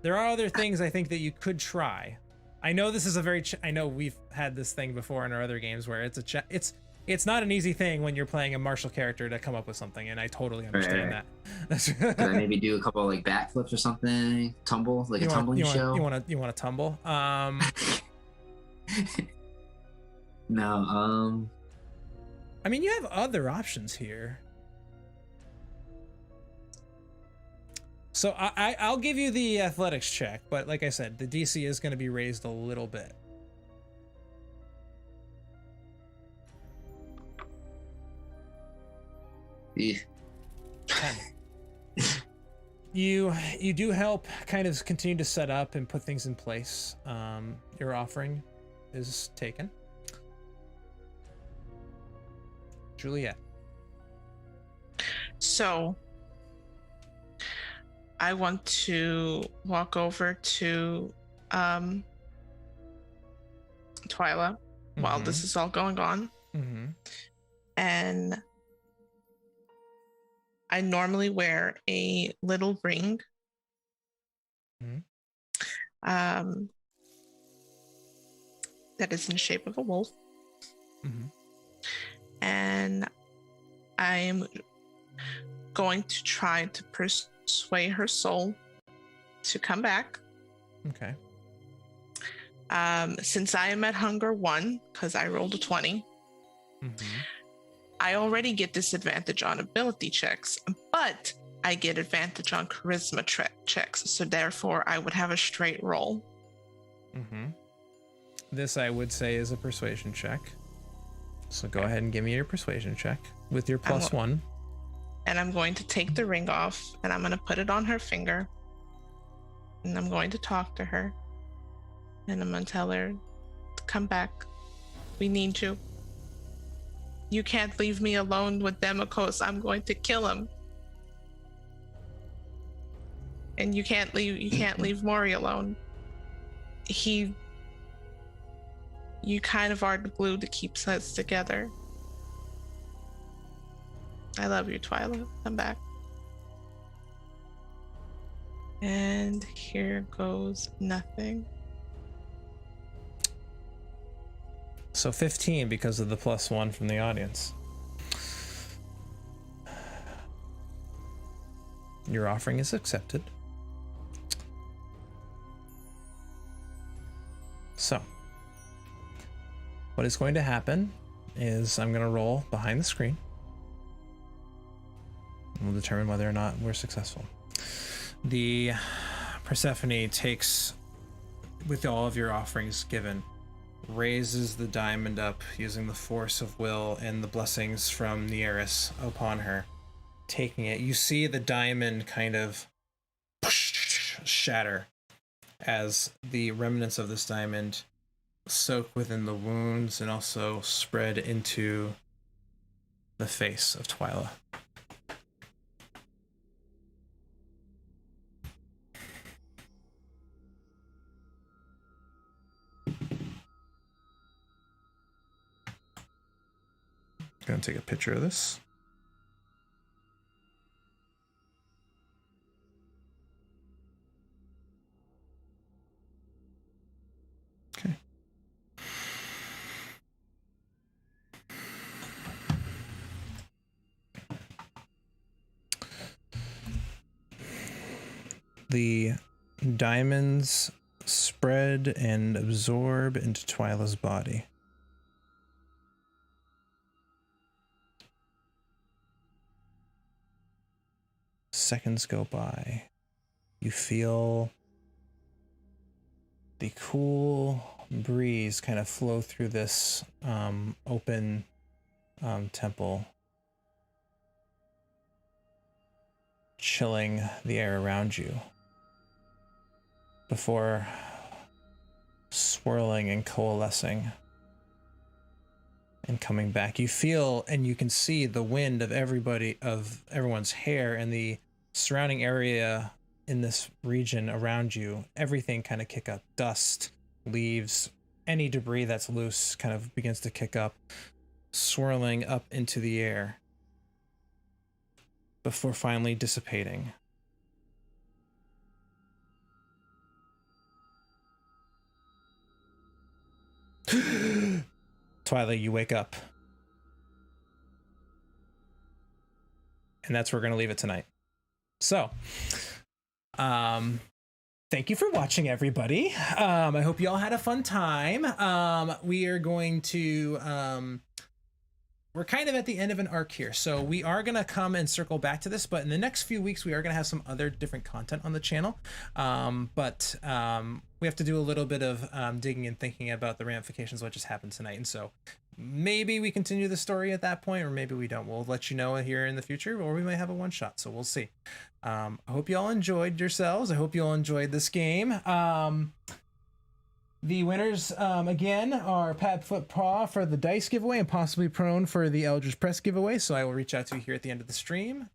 There are other things I think that you could try. I know this is I know we've had this thing before in our other games where it's not an easy thing when you're playing a martial character to come up with something, and I totally understand that. Could I maybe do a couple of like backflips or something? Tumble, like a tumbling show? You want to tumble? No, I mean, you have other options here. So I'll give you the athletics check, but like I said, the DC is going to be raised a little bit. Yeah. 10. You do help kind of continue to set up and put things in place. Your offering is taken. Juliet. So I want to walk over to Twyla while this is all going on. And I normally wear a little ring. That is in the shape of a wolf. And I'm going to try to persuade her soul to come back. Okay. Since I am at hunger 1, because I rolled a 20, I already get disadvantage on ability checks, but I get advantage on charisma checks, so therefore I would have a straight roll. This, I would say, is a persuasion check. So go ahead and give me your persuasion check with your +1. And I'm going to take the ring off, and I'm going to put it on her finger. And I'm going to talk to her. And I'm going to tell her to come back. We need you. You can't leave me alone with Demokos. I'm going to kill him. And you can't leave Mori alone. You kind of are the glue that keeps us together. I love you, Twyla. Come back. And here goes nothing. So 15 because of the +1 from the audience. Your offering is accepted. So what is going to happen is I'm going to roll behind the screen. And we'll determine whether or not we're successful. The Persephone takes, with all of your offerings given, raises the diamond up using the force of will and the blessings from Nereus upon her. Taking it, you see the diamond kind of shatter as the remnants of this diamond soak within the wounds and also spread into the face of Twyla. Gonna take a picture of this. Okay. The diamonds spread and absorb into Twyla's body. Seconds go by. You feel the cool breeze kind of flow through this open temple, chilling the air around you before swirling and coalescing and coming back. You feel and you can see the wind of everyone's hair and the surrounding area in this region around you. Everything kind of kick up. Dust, leaves, any debris that's loose kind of begins to kick up, swirling up into the air before finally dissipating. Twyla, you wake up. And that's where we're going to leave it tonight. So, thank you for watching, everybody. I hope you all had a fun time. We are going to, we're kind of at the end of an arc here. So we are going to come and circle back to this, but in the next few weeks, we are going to have some other different content on the channel. But we have to do a little bit of digging and thinking about the ramifications of what just happened tonight. And so maybe we continue the story at that point, or maybe we don't. We'll let you know here in the future, or we might have a one shot. So we'll see. I hope you all enjoyed yourselves. I hope you all enjoyed this game. The winners, again, are Pat Footpaw for the dice giveaway and possibly Prone for the Eldritch Press giveaway. So I will reach out to you here at the end of the stream.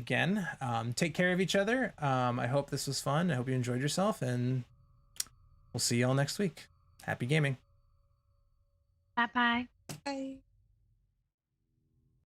Again, take care of each other. I hope this was fun. I hope you enjoyed yourself, and we'll see you all next week. Happy gaming. Bye-bye. Bye.